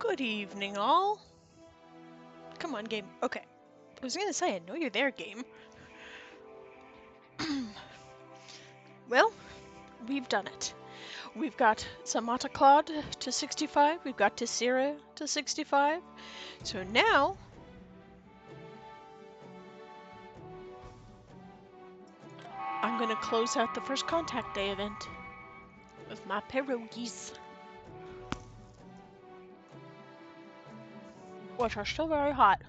Good evening, all. Come on, game. Okay. I was gonna say, I know you're there, game. Well, we've done it. We've got Samata Claude to 65, we've got Tessira to 65. So now, I'm gonna close out the first contact day event with my pierogies, which are still very hot.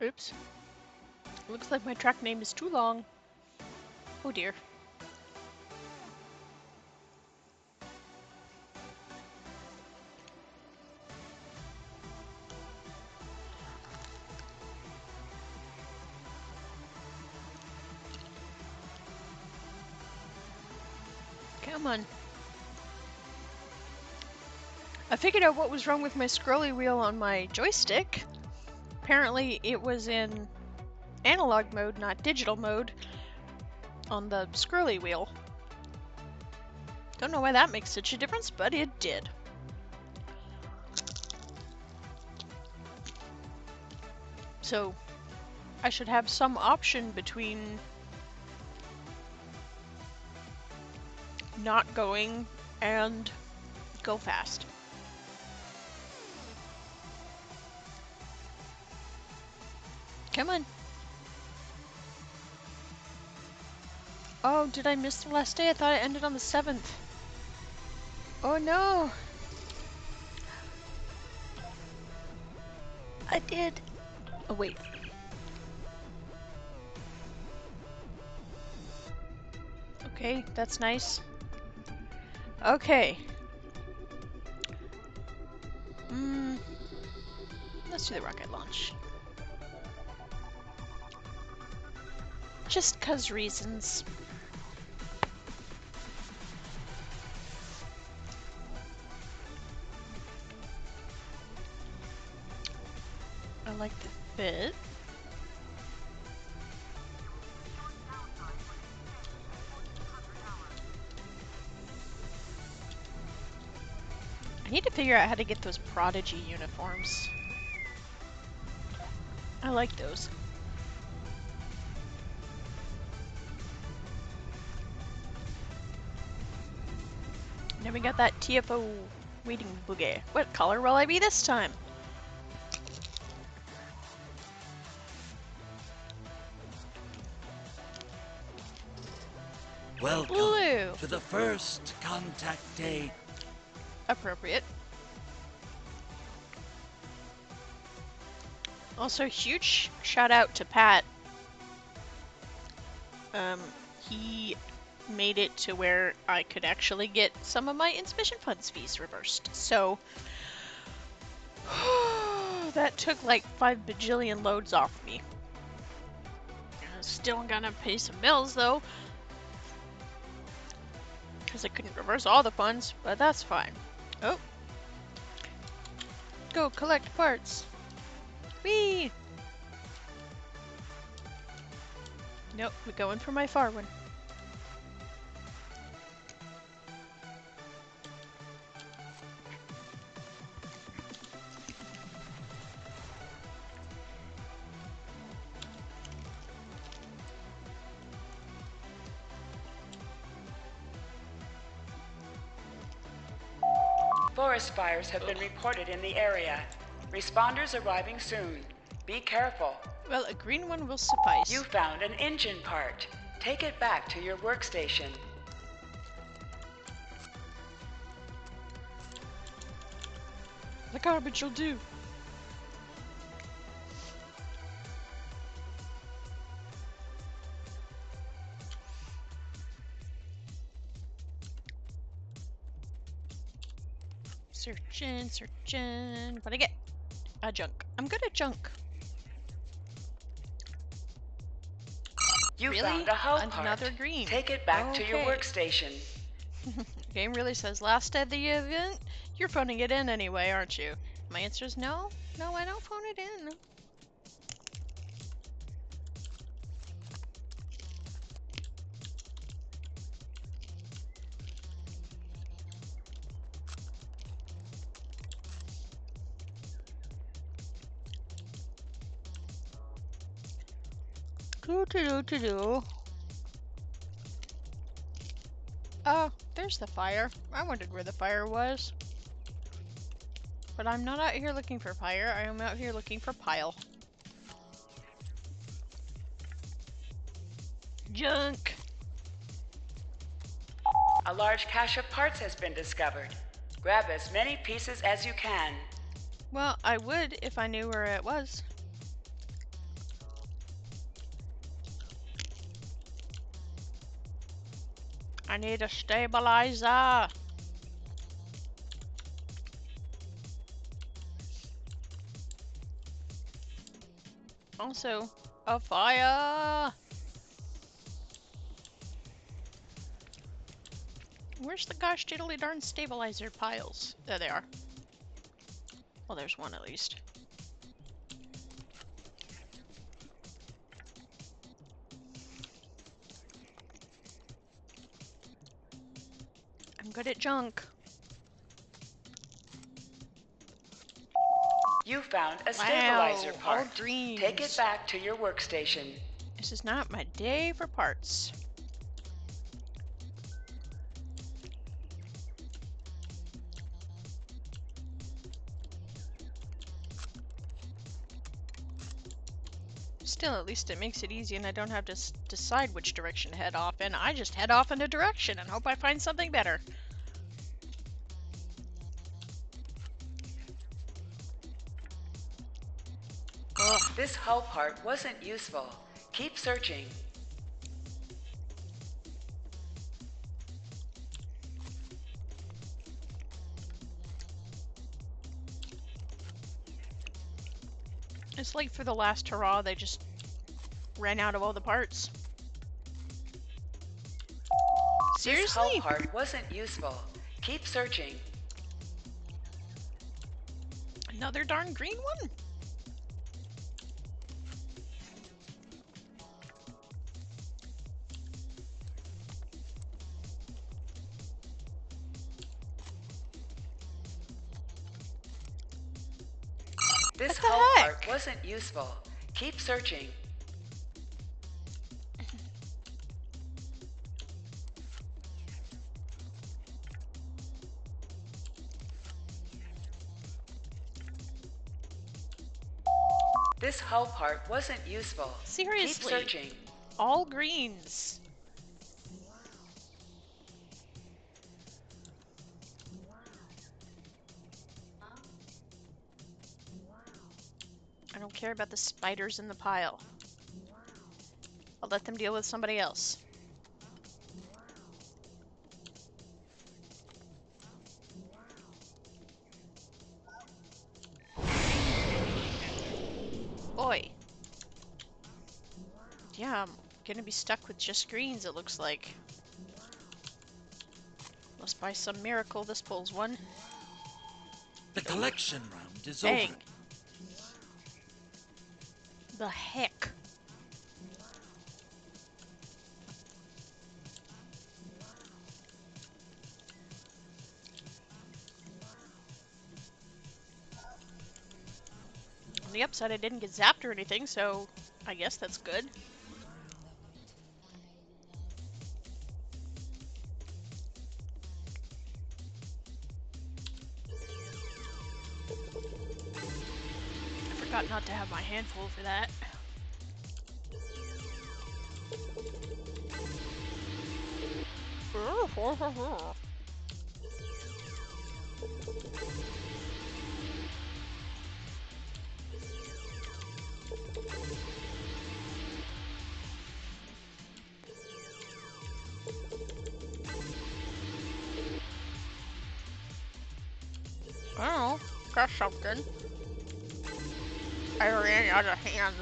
Oops. Looks like my track name is too long. Oh dear. Come on. I figured out what was wrong with my scrolly wheel on my joystick. Apparently it was in analog mode, not digital mode, on the scrolly wheel. Don't know why that makes such a difference, but it did. So I should have some option between not going and go fast. Come on. Oh, did I miss the last day? I thought it ended on the 7th. Oh no! I did. Oh wait. Okay, that's nice. Okay. Let's do the rocket launch. Just 'cause reasons. I like the fit. I need to figure out how to get those Prodigy uniforms. I like those. Then we got that TFO waiting boogie. What color will I be this time? Welcome Blue. to the first contact day. Appropriate. Also, huge shout out to Pat. He made it to where I could actually get some of my insufficient funds fees reversed. So that took like 5 bajillion loads off me. Still gonna pay some bills though, because I couldn't reverse all the funds, but that's fine. Oh. Go collect parts. Whee! Nope, we're going for my far one. Forest fires have been reported in the area. Responders arriving soon. Be careful. Well, a green one will suffice. You found an engine part. Take it back to your workstation. The garbage will do. Searching, searching. What'd I get? A junk. I'm good at junk. You Really? found a hull part. Another green. Take it back to your Okay. workstation. Game really says last day of the event. You're phoning it in anyway, aren't you? My answer is no. No, I don't phone it in. Do. Oh, there's the fire. I wondered where the fire was. But I'm not out here looking for fire. I am out here looking for pile. Junk! A large cache of parts has been discovered. Grab as many pieces as you can. Well, I would if I knew where it was. I need a stabilizer. Also, a fire! Where's the gosh diddly darn stabilizer piles? There they are. Well, there's one at least. I'm good at junk. You found a stabilizer Wow, part. all greens. Take it back to your workstation. This is not my day for parts. Still, at least it makes it easy and I don't have to decide which direction to head off in. I just head off in a direction and hope I find something better. Ugh. This hull part wasn't useful. Keep searching. It's like for the last hurrah, they just ran out of all the parts. Seriously? This hull part wasn't useful. Keep searching. Another darn green one? This What the hull heck? part wasn't useful. Keep searching. This hull part wasn't useful. Seriously? Keep searching. All greens. I don't care about the spiders in the pile. I'll let them deal with somebody else. Boy. Yeah, I'm gonna be stuck with just greens, it looks like. Unless by some miracle this pulls one. The collection round is Dang. over. The heck? On the upside, I didn't get zapped or anything, so I guess that's good. I forgot not to have my hand full for that. Oh, got something. I ran out of hands.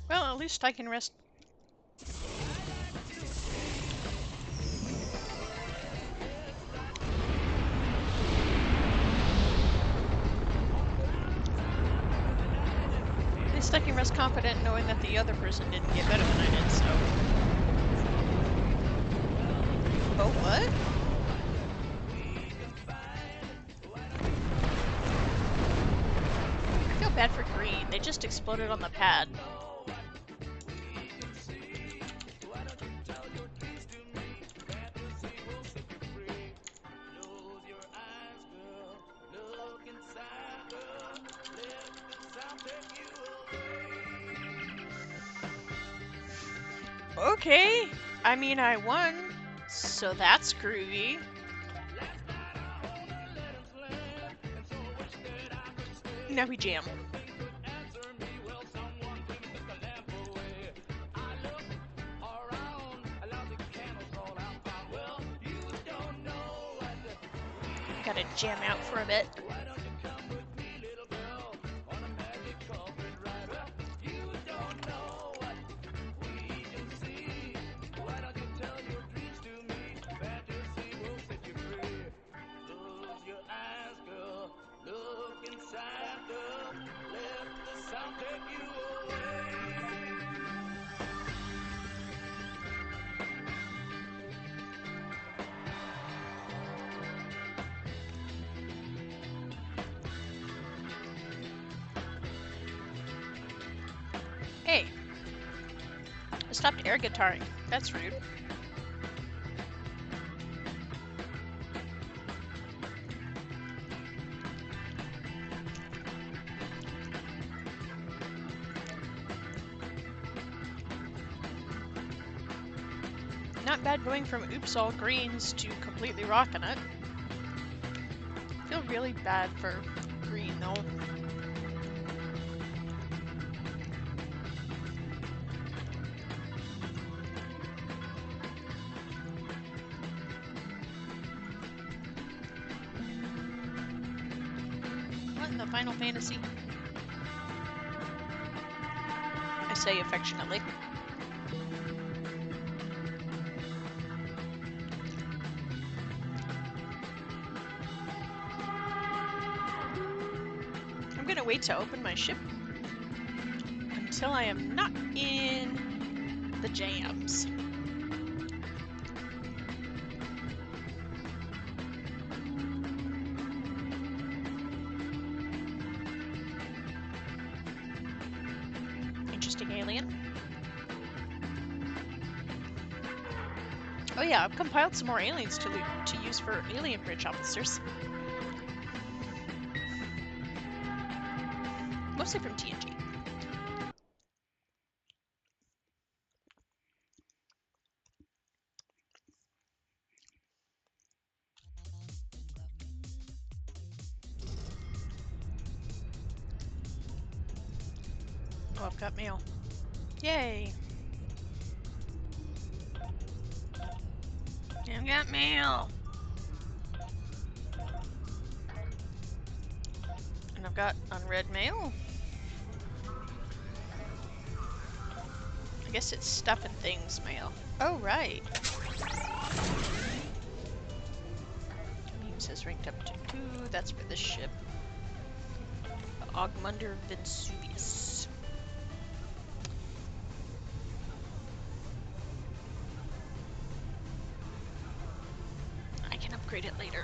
Well, at least I can rest. least I can rest confident knowing that the other person didn't get better than I did, so... Oh, what? I feel bad for green. They just exploded on the pad. Okay, I mean I won, so that's groovy. Now we jam. Gotta jam out for a bit. Hey, I stopped air guitaring. That's rude. Not bad going from oops all greens to completely rocking it. I feel really bad for green though. What in the Final Fantasy? I say affectionately. I'm gonna wait to open my ship until I am not in the jams. Interesting alien. Oh yeah, I've compiled some more aliens to use for alien bridge officers. Mostly from TNG. Oh, I've got mail. Yay! I've got mail! And I've got unread mail. I guess it's stuff and things mail. Oh, right. It says ranked up to 2. That's for this ship. Augmunder Vesuvius. I can upgrade it later.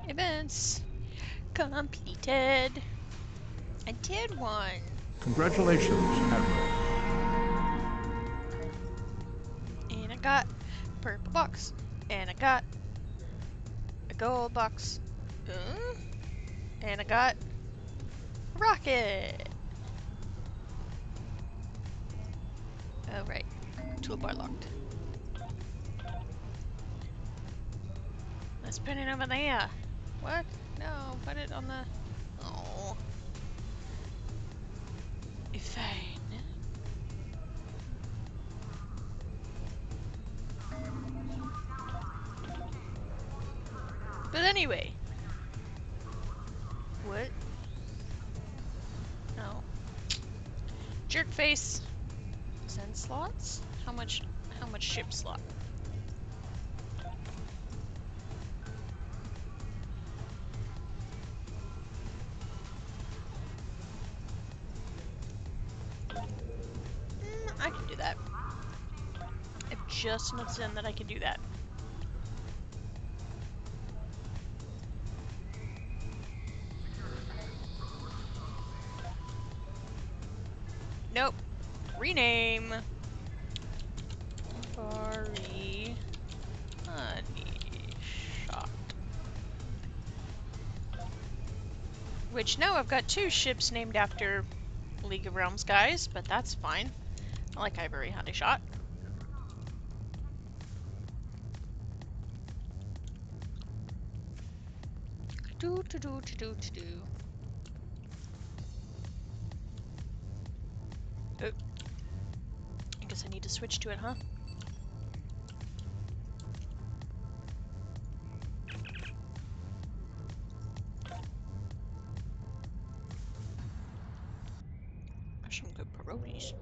Events completed. I did one. Congratulations, Admiral. And I got a purple box. And I got a gold box. And I got a rocket. Oh, right. Toolbar locked. Let's put it over there. What? No, put it on the... Oh. Fine. But anyway. What? Jerk face. Send slots? How much ship slot? I can do that. I have just enough Zen that I can do that. Nope. Rename. Ivory Honeyshot. Which, no, I've got 2 ships named after League of Realms guys, but that's fine. I like Ivory Honeyshot. Do do do do do do do. Oh, I guess I need to switch to it, huh? There's some good pierogies.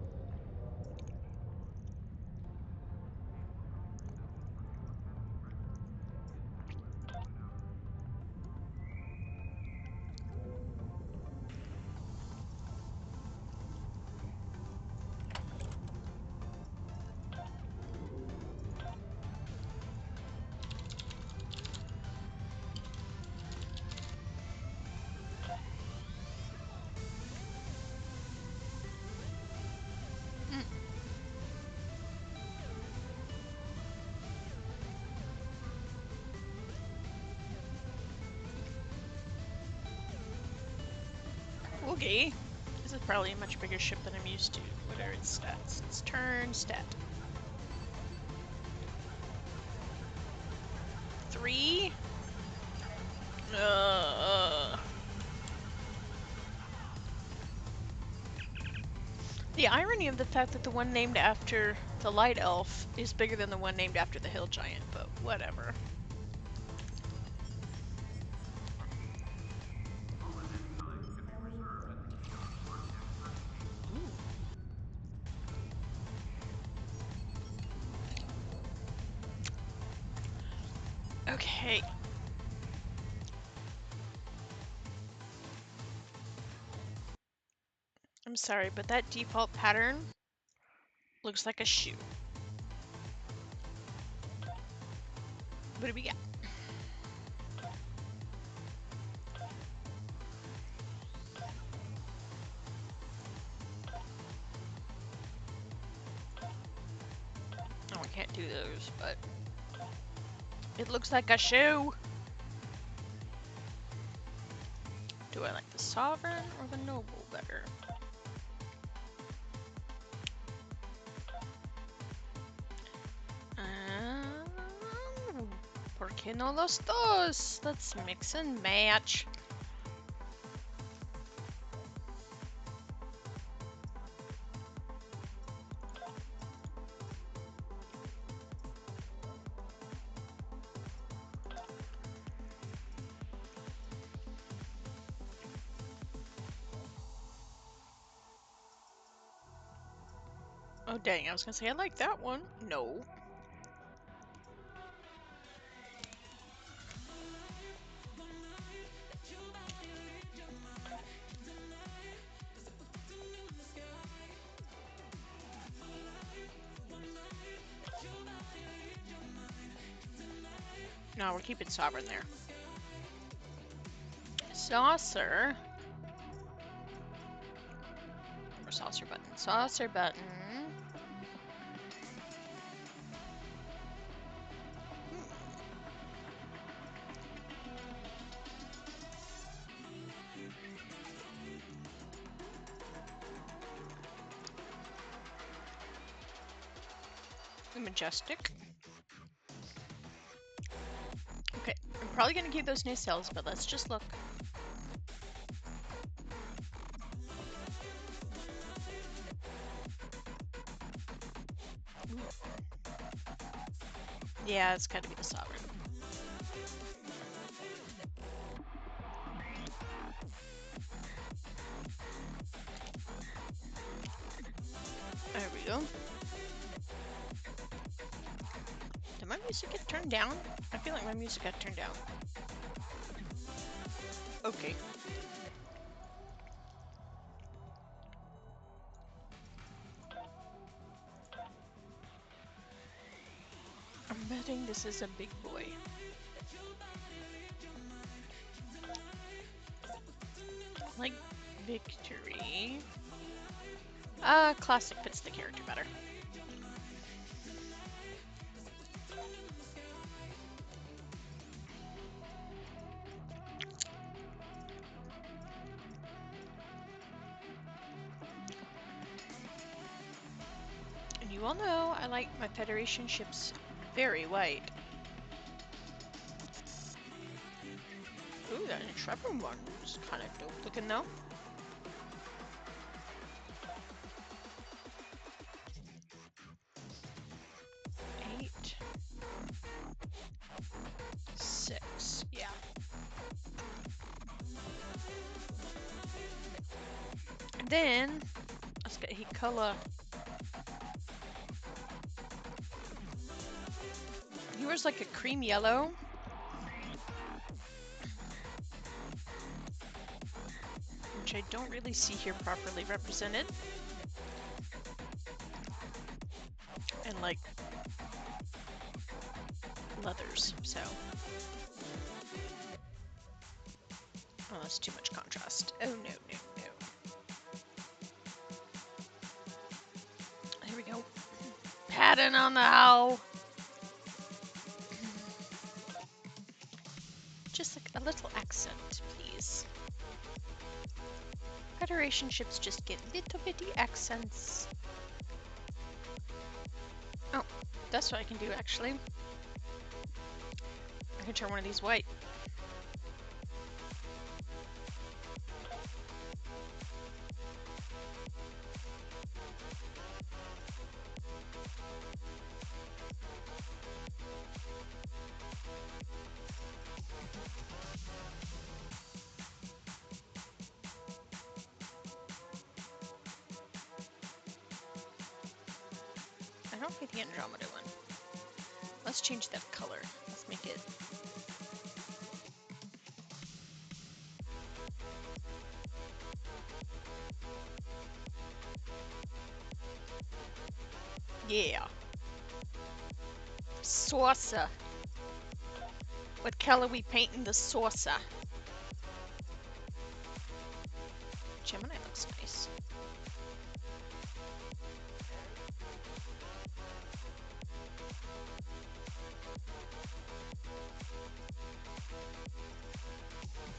Okay. This is probably a much bigger ship than I'm used to. What are its stats? Its turn stat. 3. The irony of the fact that the one named after the Light Elf is bigger than the one named after the Hill Giant, but whatever. Okay. I'm sorry, but that default pattern looks like a shoe. What do we got? Oh, I can't do those, but it looks like a shoe. Do I like the Sovereign or the Noble better? ¿Por qué no los dos? Let's mix and match. Oh dang, I was gonna say I like that one. No. No, we're keeping Sovereign there. Saucer. Or saucer button. Saucer button. Majestic. Okay, I'm probably gonna keep those nacelles, but let's just look. Yeah, it's gotta be the Sovereign. you. Did my music get turned down? I feel like my music got turned down. Okay. I'm betting this is a big boy. Like victory. Classic fits the character better. And you all know I like my Federation ships very white. Ooh, that intrepid one is kind of dope looking though. Eight. 6, yeah. And then let's get heat color. Yours like a cream yellow. Which I don't really see here properly represented. And like leathers, so. Oh, that's too much contrast. Oh no, no, no. There we go. Pattern on the hull. Just like a little accent, please. Federation ships just get little bitty accents. Oh, that's what I can do actually. I can turn one of these white. I don't get the Andromeda one. Let's change that color. Let's make it. Yeah. Saucer. What color we painting the saucer? Gemini looks nice.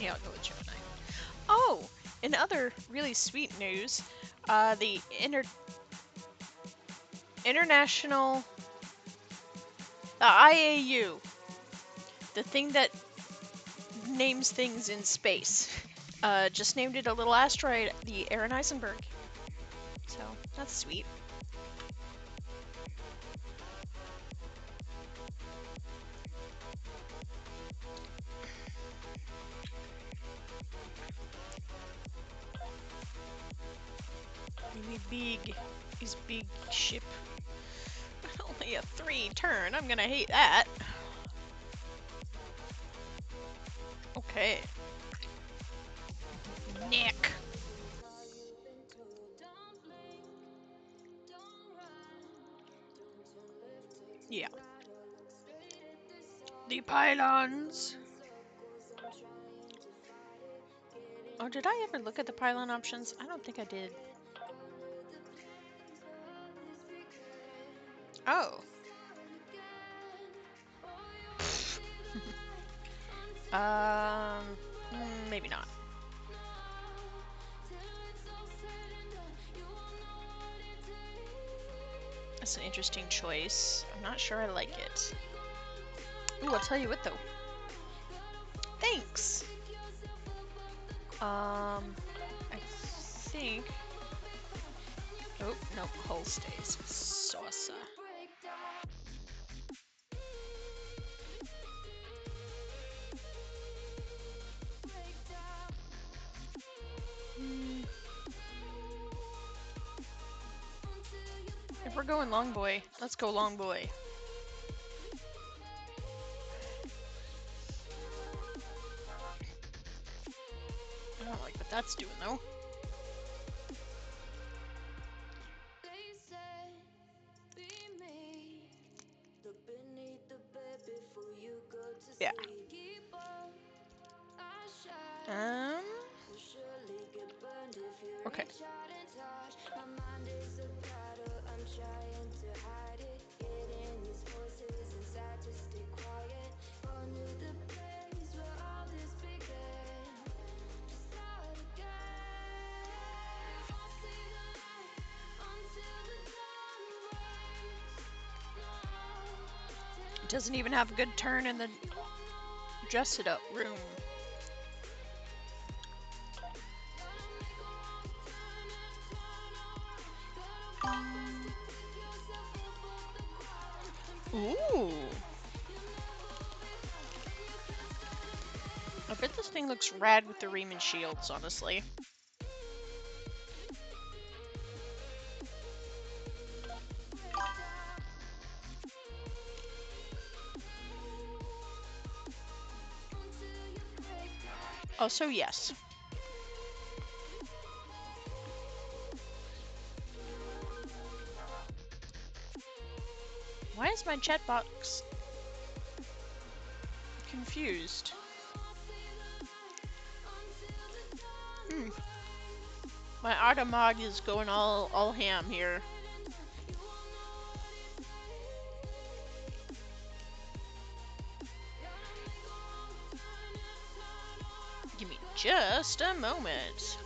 Yeah, I'll go with Gemini. Oh, in other really sweet news, the international, the IAU, the thing that names things in space, just named it a little asteroid, the Aaron Eisenberg. So that's sweet. Maybe big is big ship. Only a 3 turn. I'm gonna hate that. Okay. Nick. Yeah. The pylons. Oh, did I ever look at the pylon options? I don't think I did. Oh. Maybe not. That's an interesting choice. I'm not sure I like it. Ooh, I'll tell you what though. Thanks. I think. Oh no, hull stays. Saucer. going long boy. Let's go long boy. I don't like what that's doing though. Yeah. Okay. It doesn't even have a good turn in the dress it up room. Ooh. I bet this thing looks rad with the Riemann shields, honestly. Also, yes. Why is my chat box confused? My automod is going all ham here. Give me just a moment.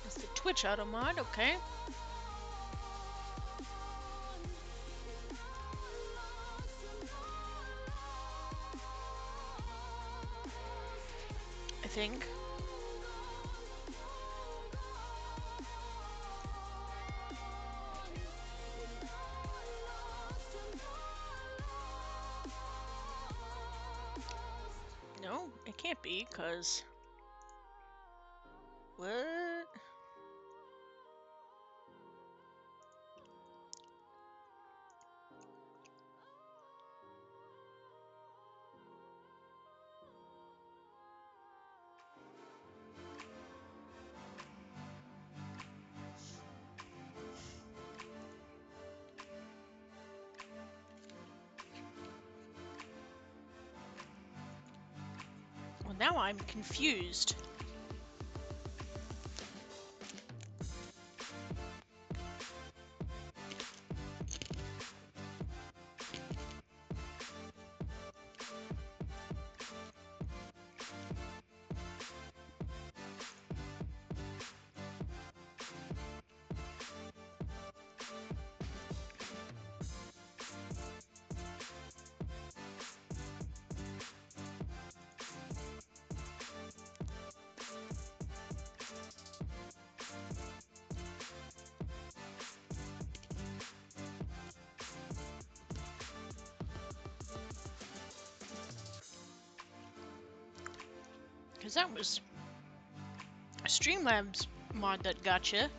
It's the Twitch automod, okay. I think. No, it can't be, because... What? Well, now I'm confused. Because that was a Streamlabs mod that gotcha.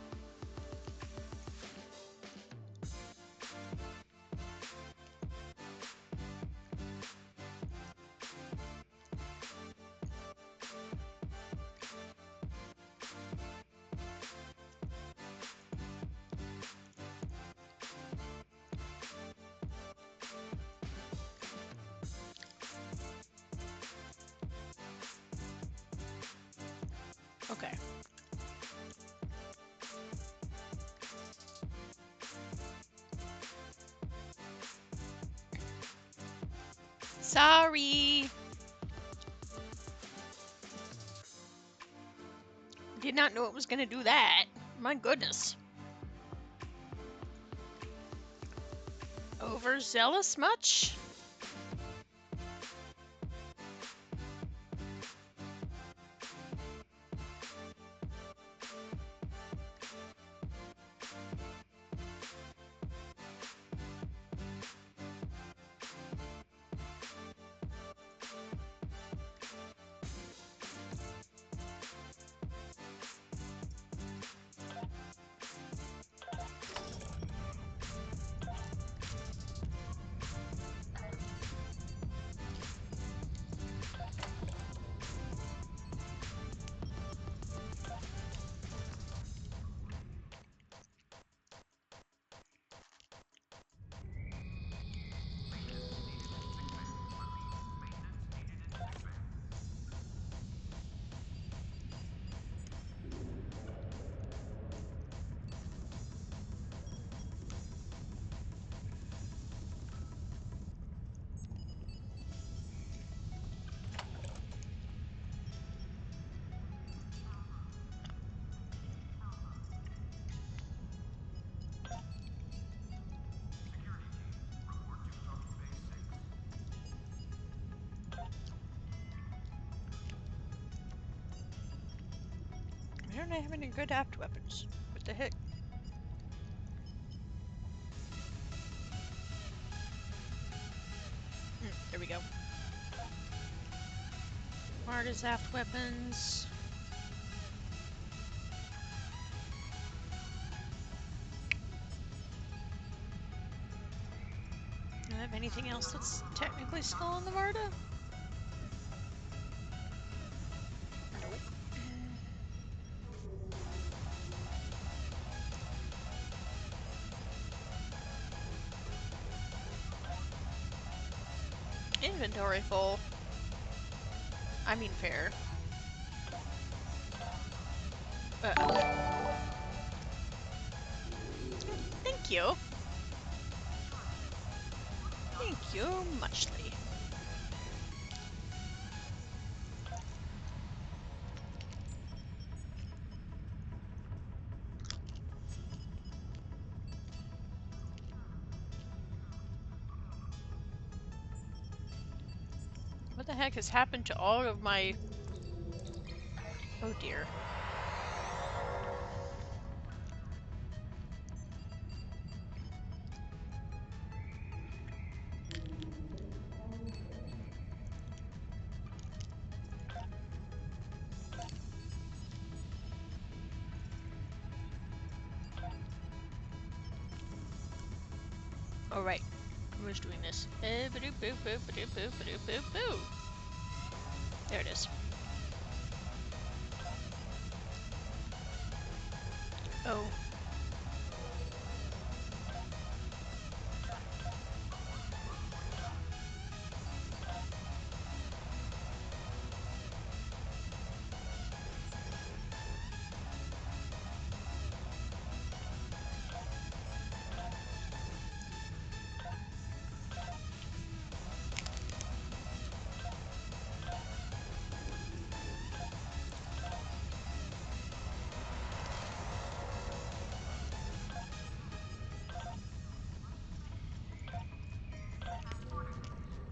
Okay. Sorry. Did not know it was gonna do that. My goodness. Overzealous much? don't have any good aft weapons. What the heck? There we go. Marta's aft weapons. Do I have anything else that's technically still on the Marta? Nope. Inventory full. I mean fair. Thank you. Thank you muchly. What the heck has happened to all of my... Oh dear. Oh right. I was doing this. There it is. Oh.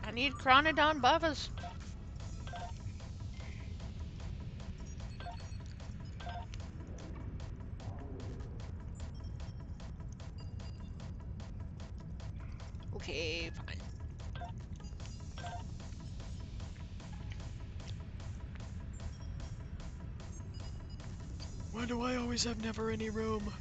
I need Chronodon buffers. Okay, fine. Why do I always have never any room?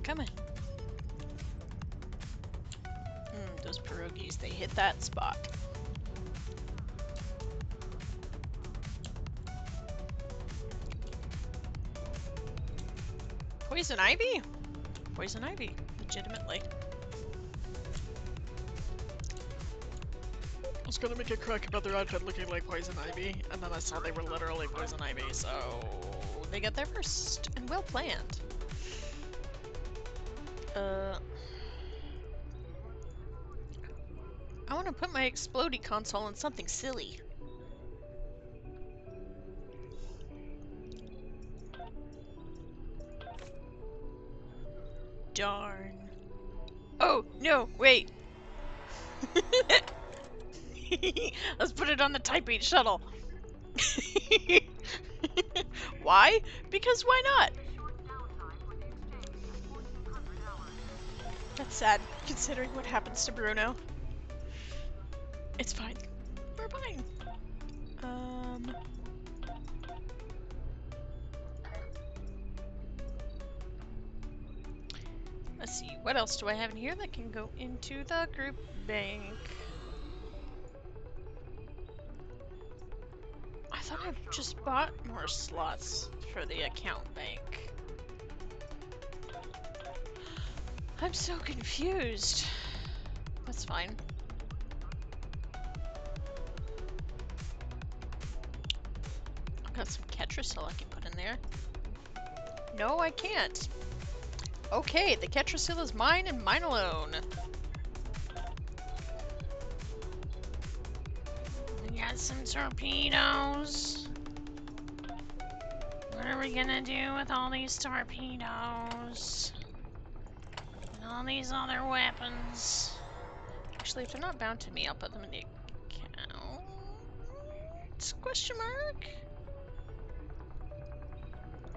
Come on. Those pierogies, they hit that spot. Poison ivy? Poison ivy, legitimately. I was gonna make a crack about their outfit looking like poison ivy, and then I saw they were literally poison ivy, so they get there first, and well planned. I want to put my explodey console on something silly. Darn. Oh, no, wait. Let's put it on the Type 8 shuttle. Why? Because why not? That's sad, considering what happens to Bruno. It's fine. We're fine. Let's see, what else do I have in here that can go into the group bank? I thought I just bought more slots for the account bank. I'm so confused. That's fine. I've got some Ketrasil I can put in there. No, I can't. Okay, the Ketrasil is mine and mine alone. We got some torpedoes. What are we gonna do with all these torpedoes? And all these other weapons. Actually, if they're not bound to me, I'll put them in the account. Question mark?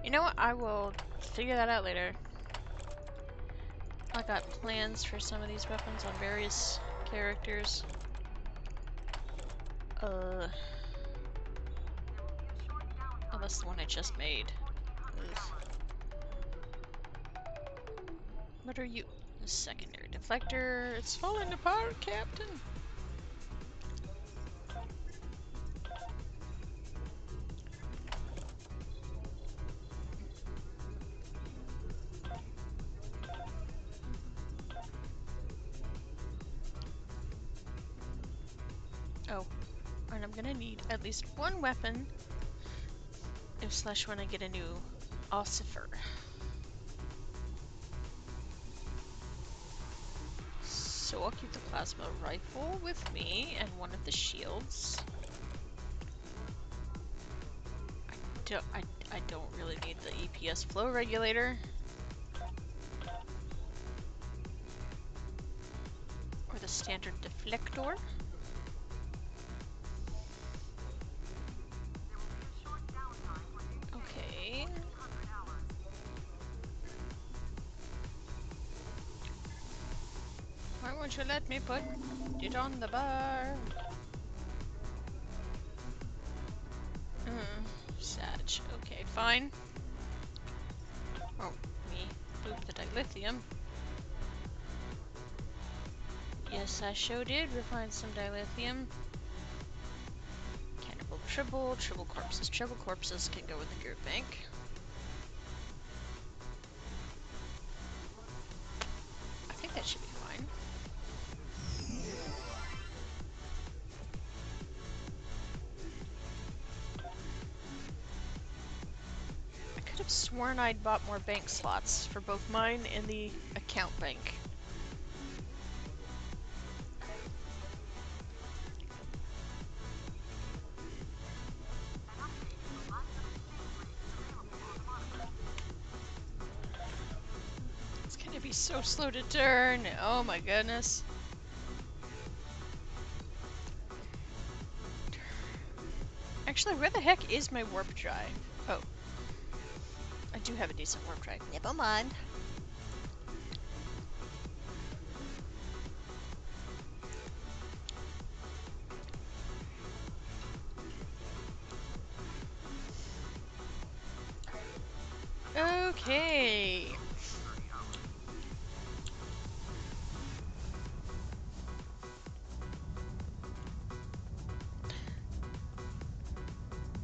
You know what? I will figure that out later. I got plans for some of these weapons on various characters. Oh, that's the one I just made. Ugh. What are you? A secondary deflector. It's falling apart, Captain. Oh, and I'm gonna need at least one weapon if / when I get a new ossifer. So I'll keep the plasma rifle with me and one of the shields. I don't really need the EPS flow regulator. Or the standard deflector. Okay. Why won't you let me put it on the bar? Sag. Okay, fine. Oh, me. Boop the dilithium. Yes, I sure did refine some dilithium. Cannibal triple, triple corpses. Triple corpses can go in the group bank. I think that should be fine. I could have sworn I'd bought more bank slots for both mine and the account bank. It's gonna be so slow to turn. Oh my goodness. Actually, where the heck is my warp drive? Oh. I do have a decent warp drive. Never mind. Okay.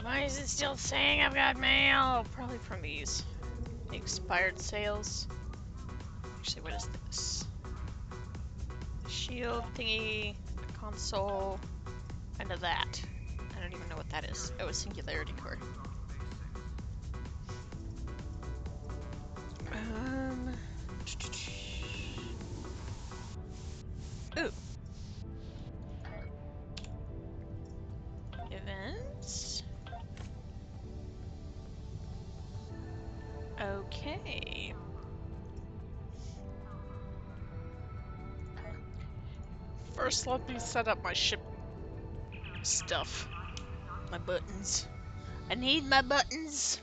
Why is it still saying I've got mail? Probably from these expired sales. Actually, what is this? Shield thingy, a console, and a that. I don't even know what that is. Oh, a singularity core. Ooh. Events. Okay. First, let me set up my ship stuff. My buttons. I need my buttons.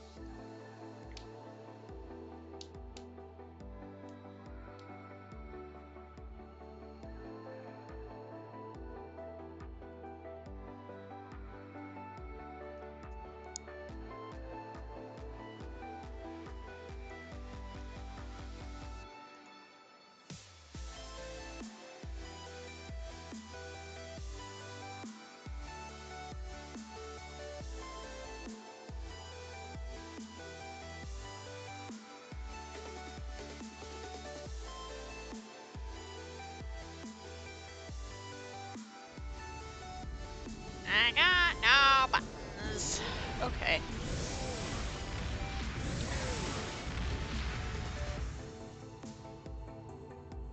I got no buttons. Okay.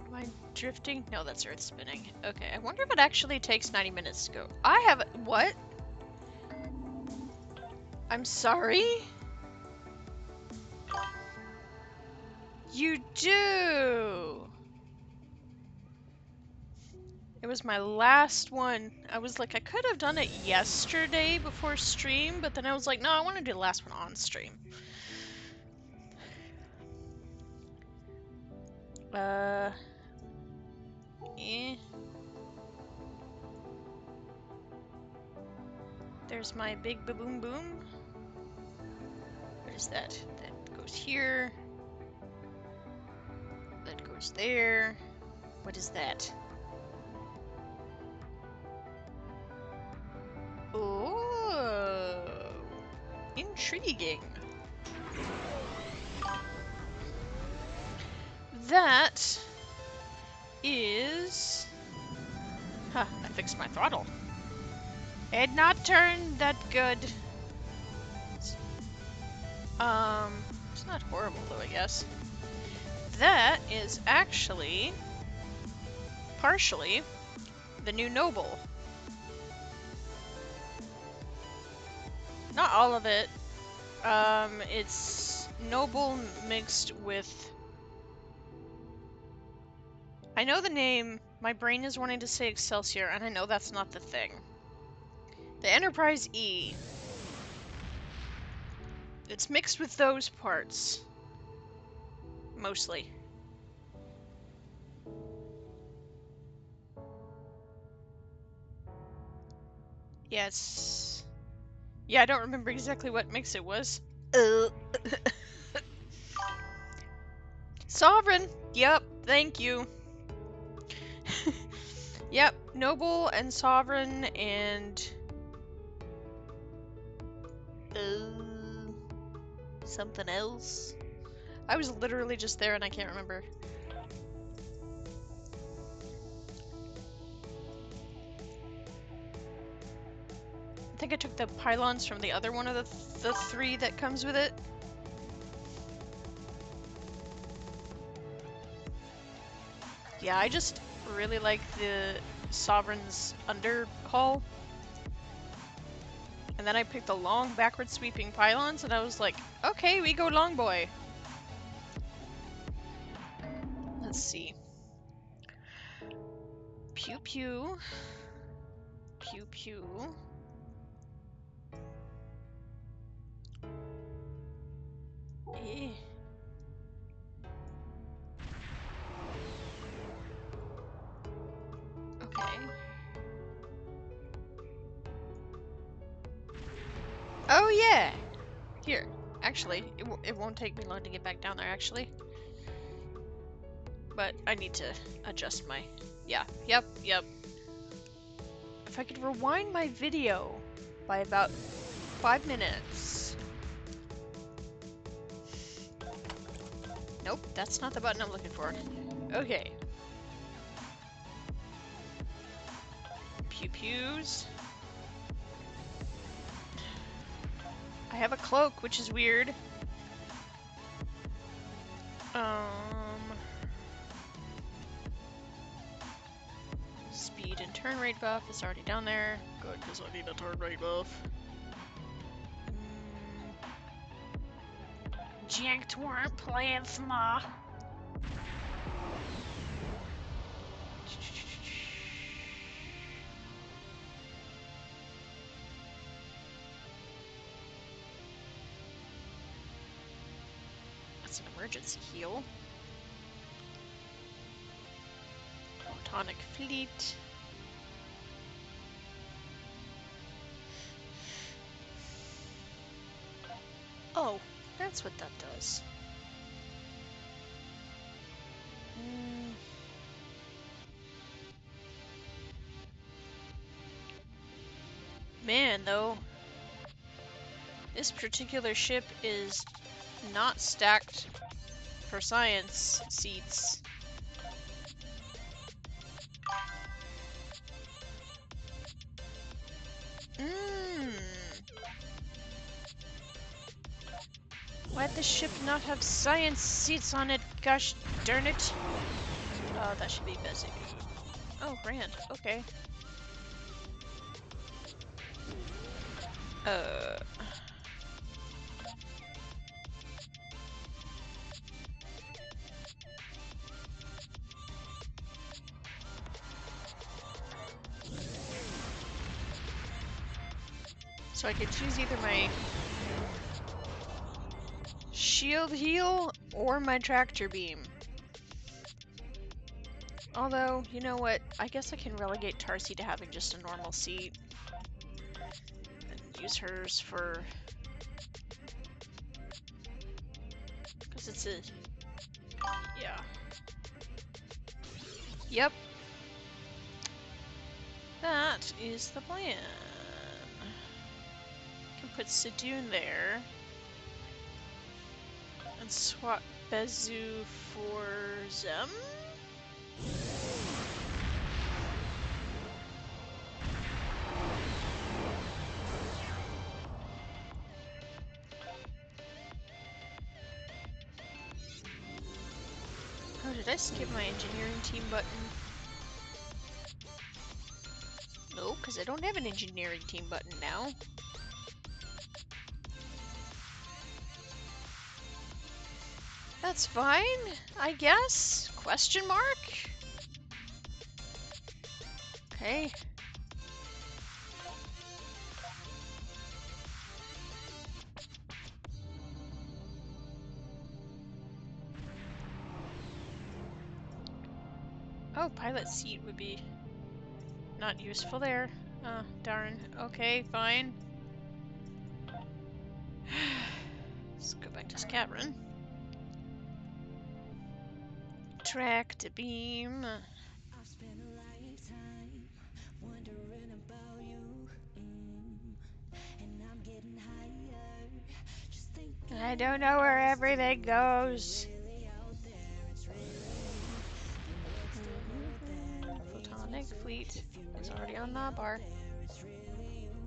Am I drifting? No, that's Earth spinning. Okay, I wonder if it actually takes 90 minutes to go. I have... What? I'm sorry? You do! It was my last one. I was like, I could have done it yesterday before stream, but then I was like, no, I want to do the last one on stream. Eh. There's my big ba-boom boom. What is that? That goes here. That goes there. What is that? Oh, intriguing. That is... Huh, I fixed my throttle. Had not turned that good. It's not horrible though, I guess. That is actually, partially, the new Noble. Not all of it. It's Noble mixed with... I know the name, my brain is wanting to say Excelsior, and I know that's not the thing. The Enterprise E. It's mixed with those parts. Mostly. Yes. Yeah, I don't remember exactly what mix it was. Sovereign! Yep, thank you. Yep, Noble and Sovereign and... something else? I was literally just there and I can't remember. I think I took the pylons from the other one of the three that comes with it. Yeah, I just really like the Sovereign's underhull. And then I picked the long backward sweeping pylons and I was like, okay, we go long boy. Let's see. Pew pew. Pew pew. Eh. Okay. Oh yeah! Here. Actually, it won't take me long to get back down there, actually. But I need to adjust my... Yeah. Yep. If I could rewind my video by about 5 minutes. Nope, that's not the button I'm looking for. Okay. Pew pews. I have a cloak, which is weird. Speed and turn rate buff is already down there. Good, because I need a turn rate buff. Janked weren't plasma. That's an emergency heal. Photonic fleet. Oh, that's what that does. Man, though, this particular ship is not stacked for science seats. Why'd the ship not have science seats on it? Gosh darn it. Oh, that should be busy. Oh, grand. Okay. So I could choose either my shield heal or my tractor beam. Although, you know what? I guess I can relegate Tarsi to having just a normal seat. And use hers for... because it's a... yeah. Yep. That is the plan. Can put Sedoon there. And swap Bezu for Zem? Oh, did I skip my engineering team button? No, because I don't have an engineering team button now. That's fine, I guess? Question mark? Okay. Oh, pilot seat would be not useful there. Oh, darn. Okay, fine. Let's go back to Scatron. Tractor beam. I've spent a lifetime wondering about you, and I'm getting higher, just thinking I don't know where everything goes. really out there. It's really Photonic fleet is already on the bar.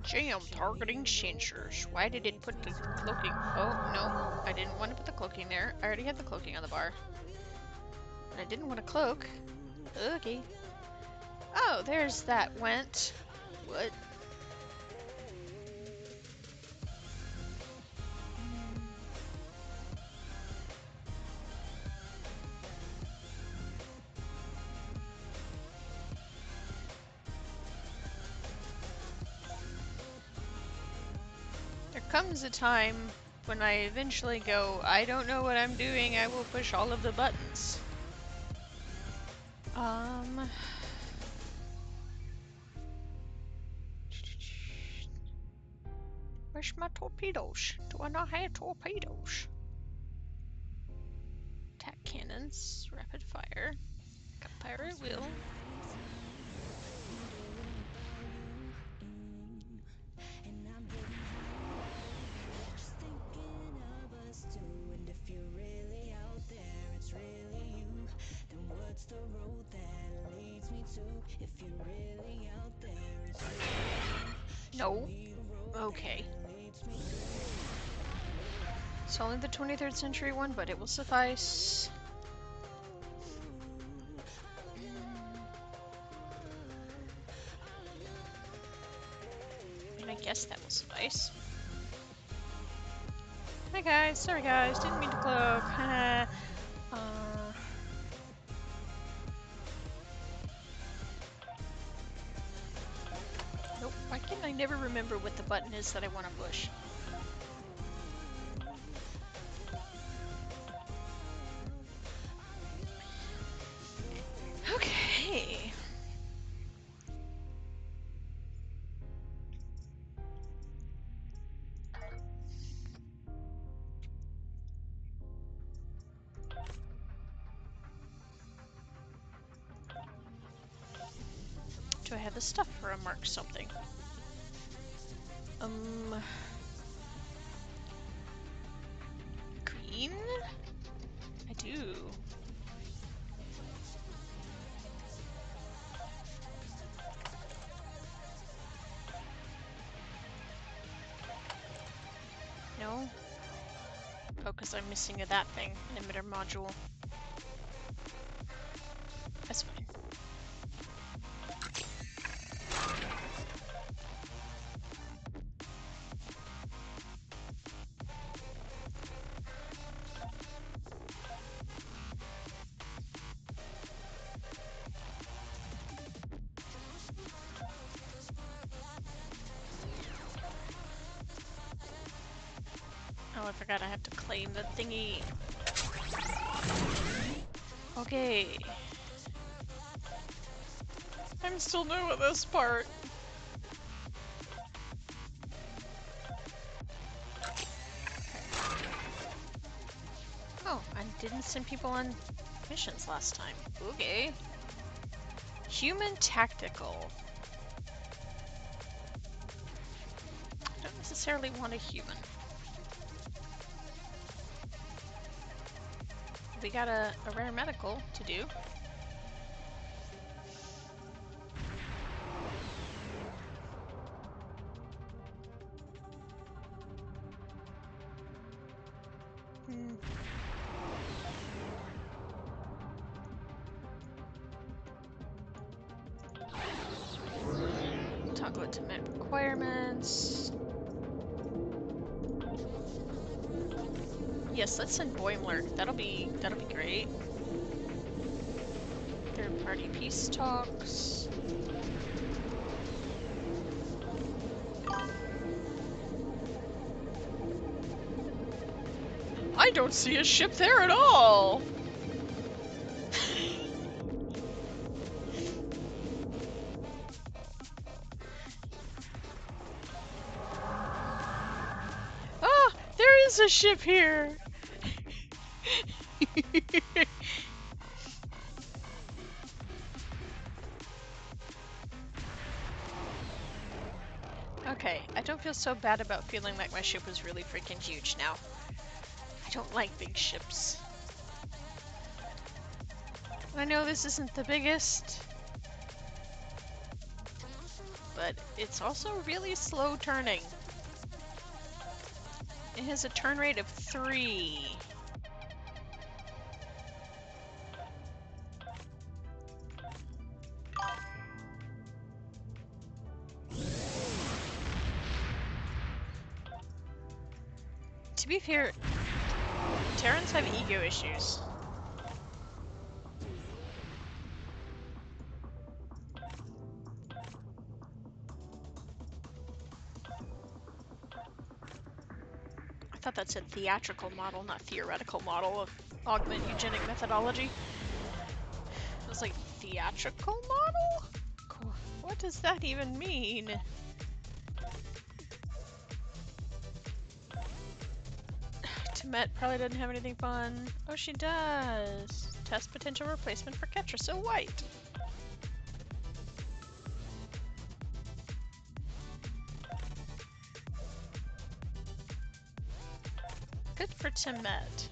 Jam targeting sensors. Why did it put the cloaking? Oh, no. I didn't want to put the cloaking there. I already had the cloaking on the bar. But I didn't want to cloak. Okay. Oh, there's that went. What? There comes a time when I eventually go, I don't know what I'm doing, I will push all of the buttons. Where's my torpedoes? Do I not have torpedoes? Attack cannons, rapid fire. Got pirate wheel. and I'm getting higher, just thinking of us two. And if you're really out there, it's really you. Then what's the road that leads me to? If you're really out there, it's really No. you. The road Okay. that leads me to. It's only the 23rd century one, but it will suffice. And I guess that will suffice. Hi guys, sorry guys, didn't mean to cloak. Nope, why can I never remember what the button is that I want to push? Okay. Do I have the stuff for a mark something? Green? I do. No? Oh, because I'm missing that thing, emitter module. That's fine. forgot I have to claim the thingy. Okay. I'm still new at this part. Oh, I didn't send people on missions last time. Okay. Human tactical. I don't necessarily want a human. We got a rare medical to do. Toggle it to met requirements. Yes, let's send Boimler. That'll be great. Third party peace talks. I don't see a ship there at all. Ah, there is a ship here. Okay, I don't feel so bad about feeling like my ship was really freaking huge now. I don't like big ships. I know this isn't the biggest, but it's also really slow turning. It has a turn rate of 3. To be fair, Terrans have ego issues. I thought that said theatrical model, not theoretical model of augment eugenic methodology. I was like, theatrical model? What does that even mean? Met probably doesn't have anything fun. Oh, she does. Test potential replacement for Ketra, so white. Good for Timet.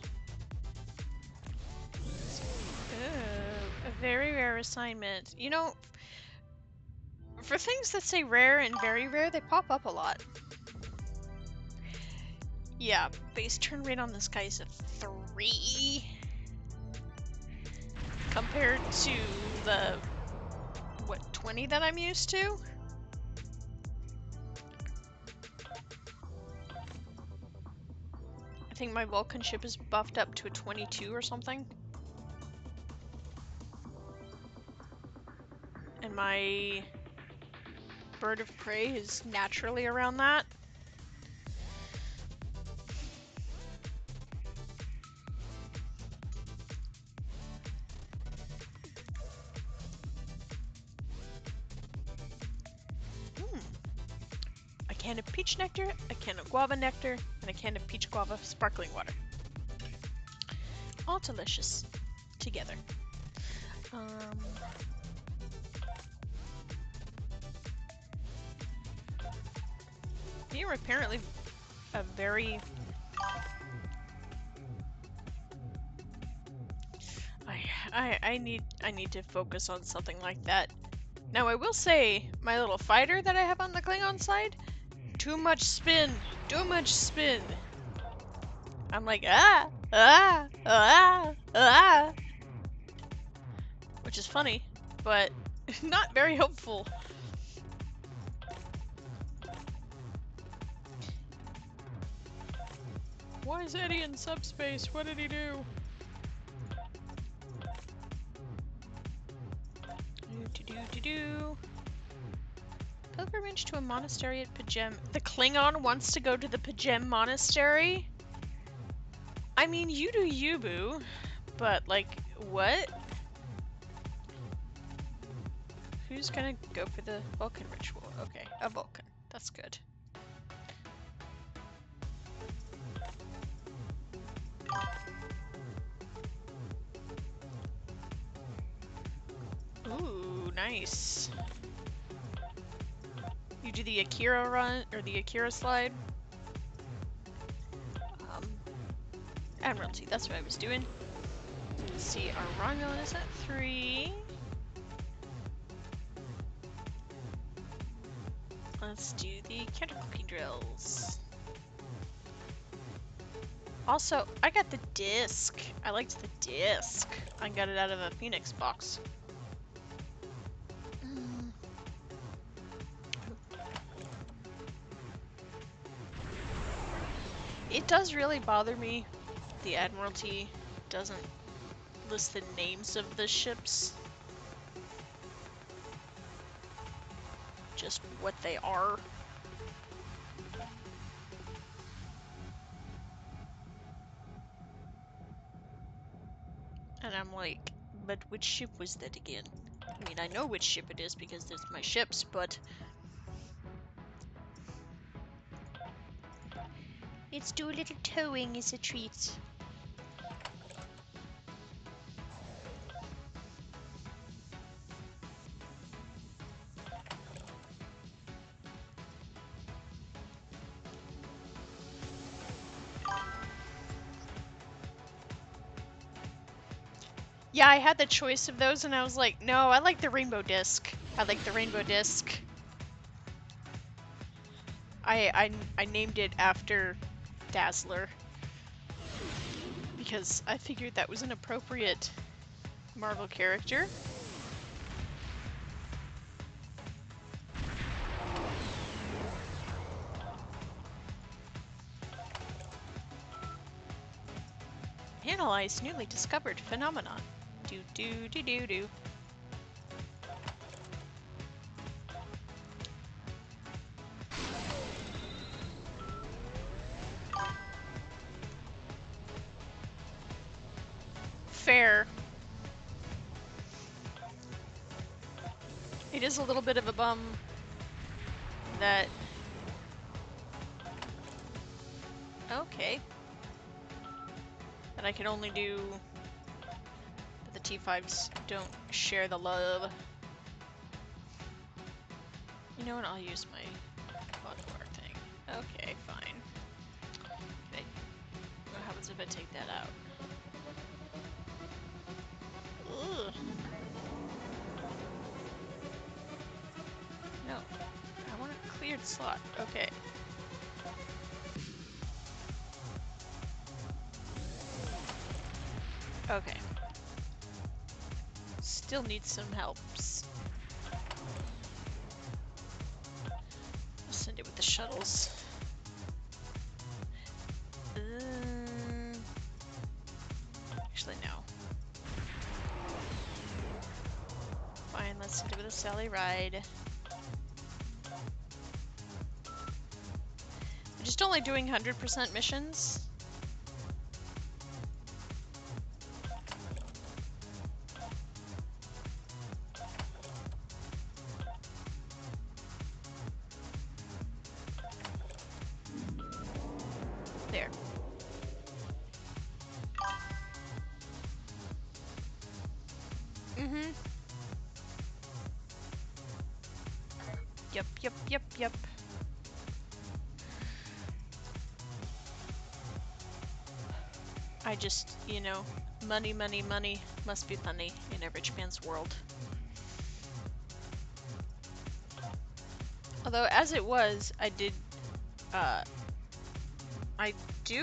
Ooh, a very rare assignment. You know, for things that say rare and very rare, they pop up a lot. Yeah, base turn rate on this guy is a 3. Compared to the, what, 20 that I'm used to? I think my Vulcan ship is buffed up to a 22 or something. And my Bird of Prey is naturally around that. A can of peach nectar, a can of guava nectar, and a can of peach guava sparkling water. All delicious together. You're apparently a very... I need to focus on something like that. Now I will say, my little fighter that I have on the Klingon side, too much spin, too much spin. I'm like, which is funny, but not very helpful. Why is Eddie in subspace? What did he do? Pilgrimage to a monastery at Pajem. The Klingon wants to go to the Pajem monastery? I mean, you do you, boo. But, like, what? Who's gonna go for the Vulcan ritual? Okay, a Vulcan. That's good. Ooh, nice. You do the Akira run, or the Akira slide? Admiralty, that's what I was doing. Let's see, our Romulan is at 3. Let's do the counterclocking drills. Also, I got the disc. I liked the disc. I got it out of a Phoenix box. It does really bother me. The Admiralty doesn't list the names of the ships. Just what they are. And I'm like, but which ship was that again? I mean, I know which ship it is because it's my ships, but... Let's do a little towing as a treat. Yeah, I had the choice of those and I was like, no, I like the rainbow disc. I like the rainbow disc. I named it after Dazzler. Because I figured that was an appropriate Marvel character. Analyze newly discovered phenomenon. Do do do do do. Fair. It is a little bit of a bum that... Okay. That I can only do... But the T5s don't share the love. You know what? I'll use my modifier thing. Okay, fine. Okay. What happens if I take that out? Ugh. No. I want a cleared slot. Okay. Okay. Still need some helps. I'll send it with the shuttles. Actually, no. Fine, let's send it with a Sally Ride. I'm just only doing 100% missions. There. Mm-hmm. Yep. I just, you know, money must be funny in a rich man's world. Although, as it was, I do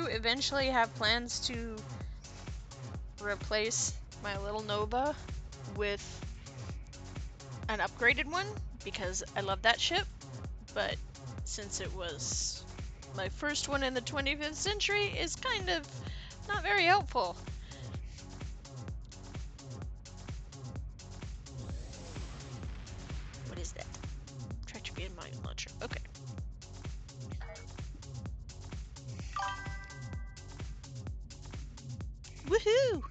eventually have plans to replace my little Nova with an upgraded one, because I love that ship, but since it was my first one in the 25th century, it's kind of not very helpful. What is that? Tractor beam mine launcher. Okay. Woohoo!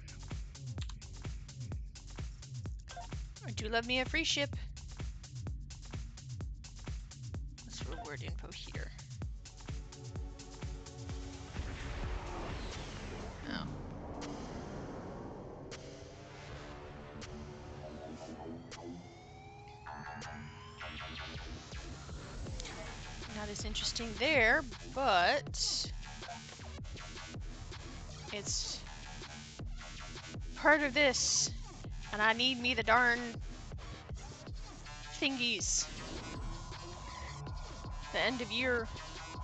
I do love me a free ship. What's reward info here? Oh. Not as interesting there, but it's part of this, and I need me the darn thingies. The end of year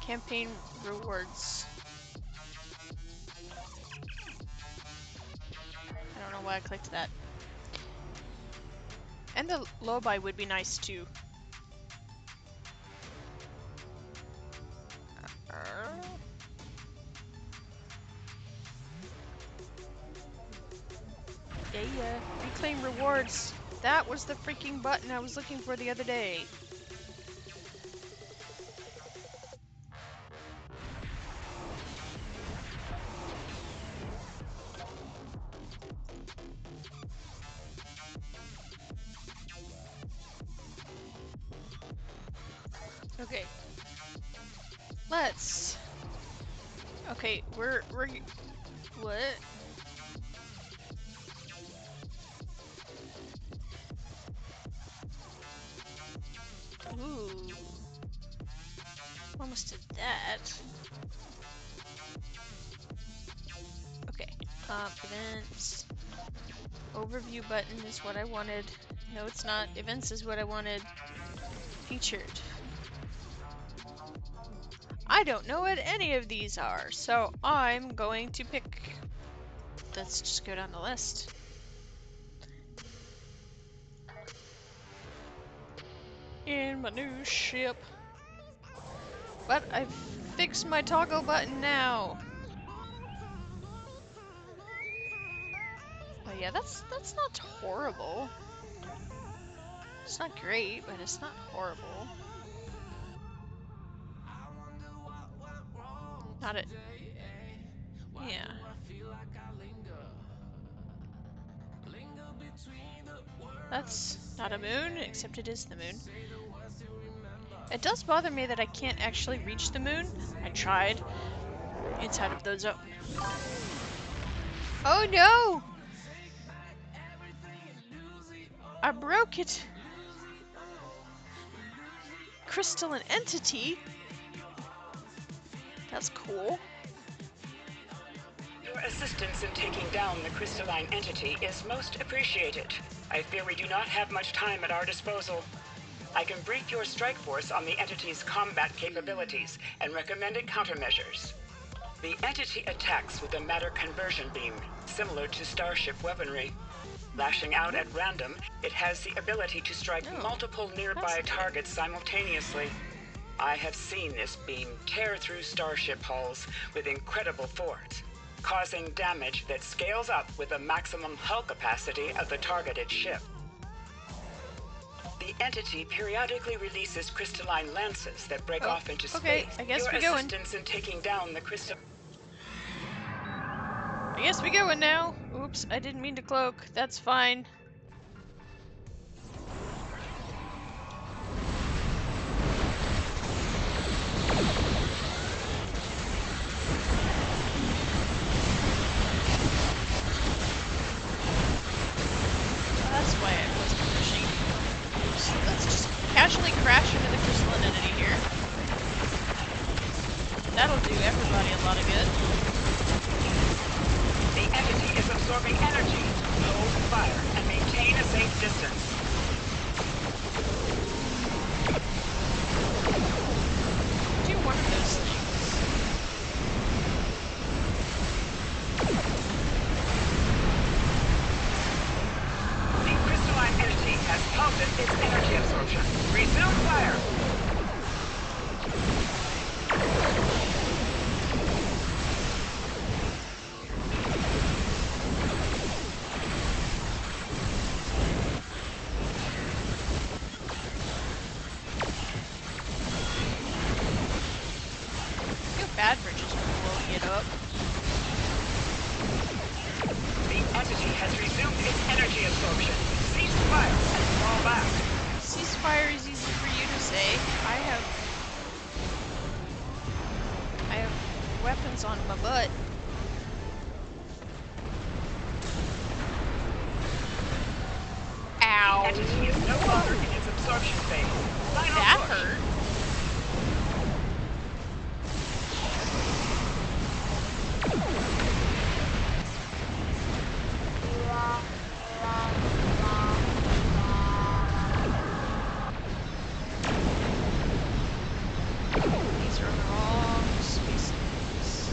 campaign rewards. I don't know why I clicked that. And the low-buy would be nice too. Yeah, reclaim rewards. That was the freaking button I was looking for the other day. Okay. Let's. Okay, we're what? Ooh. Almost did that. Okay. Events. Overview button is what I wanted. No, it's not. Events is what I wanted. Featured. I don't know what any of these are, so I'm going to pick. Let's just go down the list. In my new ship. But I've fixed my toggle button now. But yeah, that's not horrible. It's not great, but it's not horrible. Not it. Yeah. That's not a moon, except it is the moon. It does bother me that I can't actually reach the moon. I tried. Inside of those. Oh no! I broke it! Crystalline entity? That's cool. Your assistance in taking down the crystalline entity is most appreciated. I fear we do not have much time at our disposal. I can brief your strike force on the entity's combat capabilities and recommended countermeasures. The entity attacks with a matter conversion beam, similar to starship weaponry. Lashing out at random, it has the ability to strike multiple nearby targets simultaneously. I have seen this beam tear through starship hulls with incredible force, causing damage that scales up with the maximum hull capacity of the targeted ship. The entity periodically releases crystalline lances that break off into space. I guess Your we're going. assistance in taking down the crystal... I guess we're going now. Oops, I didn't mean to cloak. That's fine. That's why I wasn't pushing. So let's just casually crash into the crystalline entity here. That'll do everybody a lot of good. The entity is absorbing energy. Hold fire and maintain a safe distance. Do one of those things. The crystalline entity has halted its energy absorption. Resume fire. Bad for just blowing it up. fire is easy for you to say. I have weapons on my butt. Ow. The entity is no longer in its absorption phase. Final That push. hurt. These are wrong species.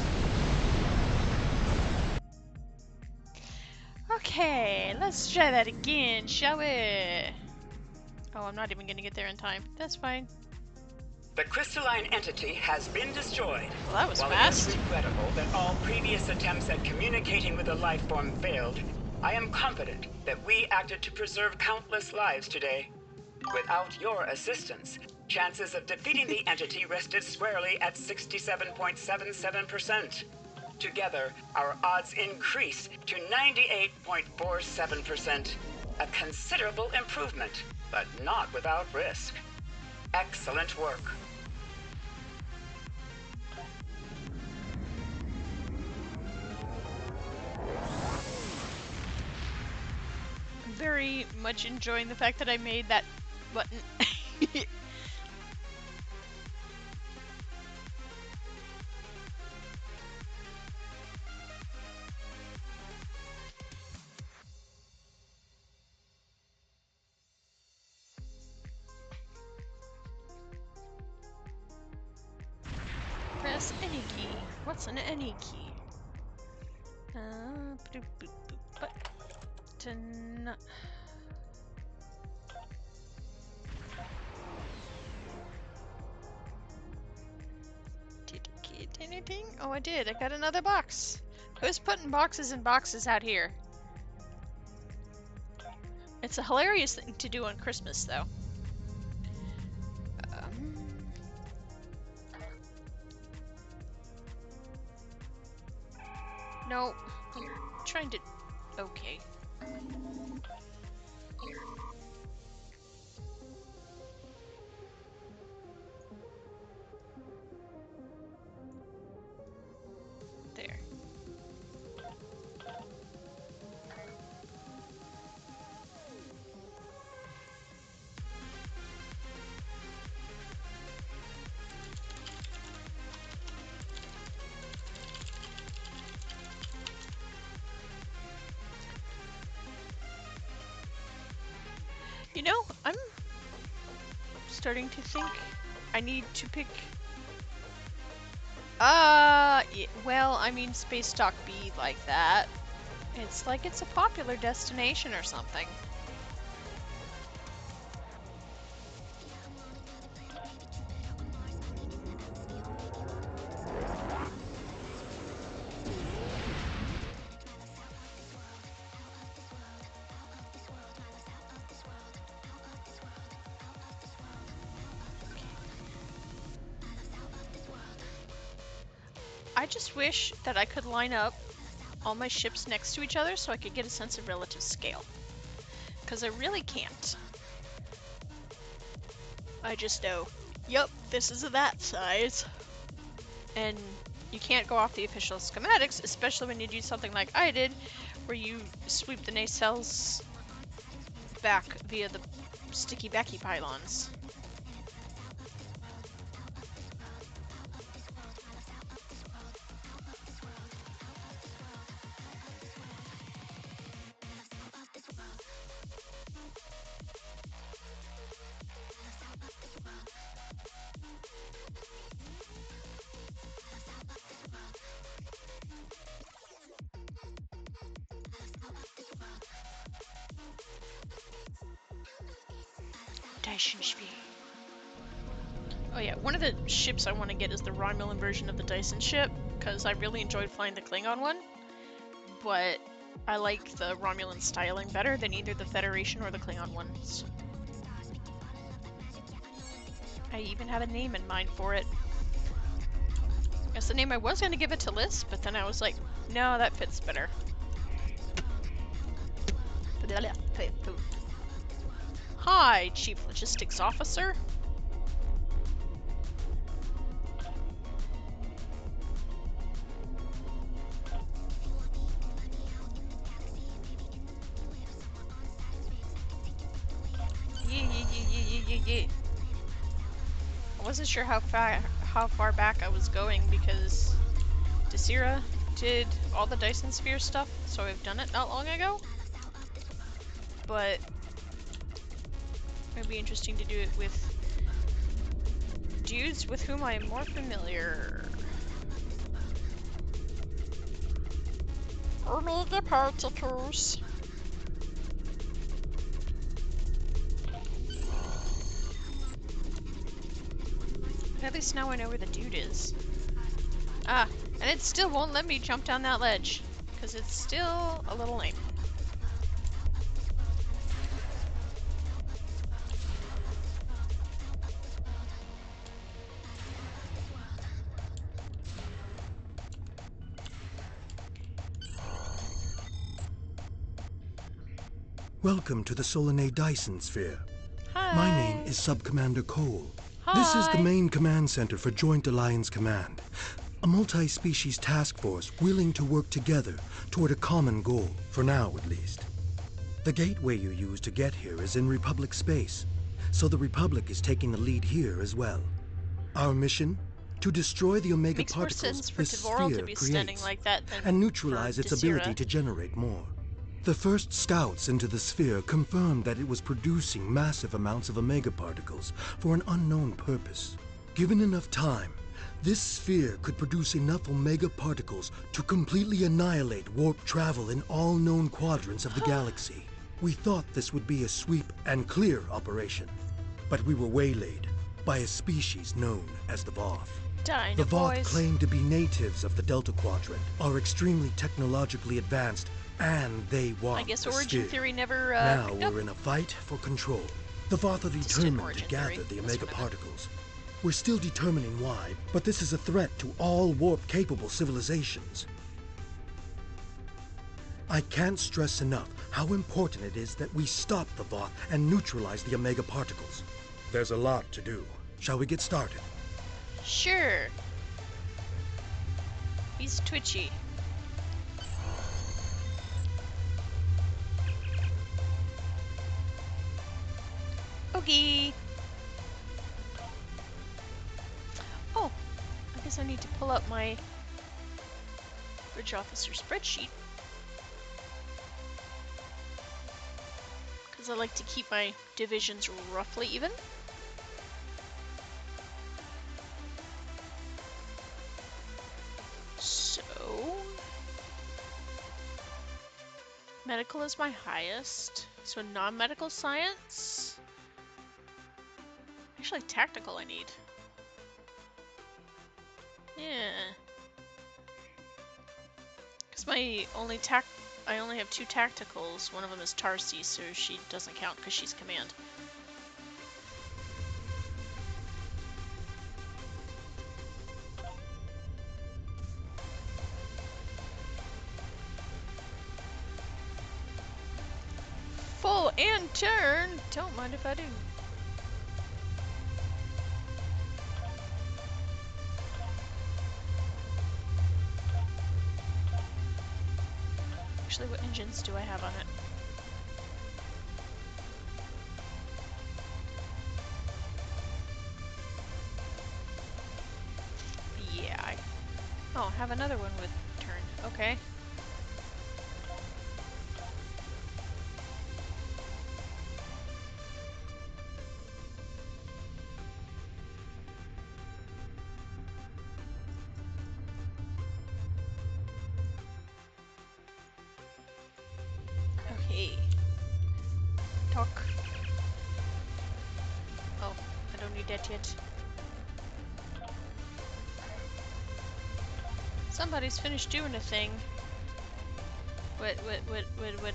Okay, let's try that again, shall we? Oh, I'm not even gonna get there in time. That's fine. The crystalline entity has been destroyed. Well, that was While fast. it is regrettable that all previous attempts at communicating with the life form failed, I am confident that we acted to preserve countless lives today. Without your assistance, chances of defeating the entity rested squarely at 67.77%. Together, our odds increase to 98.47%. A considerable improvement, but not without risk. Excellent work. I'm very much enjoying the fact that I made that button. Press any key. What's an any key? Boop, boop, boop, button. Did I get anything? Oh, I did. I got another box. Who's putting boxes in boxes out here? It's a hilarious thing to do on Christmas, though. No, I'm trying to... Okay. There. You know, I'm starting to think I need to pick... yeah, well, I mean, Space Dock B like that. It's like it's a popular destination or something. I just wish that I could line up all my ships next to each other so I could get a sense of relative scale. Because I really can't. I just know, yep, this is that size. And you can't go off the official schematics, especially when you do something like I did, where you sweep the nacelles back via the sticky Becky pylons. Oh yeah, one of the ships I want to get is the Romulan version of the Dyson ship, because I really enjoyed flying the Klingon one, but I like the Romulan styling better than either the Federation or the Klingon ones. I even have a name in mind for it. That's the name I was going to give it to Liz, but then I was like, no, that fits better. Hi, Chief Logistics Officer. Yeah. I wasn't sure how far back I was going because Desira did all the Dyson Sphere stuff, so I've done it not long ago. But it'd be interesting to do it with dudes with whom I am more familiar. Omega particles. At least now I know where the dude is. Ah, and it still won't let me jump down that ledge, because it's still a little lame. Welcome to the Solanae Dyson Sphere. Hi. My name is Sub-Commander Cole. Hi. This is the main command center for Joint Alliance Command, a multi-species task force willing to work together toward a common goal, for now at least. The gateway you use to get here is in Republic space, so the Republic is taking the lead here as well. Our mission? To destroy the Omega Makes more particles sense for this Devoril sphere to be standing creates, like that than and neutralize for its Desira. ability to generate more. The first scouts into the sphere confirmed that it was producing massive amounts of Omega particles for an unknown purpose. Given enough time, this sphere could produce enough Omega particles to completely annihilate warp travel in all known quadrants of the galaxy. We thought this would be a sweep and clear operation, but we were waylaid by a species known as the Voth. Dino The Voth boys. claim to be natives of the Delta Quadrant, are extremely technologically advanced, and they want I guess the origin sphere. theory never Now picked up. we're in a fight for control. The Voth are Distant determined to origin gather theory. the That's Omega what I meant. particles. We're still determining why, but this is a threat to all warp-capable civilizations. I can't stress enough how important it is that we stop the Voth and neutralize the Omega particles. There's a lot to do. Shall we get started? Sure. He's twitchy. Okay. Oh, I guess I need to pull up my bridge officer spreadsheet. Because I like to keep my divisions roughly even. So, medical is my highest. So non-medical science. Actually, tactical I need. Yeah. Because I only have 2 tacticals. One of them is Tarsi, so she doesn't count because she's command. Full and turn! Don't mind if I do. Actually, what engines do I have on it? Yeah, oh, have another one with turn. Okay. Okay. Talk. Oh, I don't need that yet. Somebody's finished doing a thing. What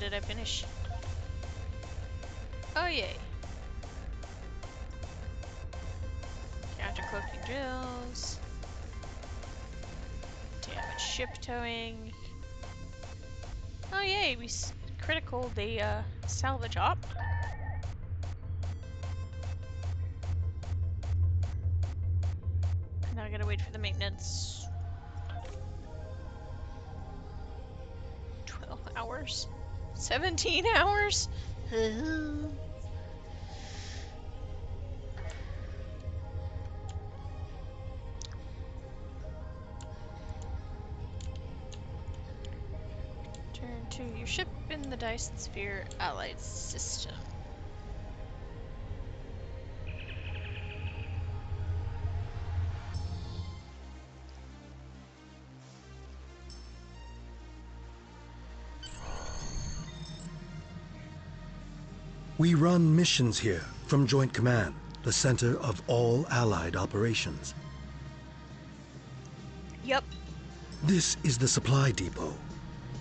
did I finish? Oh, yay. Counter-cloaking drills. Damage ship towing. Oh, yay, we critical the salvage op. Now I gotta wait for the maintenance. 12 hours? 17 hours? Turn to your ship in the Dyson Sphere Allied System. We run missions here from Joint Command, the center of all Allied operations. Yep. This is the supply depot.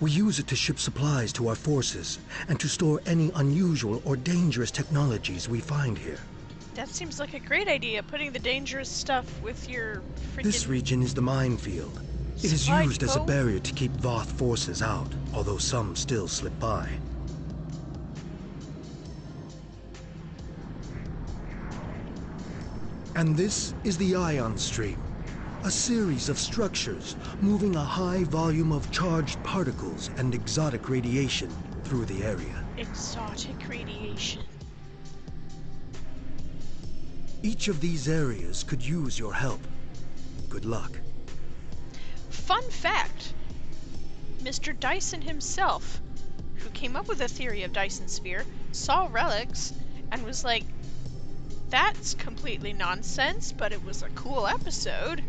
We use it to ship supplies to our forces and to store any unusual or dangerous technologies we find here. That seems like a great idea, putting the dangerous stuff with your freaking... This region is the minefield. It is supply used as a depot? barrier to keep Voth forces out, although some still slip by. And this is the ion stream, a series of structures moving a high volume of charged particles and exotic radiation through the area. Exotic radiation. Each of these areas could use your help. Good luck. Fun fact, Mr. Dyson himself, who came up with the theory of Dyson Sphere, saw relics and was like, that's completely nonsense, but it was a cool episode.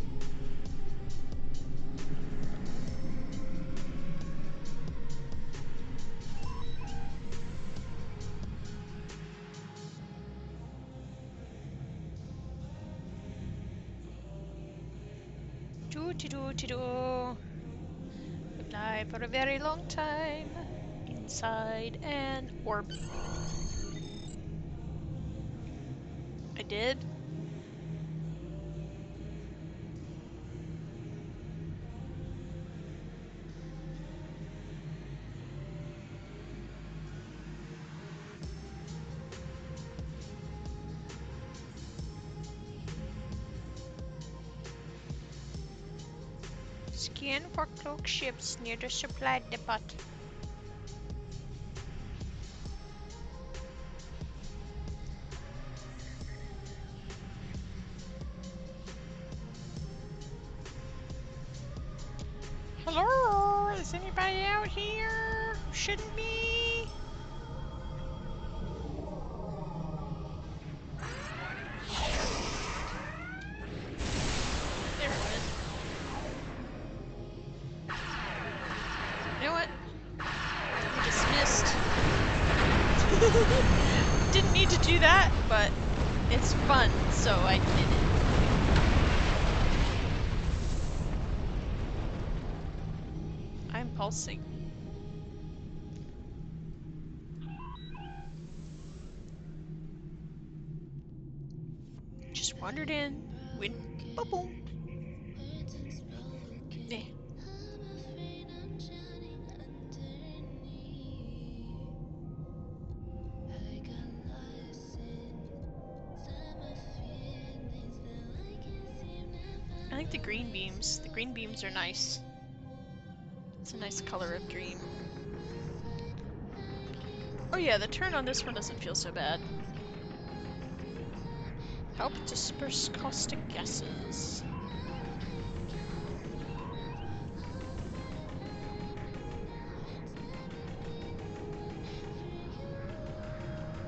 Do. Fly for a very long time inside an orb. I did. Scan for cloak ships near the supply depot. Hello? Is anybody out here? Shouldn't be. There it went. You know what? I dismissed. Didn't need to do that, but it's fun, so I did it. I'm pulsing. Just wandered in, went boom. Eh. I like the green beams. The green beams are nice. It's a nice color of green. Oh yeah, the turn on this one doesn't feel so bad. Help disperse caustic gases.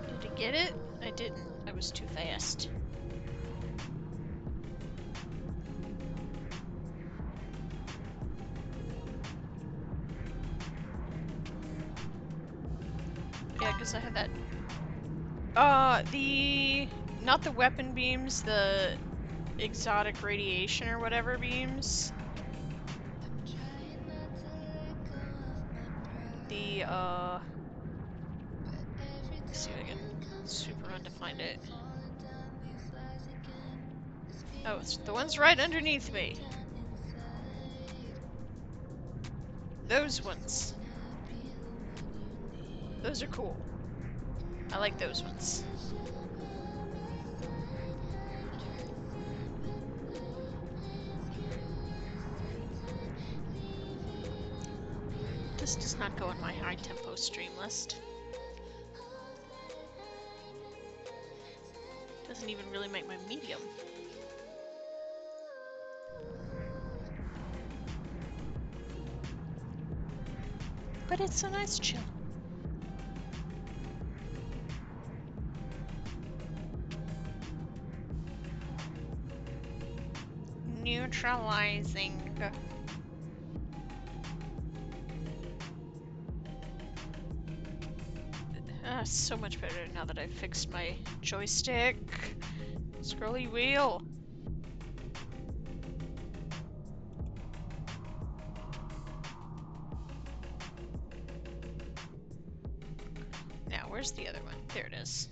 Did I get it? I didn't. I was too fast. Yeah, because I had that. Not the weapon beams, the exotic radiation or whatever beams. The, let's see if I can super run to find it. Oh, it's the ones right underneath me. Those ones. Those are cool. I like those ones. This does not go in my high tempo stream list. Doesn't even really make my medium. But it's a nice chill. Neutralizing. So much better now that I've fixed my joystick. Scrolly wheel. Now, where's the other one? There it is.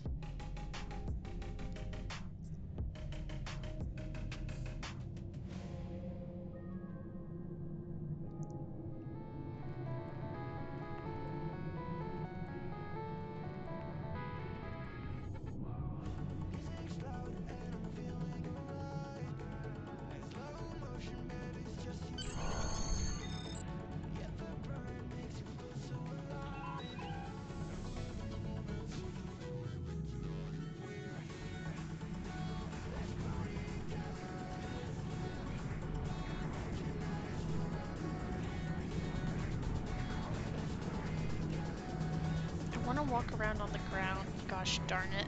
I want to walk around on the ground, gosh darn it,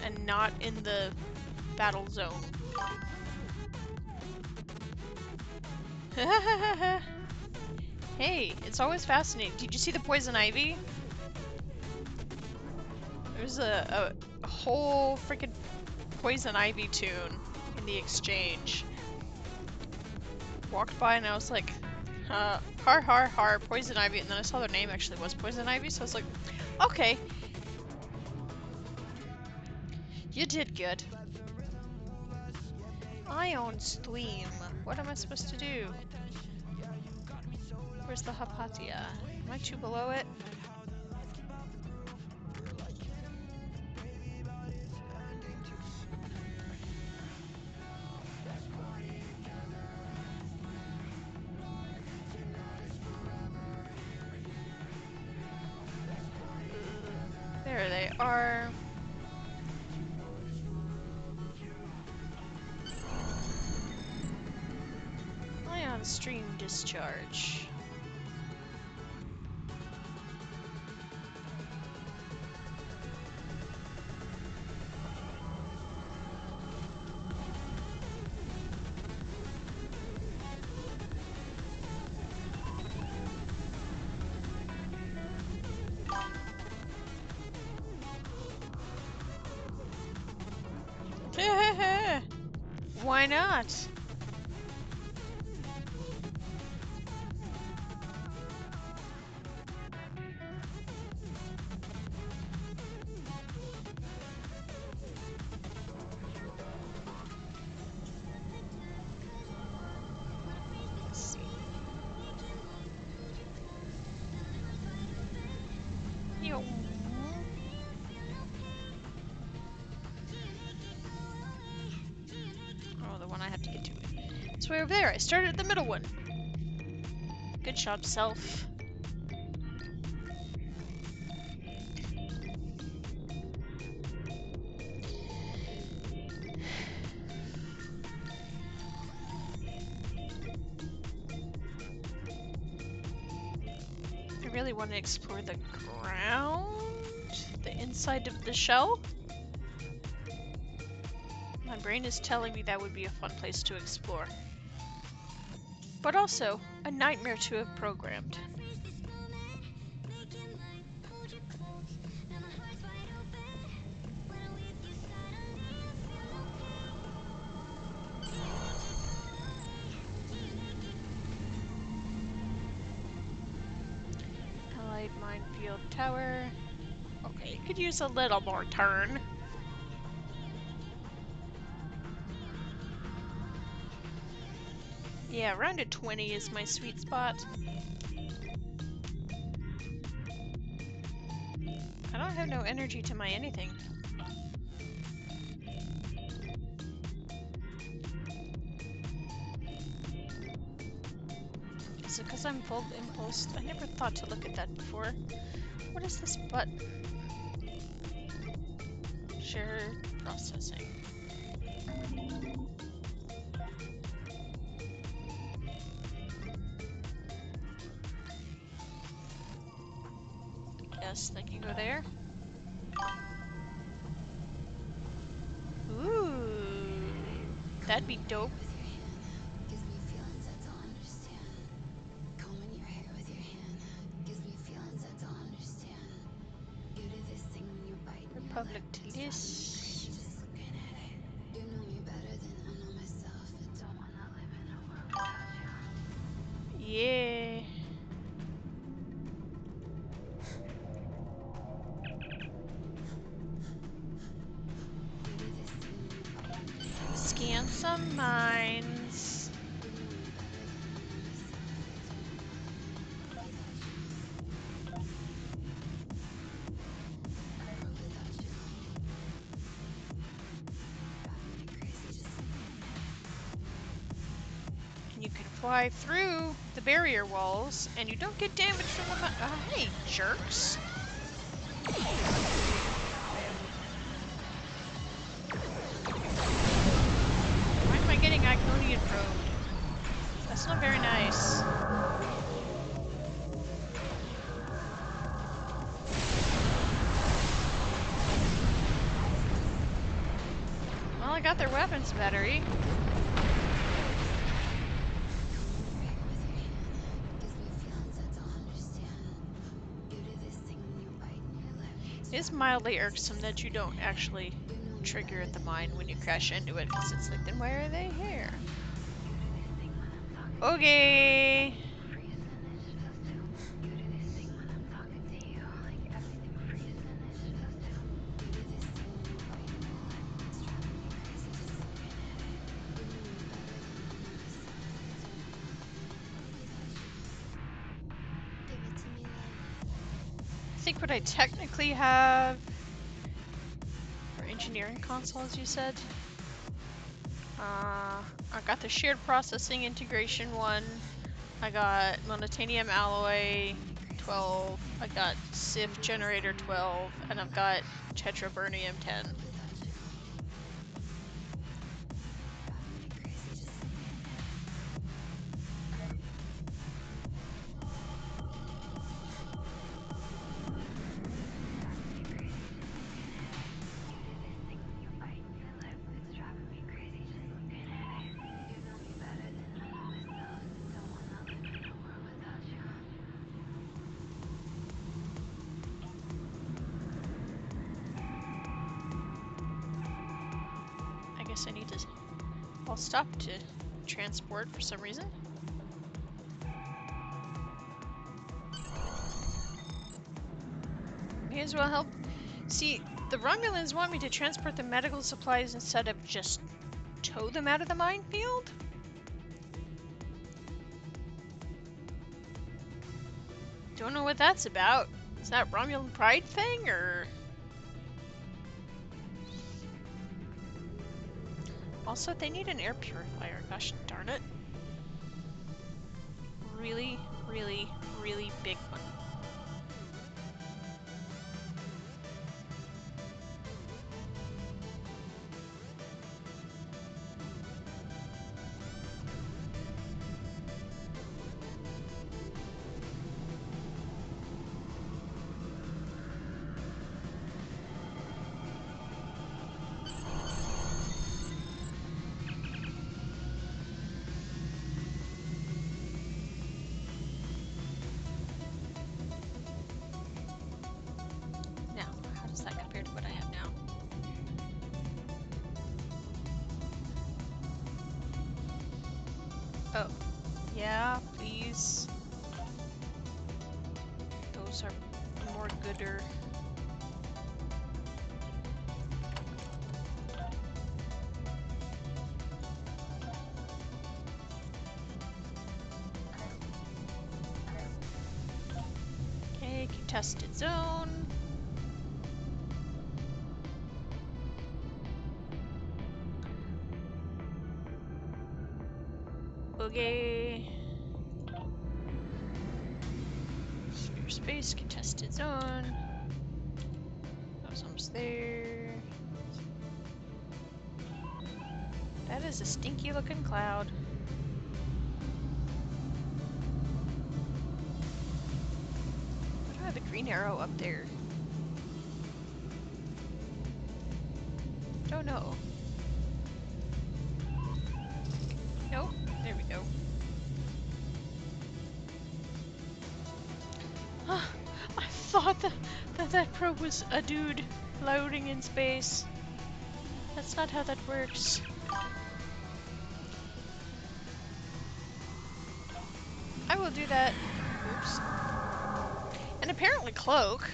and not in the battle zone. Hey, it's always fascinating. Did you see the poison ivy? There's a whole freaking poison ivy tune in the exchange. Walked by and I was like, har har har, poison ivy, and then I saw their name actually was poison ivy, so I was like, okay. You did good. Ion stream. What am I supposed to do? Where's the Hypatia? Am I too below it? There they are. Ion stream discharge. Why not? Let's see. Yo. Oh, the one I have to get to. It's way over there. I started at the middle one. Good job, self. I really want to explore the ground, the inside of the shell. My brain is telling me that would be a fun place to explore. But also, a nightmare to have programmed. Allied minefield tower. Okay, could use a little more turn. Yeah, around a 20 is my sweet spot. I don't have no energy to my anything. Is it because I'm full impulse? I never thought to look at that before. What is this button? Share processing. Yes, that can go there. Ooh, that'd be dope. Republic to list. Yeah. Scan some mines. And you can fly through the barrier walls, and you don't get damage from the hey, jerks. Why am I getting Iconian probed? That's not very nice. Well, I got their weapons battery. It is mildly irksome that you don't actually trigger at the mine when you crash into it, because it's like, then why are they here? Okay. I think what I technically have for engineering console, as you said, I got the shared processing integration one. I got monotanium alloy 12. I got SIF generator 12, and I've got tetraburnium 10. I need to. I'll stop to transport for some reason. May as well help. See, the Romulans want me to transport the medical supplies instead of just tow them out of the minefield? Don't know what that's about. Is that Romulan pride thing, or...? Also, they need an air purifier. Gosh darn it. Really, really, really big one. Oh, yeah, please. Those are more gooder. Okay, contested zone. Okay. Hyperspace contested zone. I was almost there. That is a stinky looking cloud. Why do I have a green arrow up there? Don't know. Nope. There we go. I thought that probe was a dude floating in space. That's not how that works. I will do that. Oops. And apparently cloak.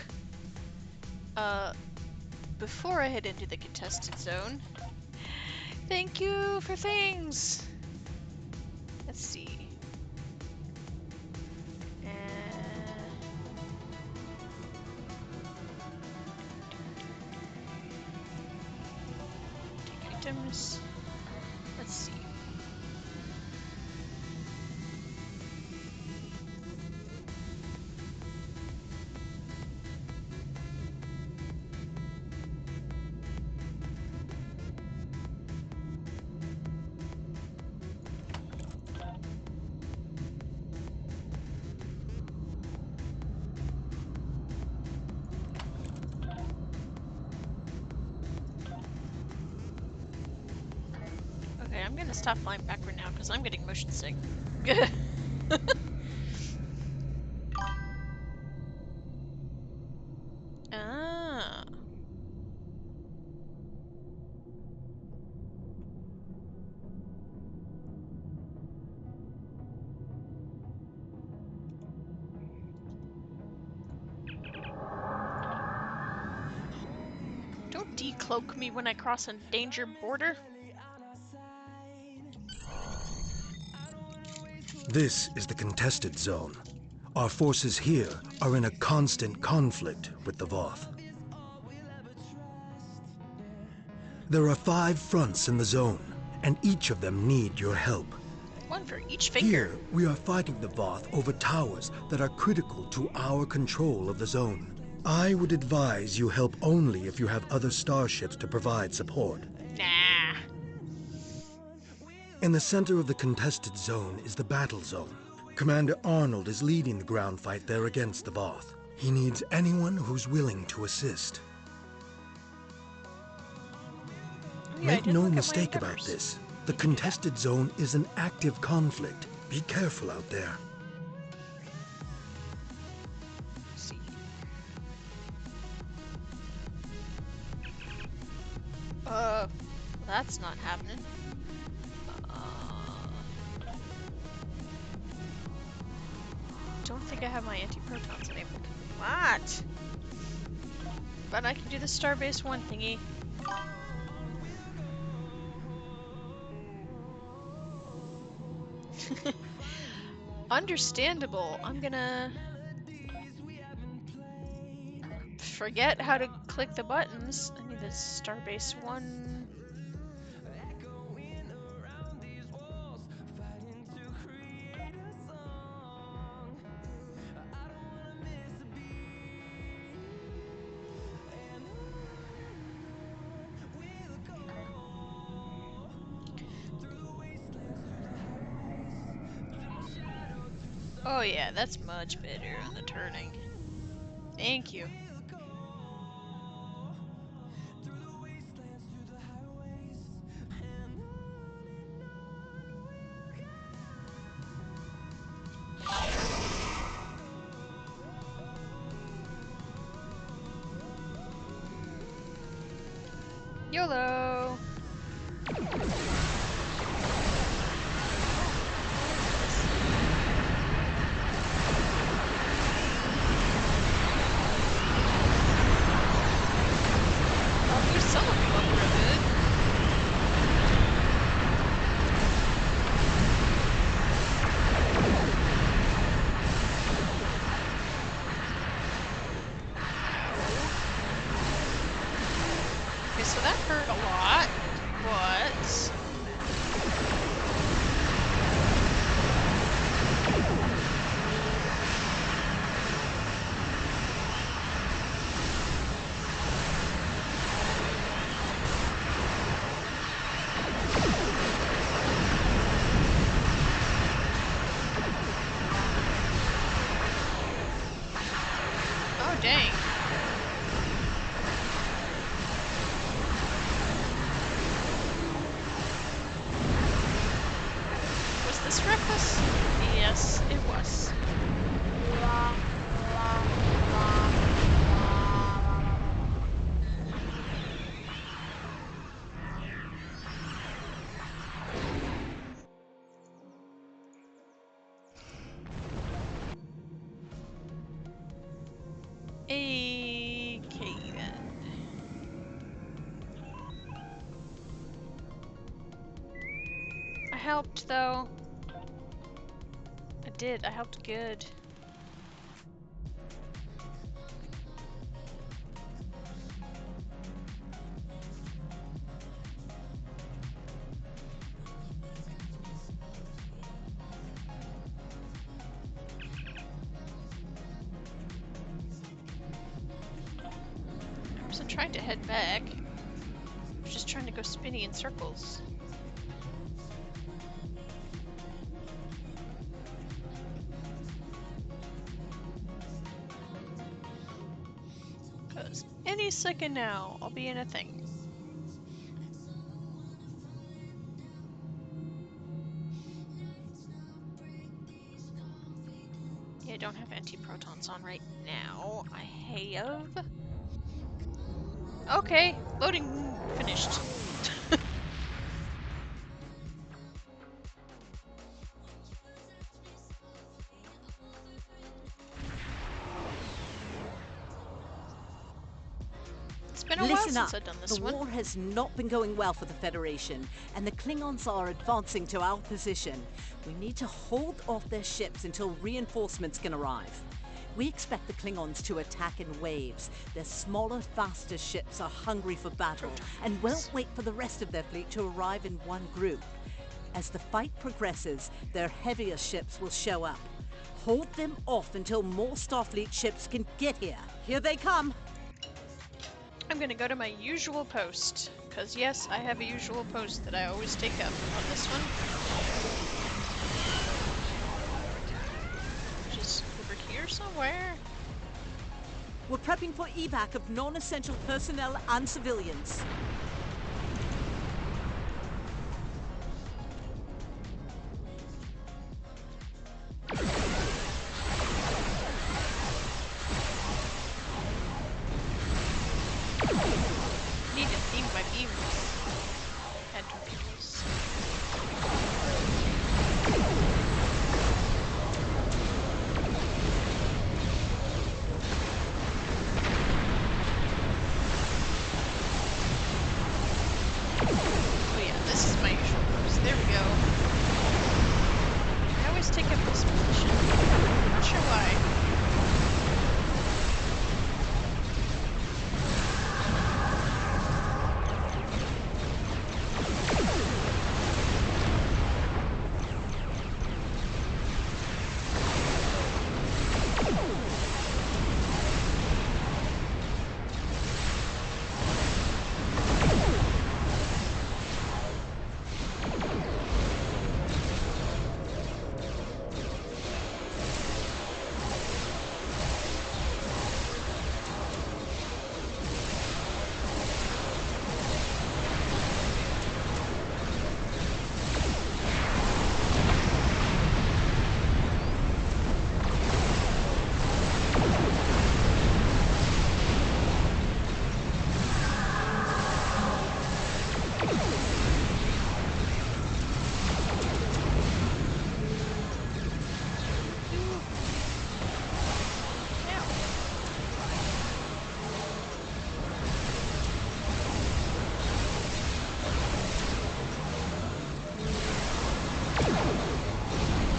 Before I head into the contested zone. Thank you for things. Let's see. Take items. Let's see. Okay, I'm gonna stop flying backward now because I'm getting motion sick. Ah. Don't decloak me when I cross a danger border. This is the contested zone. Our forces here are in a constant conflict with the Voth. There are 5 fronts in the zone, and each of them need your help. One for each finger. Here, we are fighting the Voth over towers that are critical to our control of the zone. I would advise you help only if you have other starships to provide support. Nah. In the center of the contested zone is the battle zone. Commander Arnold is leading the ground fight there against the Voth. He needs anyone who's willing to assist. Yeah, I Make did no look at my mistake about endeavors. this. The contested zone is an active conflict. Be careful out there. Let's see. That's not happening. Don't think I have my anti-protons enabled. What? But I can do the Starbase 1 thingy. Understandable. I'm gonna forget how to click the buttons. I need the Starbase 1. Oh yeah, that's much better on the turning. Thank you. YOLO! Oh, there's some of you up real good. Okay, so that hurt a lot, but... Okay then. I helped though. I did. I helped good. I wasn't trying to head back. I was just trying to go spinny in circles. Because any second now, I'll be in a thing. Yeah, I don't have anti-protons on right now. I have. Okay, loading finished. It's been a while Listen up. since I've done this The one. war has not been going well for the Federation, and the Klingons are advancing to our position. We need to hold off their ships until reinforcements can arrive. We expect the Klingons to attack in waves. Their smaller, faster ships are hungry for battle and won't wait for the rest of their fleet to arrive in one group. As the fight progresses, their heavier ships will show up. Hold them off until more Starfleet ships can get here. Here they come! I'm gonna go to my usual post. Because yes, I have a usual post that I always take up on this one. Which is over here somewhere. We're prepping for evac of non-essential personnel and civilians. Need to theme my beam and torpedoes. Oh yeah, this is my usual post. There we go. I always take up this position. Not sure why.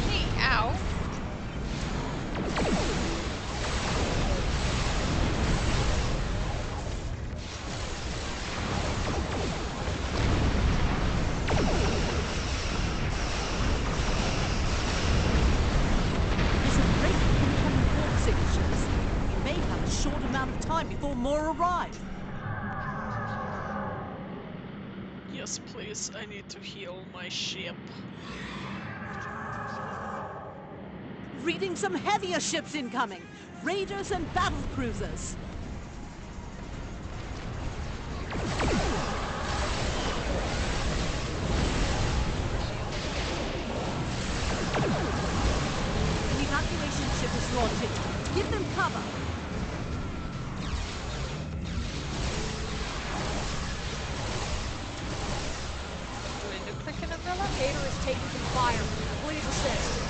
Hey, ow. There's a great incoming warp signatures. We may have a short amount of time before more arrive. Yes, please. I need to heal my ship. Reading some heavier ships incoming. Raiders and battle cruisers. An evacuation ship is launching. Give them cover. Window click and umbrella? Gator is taking some fire. Please assist.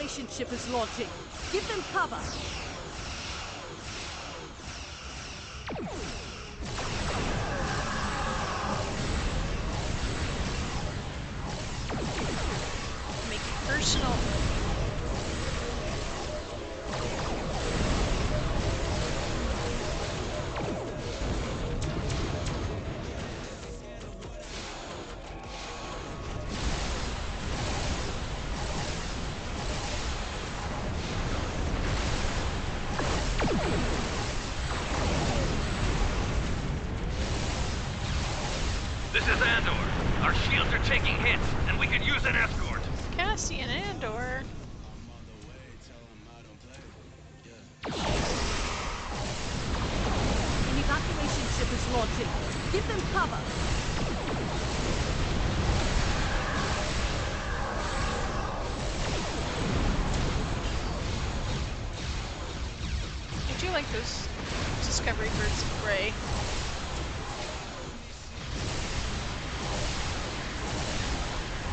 evacuation ship is launching. Give them cover. Make it personal. This is Andor. Our shields are taking hits, and we could use an escort. Cassian Andor. An evacuation ship is launching. Give them cover. I do like those Discovery birds of prey.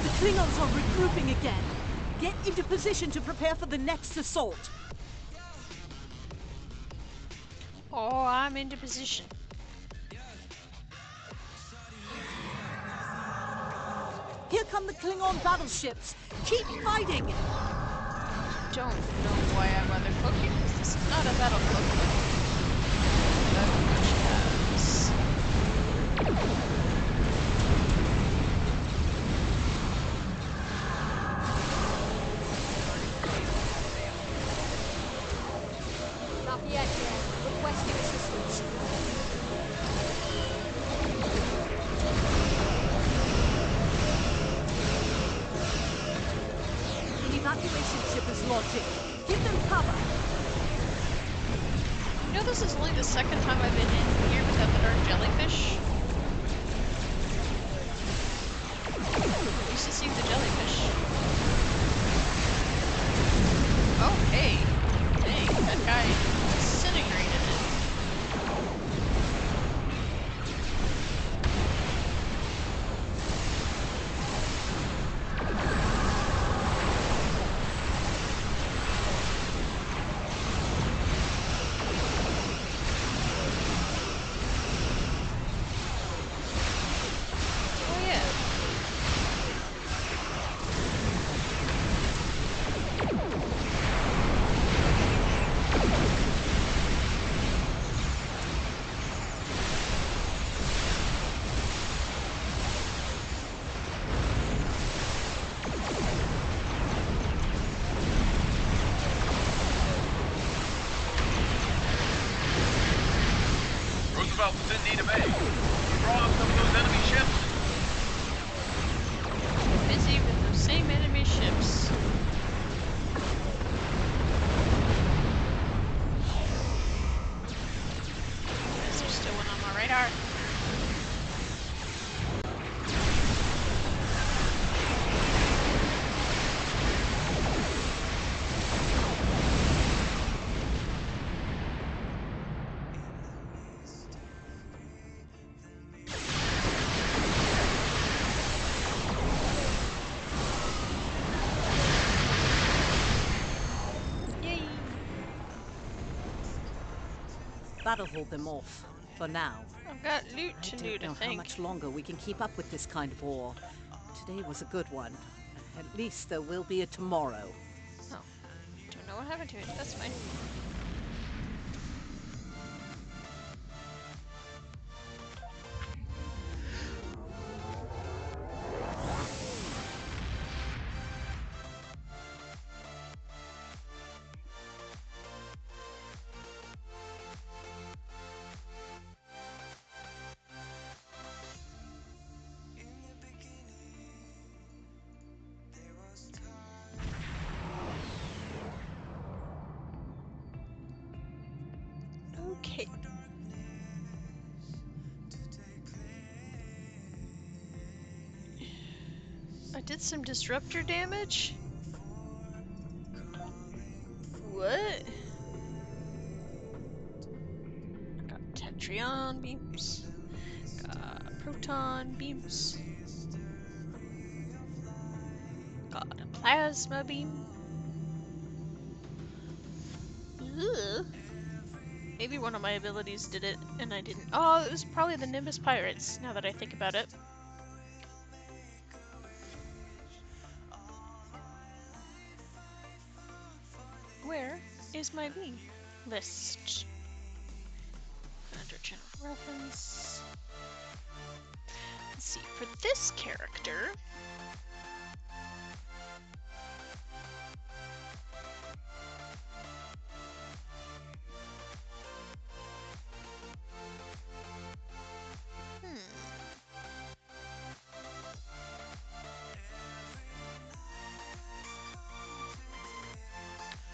The Klingons are regrouping again. Get into position to prepare for the next assault. Oh, I'm into position. Here come the Klingon battleships. Keep fighting. Don't know why I bother cooking. This is not a battle cookbook. Not yet, Dan. Requesting assistance. An evacuation ship is launching. Give them cover. You know, this is only the second time I've been in here without the dark jellyfish. I'm used to seeing the jellyfish. Oh, hey. Dang, that guy disintegrated it. Oh, yeah. Roosevelt was in need of aid. Draw up some of those enemy ships. Busy with those same enemy ships. There's still one on my radar. Yay! That'll hold them off. For now. I've got loot I to don't loot, I know how think. much longer we can keep up with this kind of war. Today was a good one. At least there will be a tomorrow. Oh. Don't know what happened to it. That's fine. Okay. I did some disruptor damage. What? Got Tetrion beams. Got proton beams. Got a plasma beam. Ugh. Maybe one of my abilities did it, and I didn't. Oh, it was probably the Nimbus Pirates, now that I think about it. Where is my B list? Under general reference. Let's see, for this character,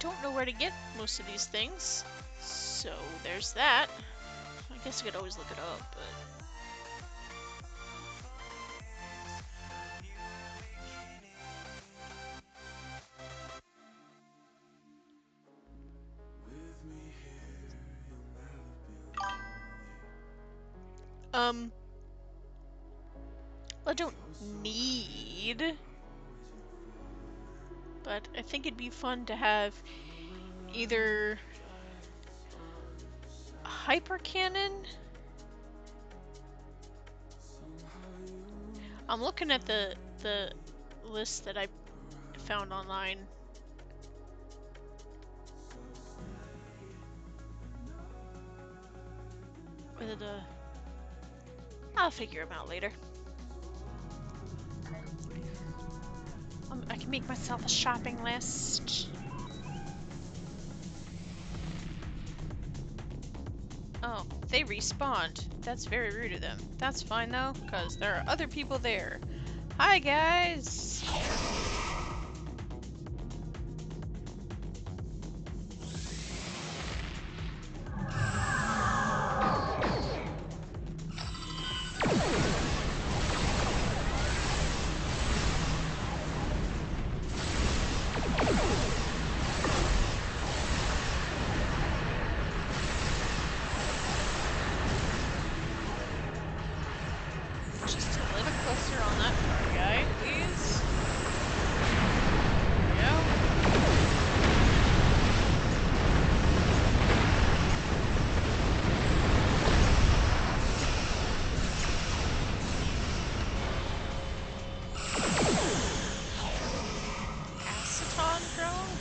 don't know where to get most of these things, so there's that. I guess I could always look it up, but... I don't need, but I think it'd be fun to have either a hyper cannon. I'm looking at the list that I found online. Whether I'll figure them out later. I can make myself a shopping list. Oh, they respawned. That's very rude of them. That's fine though, because there are other people there. Hi guys!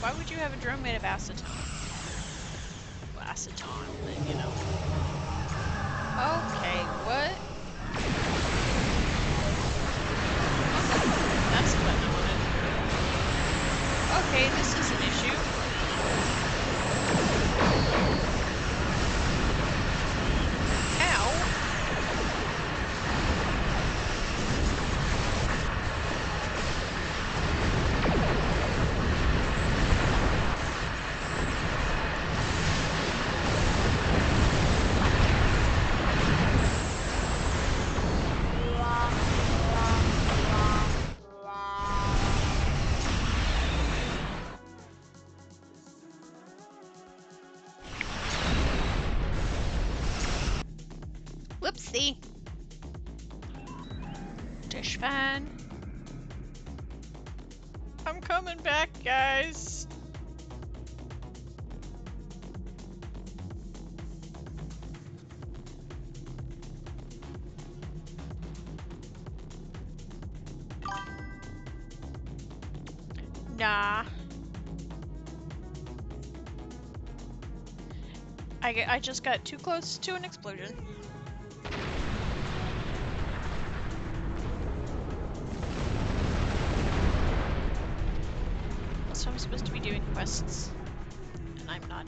Why would you have a drone made of acetone? Well, acetone, but you know. Okay, what? That's the button I wanted. Okay, this is an issue. Ow. Whoopsie. Dish fan. I'm coming back, guys. Nah. I just got too close to an explosion. So I'm supposed to be doing quests, and I'm not.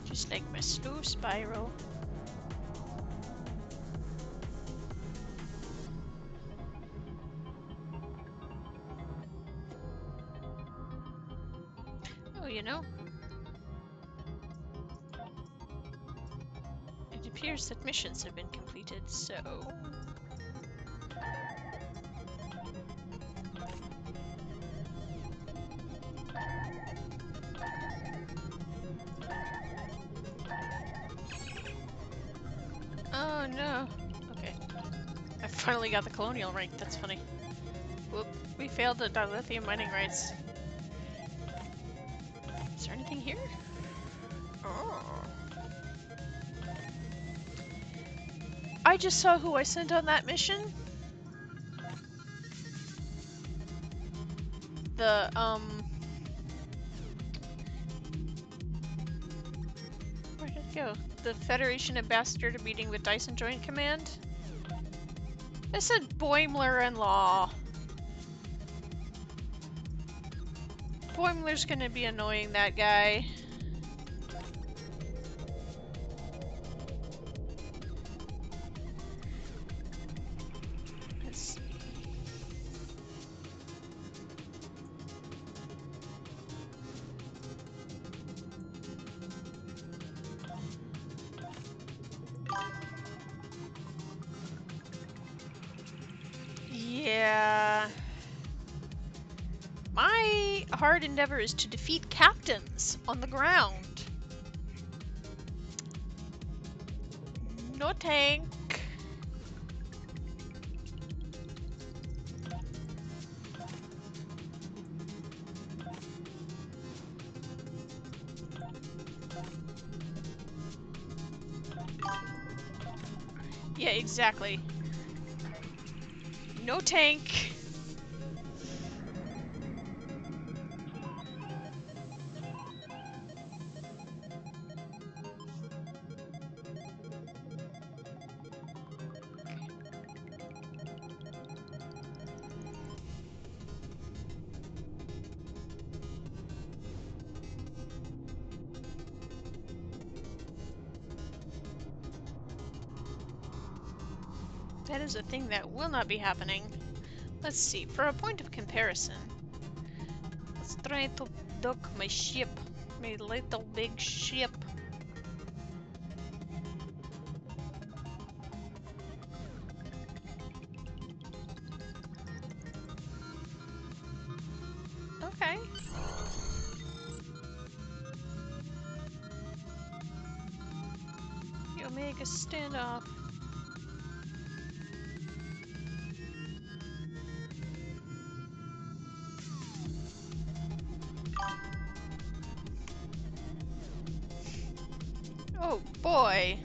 Just like my slow spiral. Oh, you know, it appears that missions have been completed, so... no. Okay. I finally got the colonial rank. That's funny. Whoop. We failed the dilithium mining rights. Is there anything here? Oh. I just saw who I sent on that mission. The, where did it go? The Federation ambassador to meeting with Dyson Joint Command? It said Boimler-in-law. Boimler's gonna be annoying, that guy. Let's see. Yeah. My hard endeavor is to defeat captains on the ground. No tank. Yeah, exactly. No tank. That is a thing that will not be happening. Let's see, for a point of comparison, let's try to dock my ship, my little big ship. Okay. The Omega standoff. Oh boy.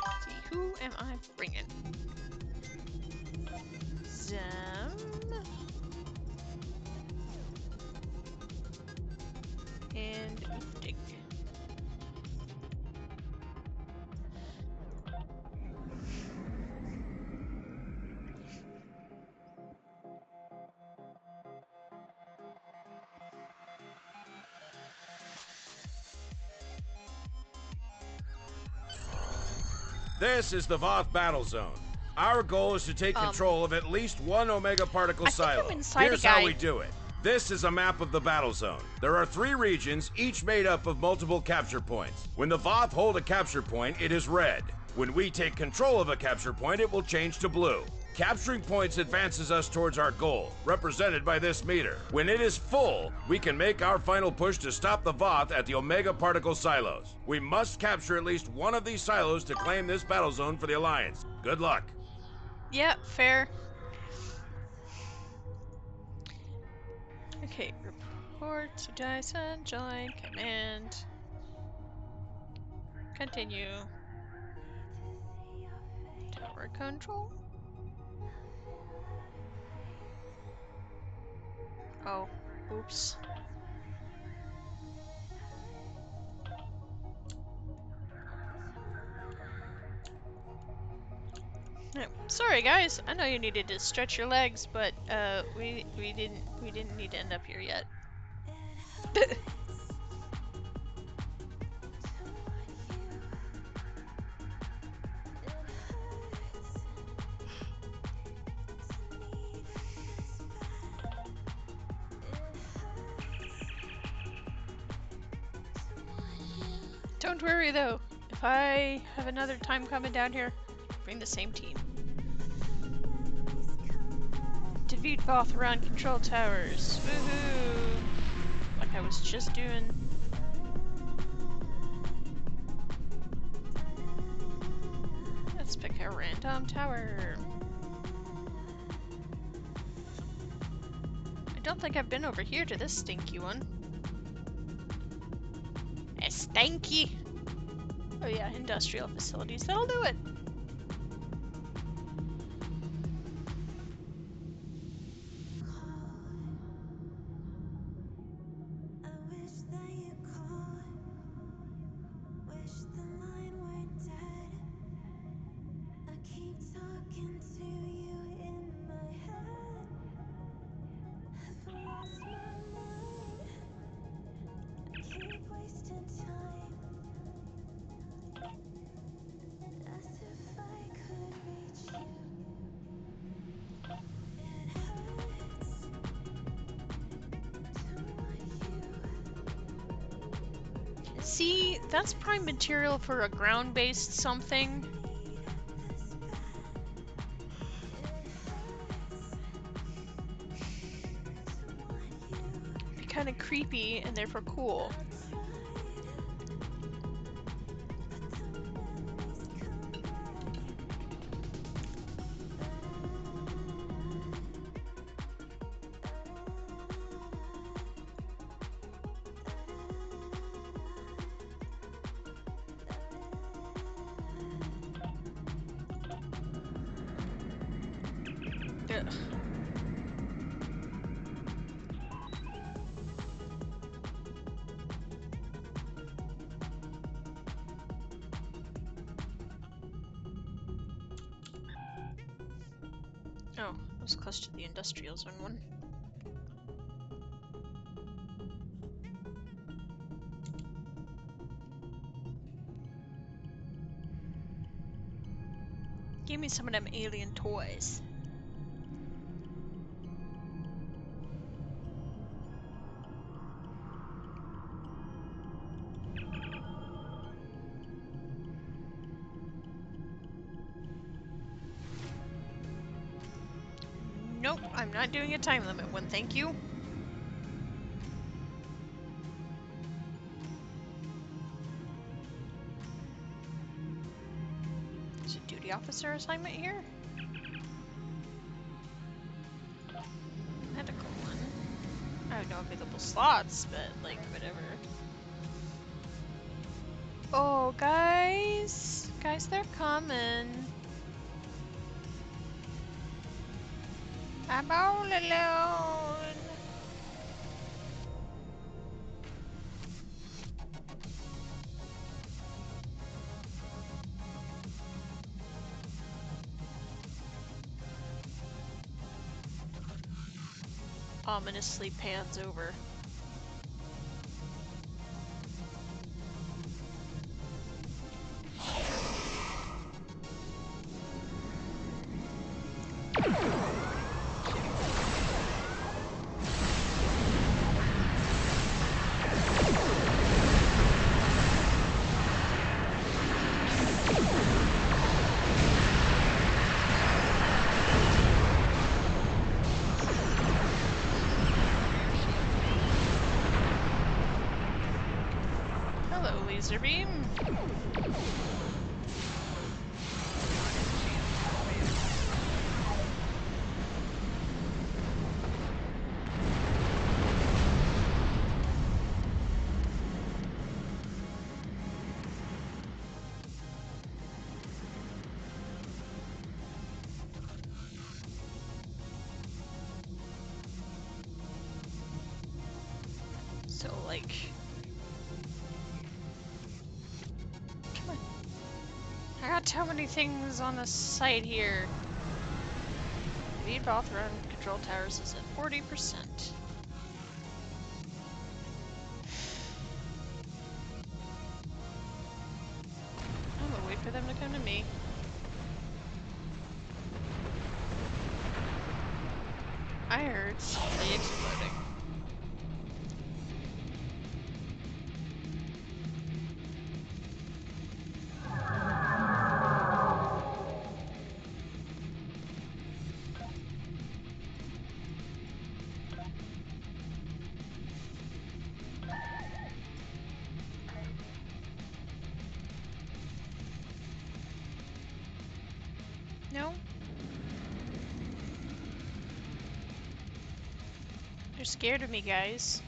Let's see, who am I bringing? Zem. And Udig. This is the Voth battle zone. Our goal is to take control of at least one Omega particle silo. Here's how we do it. This is a map of the battle zone. There are 3 regions, each made up of multiple capture points. When the Voth hold a capture point, it is red. When we take control of a capture point, it will change to blue. Capturing points advances us towards our goal, represented by this meter. When it is full, we can make our final push to stop the Voth at the Omega particle silos. We must capture at least one of these silos to claim this battle zone for the Alliance. Good luck. Yeah, fair. Okay, report to Dyson Joint Command. Continue. Tower control. Oh, oops. Yeah, sorry guys, I know you needed to stretch your legs, but we didn't need to end up here yet. Don't worry though, if I have another time coming down here, bring the same team. Defeat Voth around control towers. Woohoo! Like I was just doing. Random tower. I don't think I've been over here to this stinky one. It's stanky! Oh yeah, industrial facilities. That'll do it. See, that's prime material for a ground-based something. Be kind of creepy and therefore cool. Ugh. Oh, I was close to the industrial zone one. Give me some of them alien toys. Nope, I'm not doing a time limit one, thank you. Is it duty officer assignment here? Medical one. I have no available slots, but like, whatever. Oh, guys! Guys, they're coming. I'm all alone. Ominously pans over. Laser beam. So like, I got too many things on the site here. Lead both run control towers is at 40%. I'm gonna wait for them to come to me. I heard somebody exploding. No? They're scared of me, guys.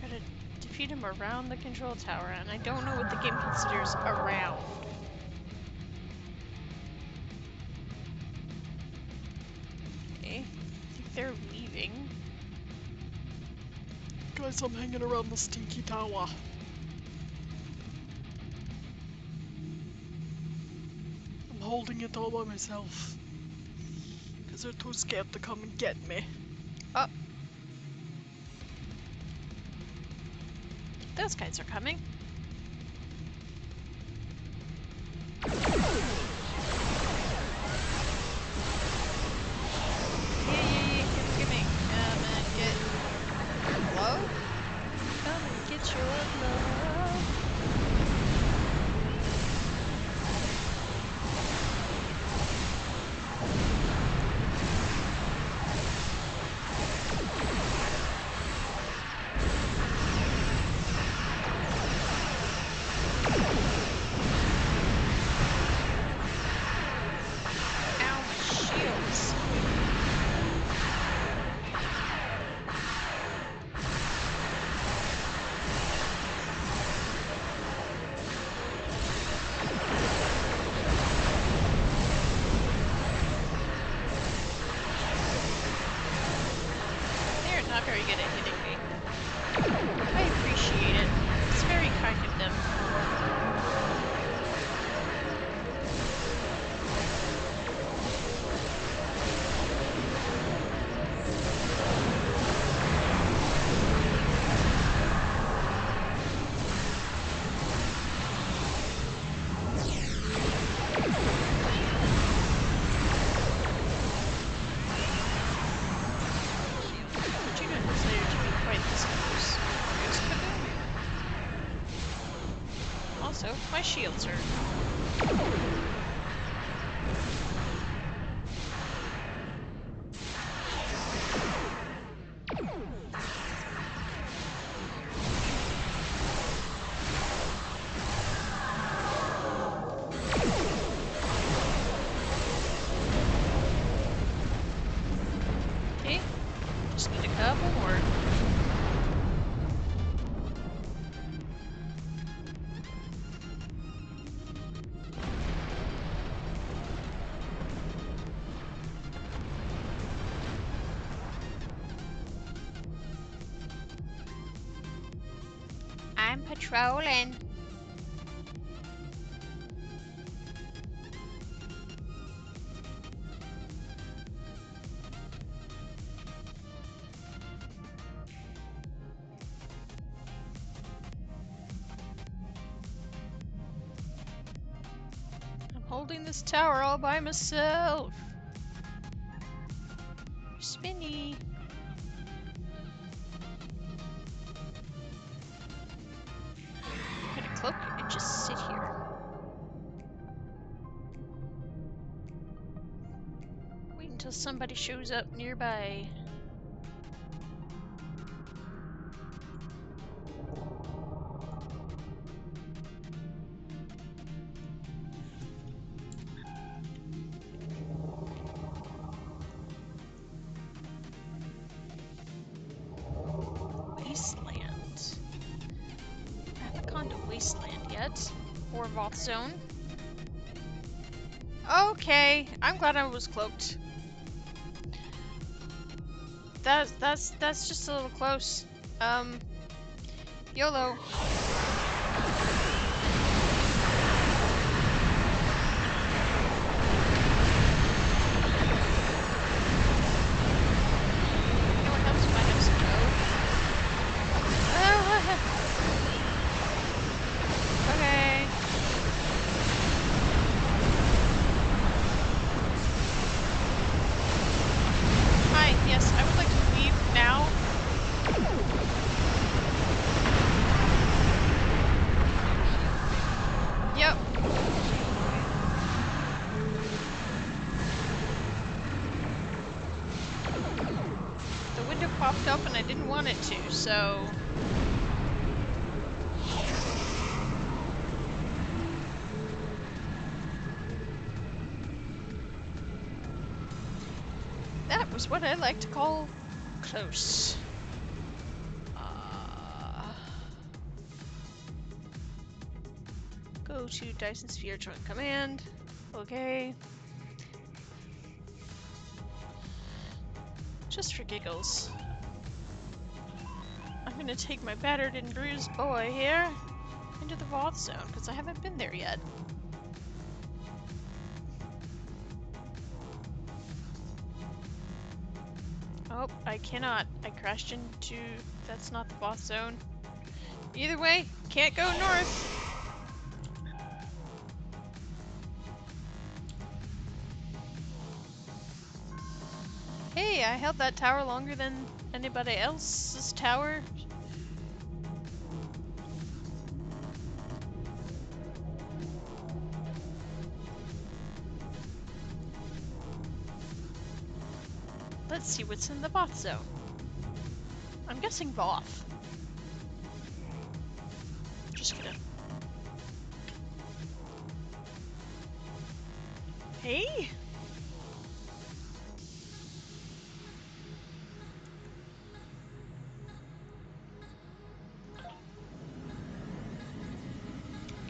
Gotta defeat him around the control tower, and I don't know what the game considers around. Okay, I think they're leaving. Guys, I'm hanging around the stinky tower. I'm holding it all by myself. Because they're too scared to come and get me. Oh. Those guys are coming. Yeah, give me. Come and get low. Come and get your love. Not very good at hitting me. I appreciate it. It's very kind of them. Also, my shields are... Okay, just need a couple more. I'm patrolling. I'm holding this tower all by myself. Spinny. Get a cloak and just sit here. Wait until somebody shows up nearby. Wasteland. I haven't gone to Wasteland yet. Or Vault Zone. Okay, I'm glad I was cloaked. That's just a little close. YOLO. You know what helps if I have some okay. Hi, yes, I would like to leave now. didn't want it to, so... That was what I like to call close. Go to Dyson Sphere Joint Command. Okay. Just for giggles. I'm gonna take my battered and bruised boy here into the Voth Zone, because I haven't been there yet. Oh, I cannot. I crashed into... That's not the Voth Zone. Either way, can't go north. Hey, I held that tower longer than anybody else's tower. Let's see what's in the Voth Zone. I'm guessing Voth. Just gonna... Hey?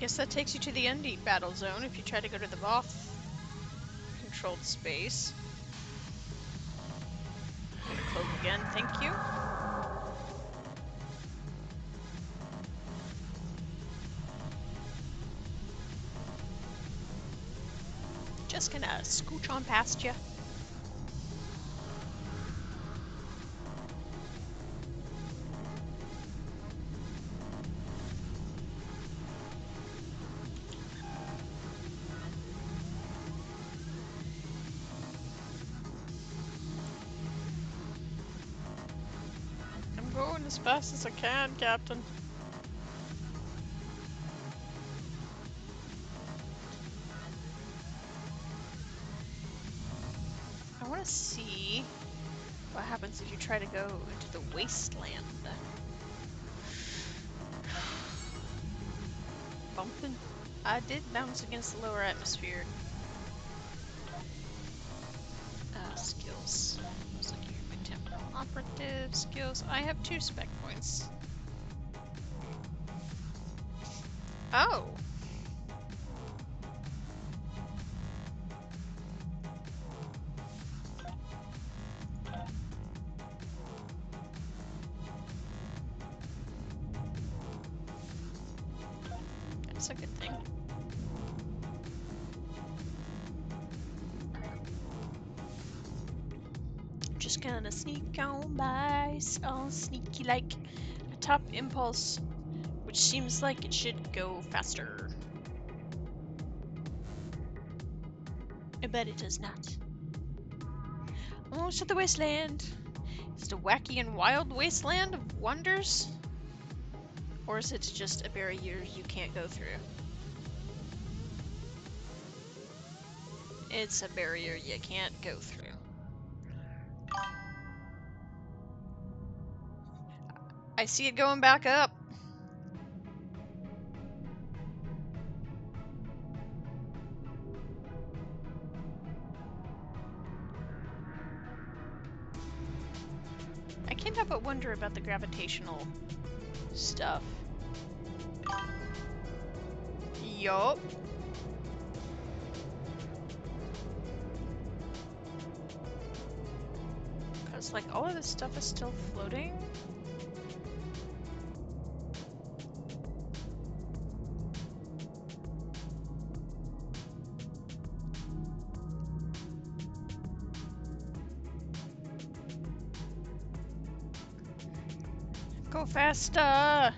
Guess that takes you to the Undeep battle zone if you try to go to the Voth controlled space. I'm gonna cloak again, thank you. Just gonna scooch on past you. Going as fast as I can, Captain. I want to see what happens if you try to go into the wasteland. Bumping. I did bounce against the lower atmosphere. Skills. I was looking at my temporal operative skills. I have 2 spec points. Oh! That's a good thing. Just gonna sneak on by, all sneaky like a top impulse, which seems like it should go faster. I bet it does not. Almost at the wasteland. Is it a wacky and wild wasteland of wonders? Or is it just a barrier you can't go through? It's a barrier you can't go through. I see it going back up. I can't help but wonder about the gravitational stuff. Yup. Because, like, all of this stuff is still floating. Go faster!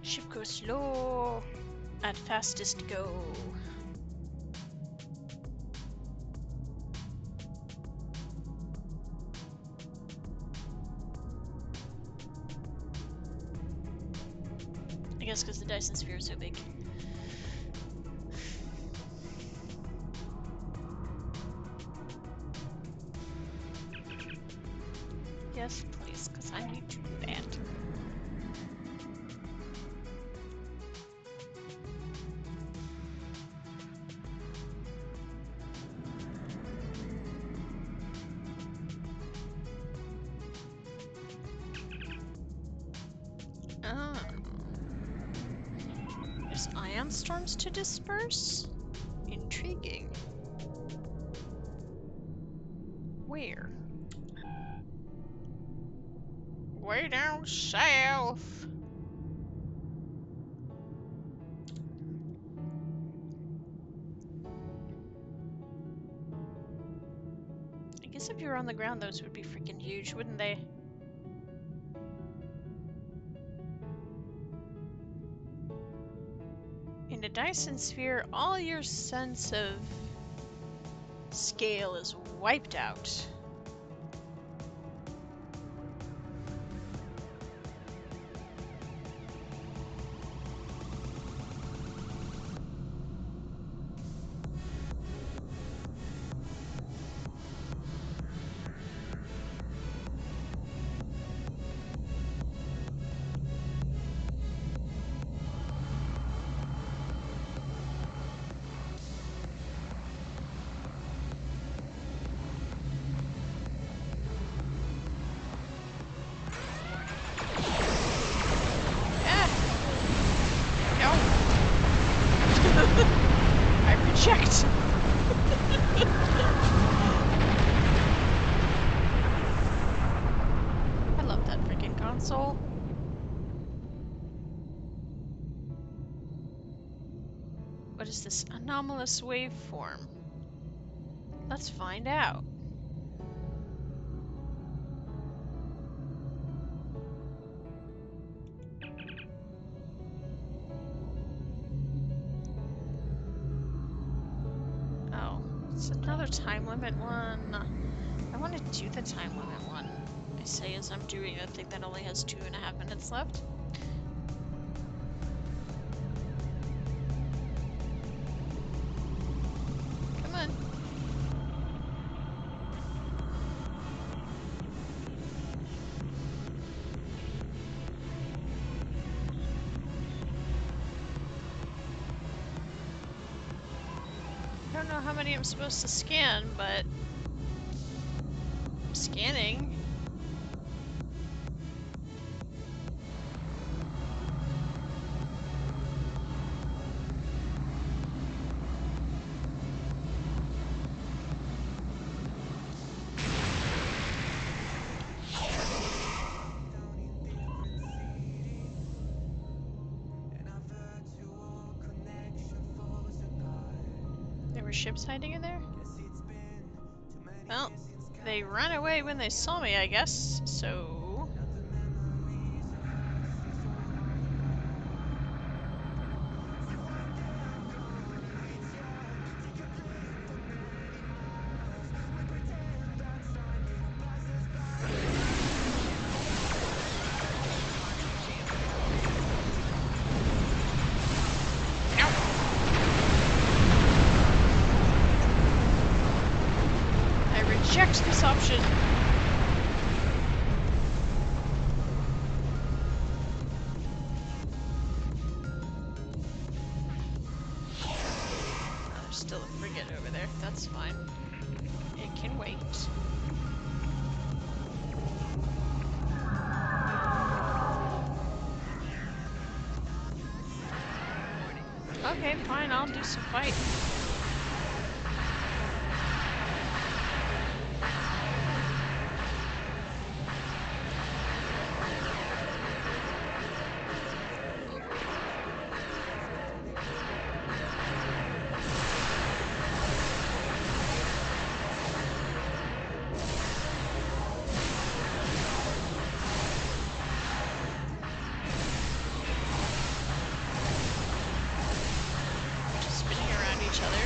Ship goes slow at fastest go. . guess because the Dyson sphere is so big. Yes, please, because I need to do that. There's ion storms to disperse? Intriguing. Where? Way down south. I guess if you were on the ground, those would be freaking huge, wouldn't they? In a Dyson sphere, all your sense of scale is wiped out. Checked. I love that freaking console. What is this anomalous waveform? Let's find out. It's another time limit one. I want to do the time limit one. I say as I'm doing a thing that only has 2.5 minutes left. Come on. I don't know how many I'm supposed to scan, but I'm scanning. Ships hiding in there? Well, they ran away when they saw me, I guess, so... Reject this option. Oh, there's still a frigate over there. That's fine. It can wait. Okay, fine. I'll do some fighting. Each other.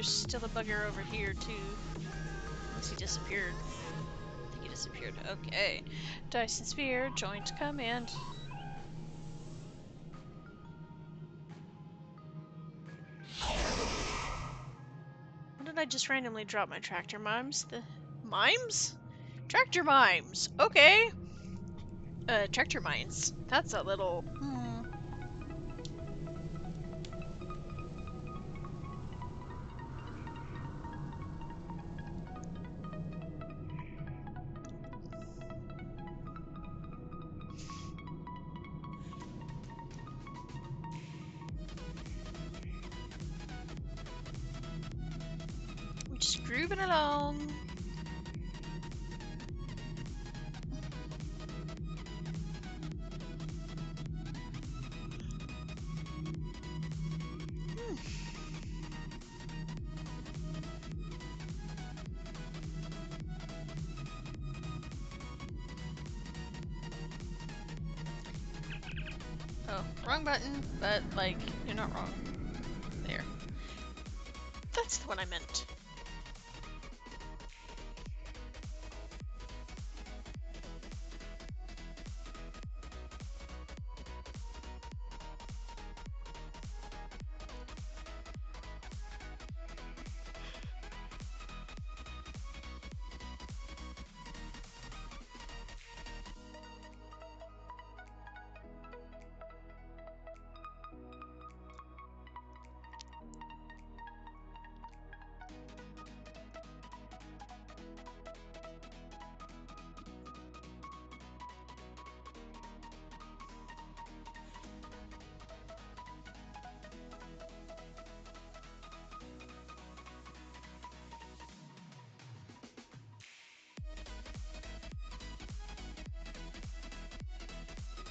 there's still a bugger over here too. Unless he disappeared. I think he disappeared. Okay. Dyson Sphere, joint command. When did I just randomly drop my tractor mimes? The mimes? Tractor mimes. Okay. Tractor mines. That's a little. Just grooving along. Oh, wrong button, but like, you're not wrong. There. That's the one I meant.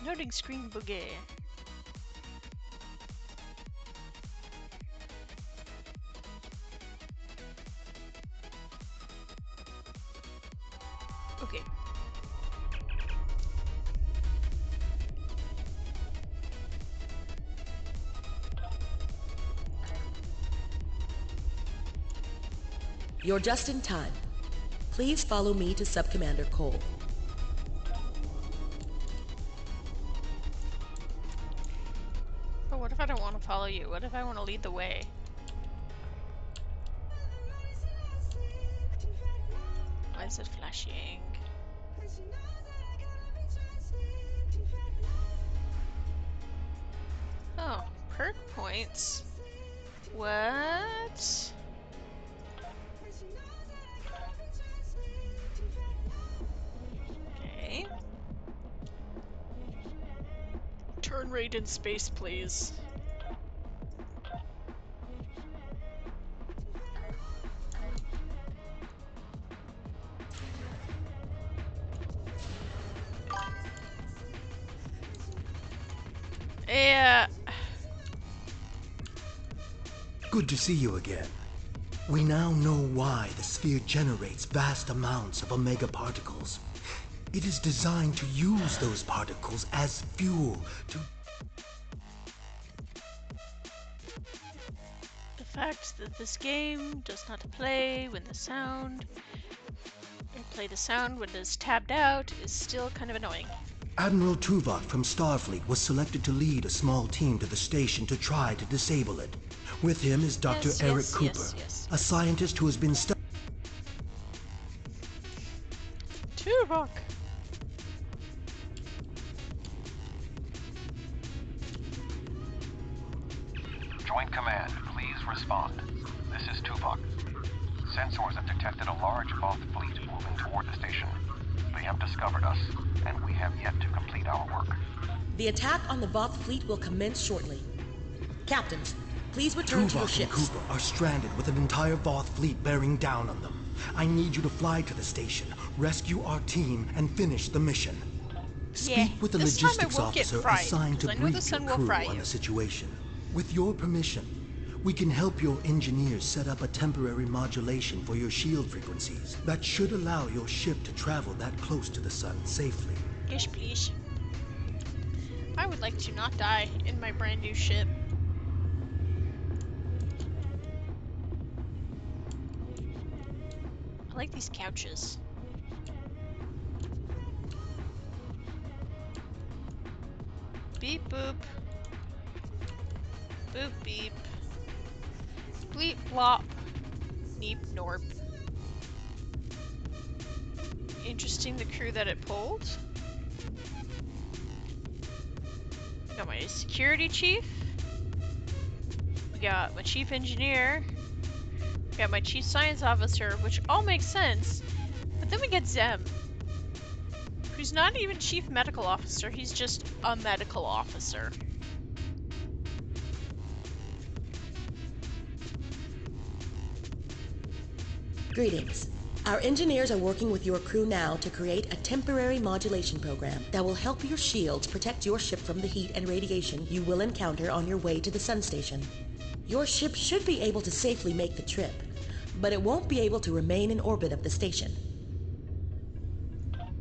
Loading screen boogie. Okay. You're just in time. Please follow me to Sub-Commander Cole. But what if I don't want to follow you? What if I want to lead the way? Why is it flashing? Oh, perk points. What? Okay. Turn rate in space, please. Yeah. Good to see you again. We now know why the sphere generates vast amounts of omega particles. It is designed to use those particles as fuel to... The fact that this game does not play when the sound... or play the sound when it is tabbed out is still kind of annoying. Admiral Tuvok from Starfleet was selected to lead a small team to the station to try to disable it. With him is Dr. Eric Cooper, a scientist who has been studying... Tuvok! Joint Command, please respond. This is Tuvok. Sensors have detected a large Voth fleet moving toward the station. They have discovered us, and we have yet to complete our work. The attack on the Voth fleet will commence shortly. Captains, please return to your ships. Tuvok and Cooper are stranded with an entire Voth fleet bearing down on them. I need you to fly to the station, rescue our team, and finish the mission. Speak with the logistics officer assigned to brief your crew on the situation. With your permission, we can help your engineers set up a temporary modulation for your shield frequencies that should allow your ship to travel that close to the sun safely. Yes, please. I would like to not die in my brand new ship. I like these couches. Beep boop. Boop beep. Bleep blop. Neep norp. Interesting the crew that it pulled. Got my security chief. We got my chief engineer. We got my chief science officer, which all makes sense. But then we get Zem, who's not even chief medical officer, he's just a medical officer. Greetings. Our engineers are working with your crew now to create a temporary modulation program that will help your shields protect your ship from the heat and radiation you will encounter on your way to the sun station. Your ship should be able to safely make the trip, but it won't be able to remain in orbit of the station.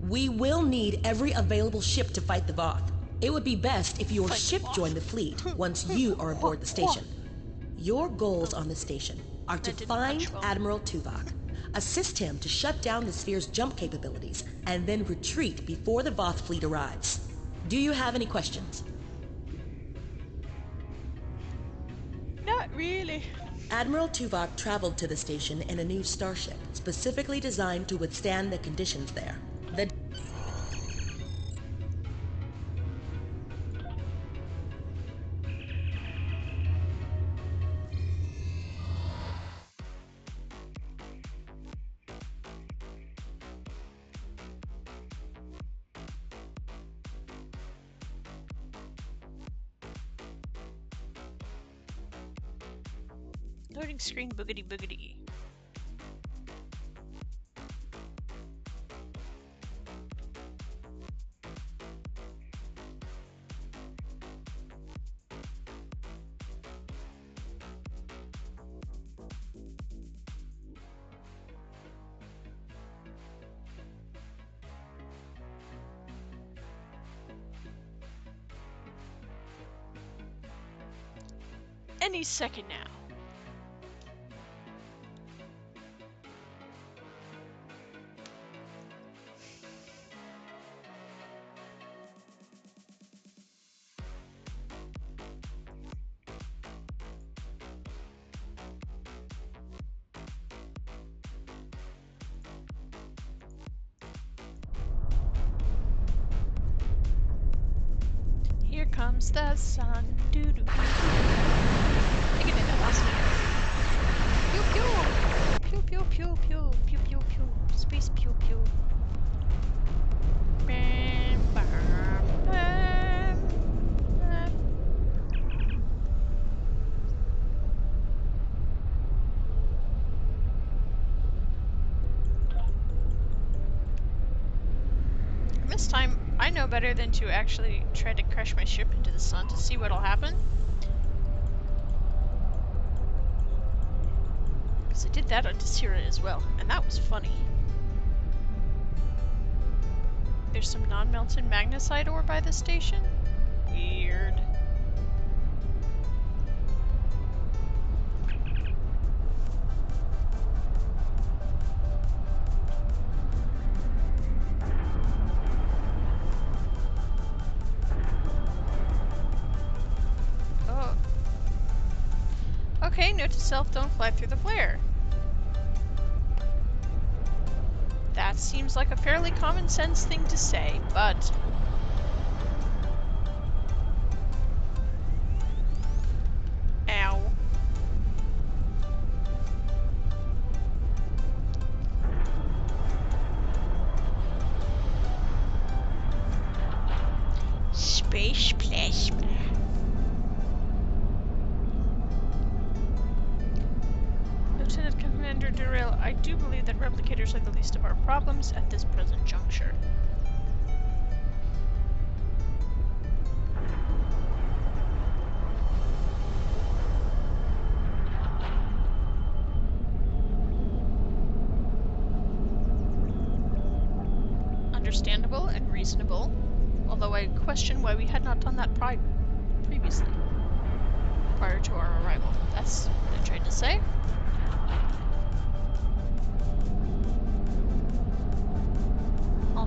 We will need every available ship to fight the Voth. It would be best if your ship joined the fleet once you are aboard the station. Your goals on the station are to find Admiral Tuvok, assist him to shut down the sphere's jump capabilities, and then retreat before the Voth fleet arrives. Do you have any questions? Not really. Admiral Tuvok traveled to the station in a new starship, specifically designed to withstand the conditions there. Loading screen boogity boogity. Any second now. Here comes the sun. Doo doo. I think I did that last night. Pew pew. Pew pew pew pew. Pew pew pew. Space pew pew. Bam, bam, bam, bam. This time, I know better than to actually try to crash my ship into the sun to see what'll happen. Because I did that on Desira as well, and that was funny. There's some non-melted magnesite ore by the station? Weird. Oh. Okay, note to self, don't fly through the flare. That seems like a fairly common sense thing to say, but... Ow. Space plasma. Lieutenant Commander Durrell, I do believe that replicators are the least of our problems at this present juncture. Understandable and reasonable, although I question why we had not done that previously, prior to our arrival. That's what I tried to say.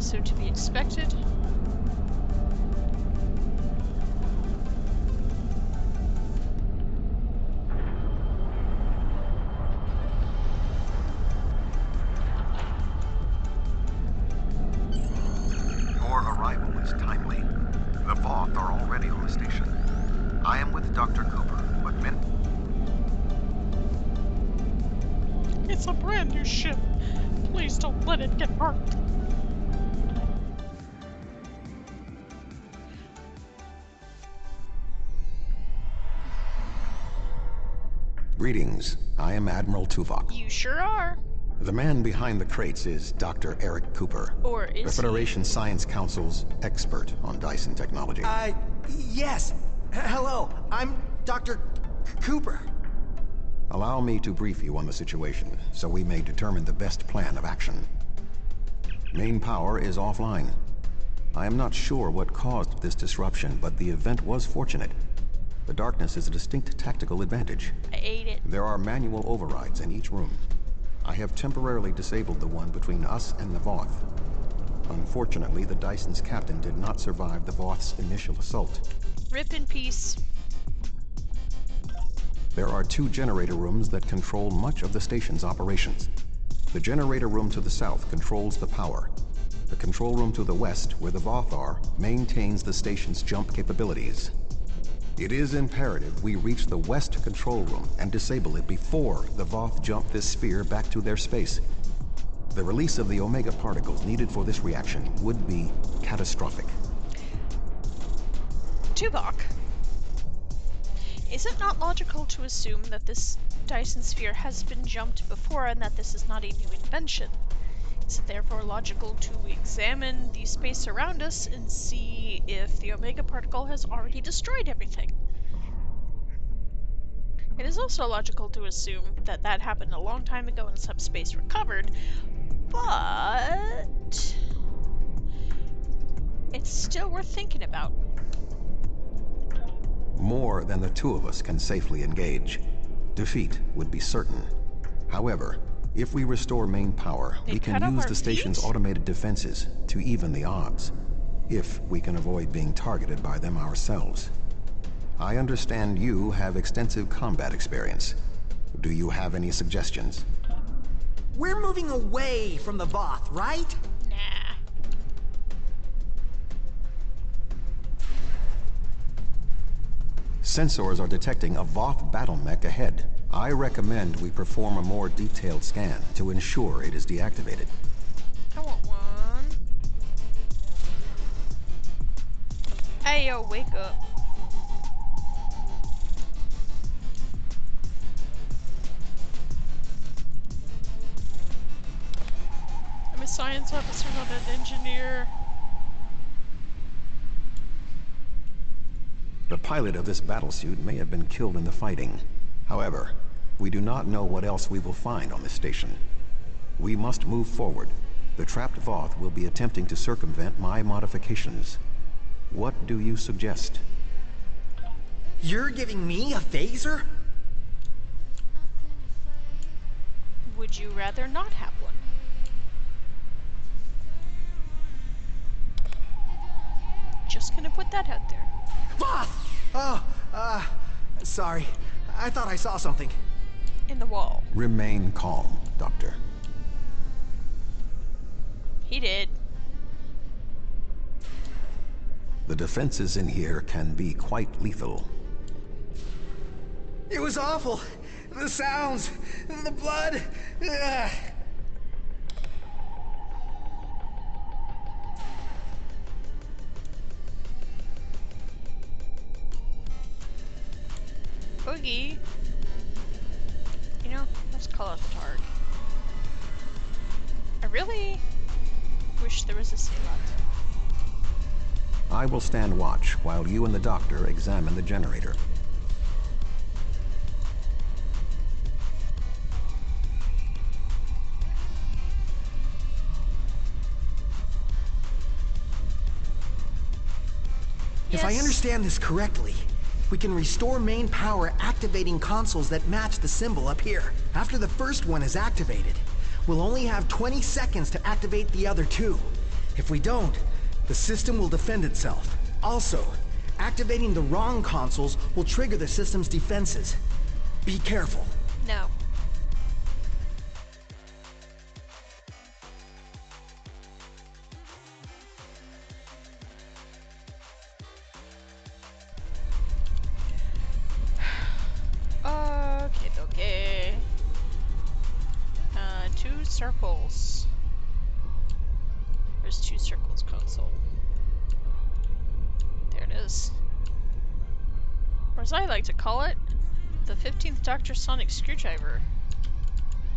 So to be expected. Your arrival is timely. The Voth are already on the station. I am with Dr. Cooper, but It's a brand new ship. Please don't let it get hurt. Greetings. I am Admiral Tuvok. You sure are. The man behind the crates is Dr. Eric Cooper. Or is the Federation Science Council's expert on Dyson technology. Yes. Hello, I'm Dr. Cooper. Allow me to brief you on the situation, so we may determine the best plan of action. Main power is offline. I am not sure what caused this disruption, but the event was fortunate. The darkness is a distinct tactical advantage. I ate it. There are manual overrides in each room. I have temporarily disabled the one between us and the Voth. Unfortunately, the Dyson's captain did not survive the Voth's initial assault. Rip in peace. There are 2 generator rooms that control much of the station's operations. The generator room to the south controls the power. The control room to the west, where the Voth are, maintains the station's jump capabilities. It is imperative we reach the west control room and disable it before the Voth jump this sphere back to their space. The release of the Omega particles needed for this reaction would be catastrophic. Tuvok, is it not logical to assume that this Dyson sphere has been jumped before and that this is not a new invention? Is it therefore logical to examine the space around us and see if the Omega particle has already destroyed everything? It is also logical to assume that that happened a long time ago and subspace recovered, but it's still worth thinking about. More than the 2 of us can safely engage. Defeat would be certain. However, if we restore main power, we can use the station's automated defenses to even the odds, if we can avoid being targeted by them ourselves. I understand you have extensive combat experience. Do you have any suggestions? We're moving away from the Voth, right? Nah. Sensors are detecting a Voth battle mech ahead. I recommend we perform a more detailed scan to ensure it is deactivated. I want one. Hey, yo, wake up. I'm a science officer, not an engineer. The pilot of this battlesuit may have been killed in the fighting. However, we do not know what else we will find on this station. We must move forward. The trapped Voth will be attempting to circumvent my modifications. What do you suggest? You're giving me a phaser? Would you rather not have one? Just gonna put that out there. Voth! Oh, sorry. I thought I saw something. In the wall. Remain calm, Doctor. He did. The defenses in here can be quite lethal. It was awful. The sounds, the blood. Ugh. Boogie. You know, let's call it the targ. I really wish there was a Sealot. I will stand watch while you and the doctor examine the generator. If I understand this correctly, we can restore main power activating consoles that match the symbol up here. After the first one is activated, we'll only have 20 seconds to activate the other 2. If we don't, the system will defend itself. Also, activating the wrong consoles will trigger the system's defenses. Be careful. No. Okay. 2 circles. There's 2 circles console. There it is. Or as I like to call it, the 15th Doctor Sonic Screwdriver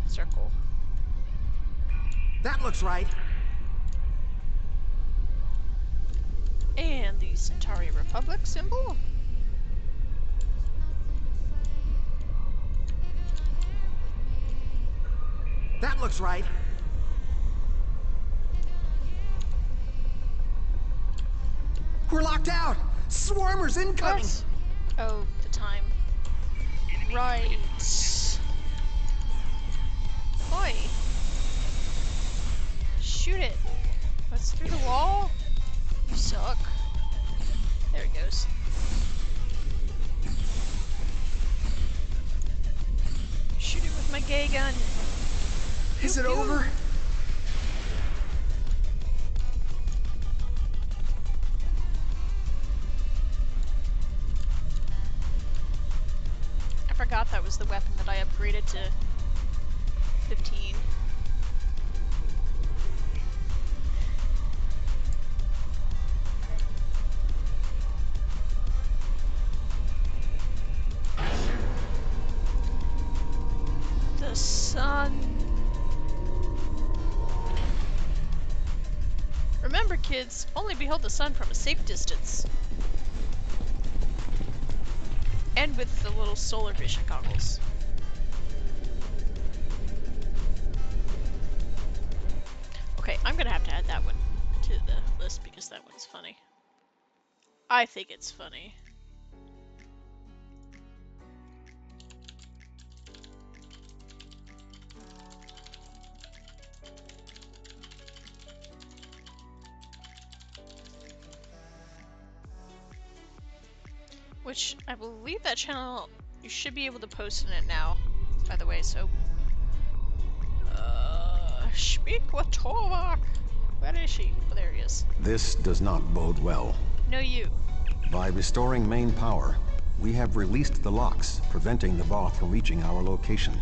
circle. That looks right. And the Centauri Republic symbol. That looks right. We're locked out! Swarmers incoming! What? Oh, the time. Right. Boy. Shoot it. What's through the wall? You suck. There it goes. Shoot it with my gay gun. Is it over? I forgot that was the weapon that I upgraded to 15. The sun. Remember, kids, only behold the sun from a safe distance. And with the little solar vision goggles. Okay, I'm gonna have to add that one to the list because that one's funny. I think it's funny. Which, I believe that channel, you should be able to post in it now, by the way, so... Speak with Torvak! Where is she? Oh, there he is. This does not bode well. No, you. By restoring main power, we have released the locks, preventing the Voth from reaching our location.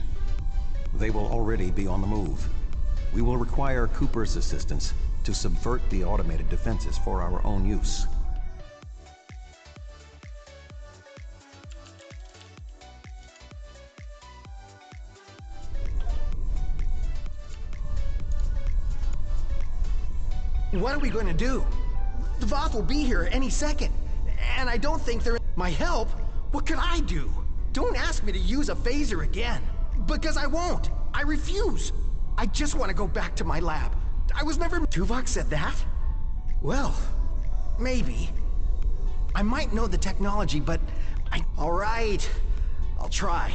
They will already be on the move. We will require Cooper's assistance to subvert the automated defenses for our own use. What are we going to do? The Voth will be here any second, and I don't think they're... My help? What could I do? Don't ask me to use a phaser again, because I won't. I refuse. I just want to go back to my lab. I was never... Tuvok said that? Well, maybe. I might know the technology, but All right, I'll try.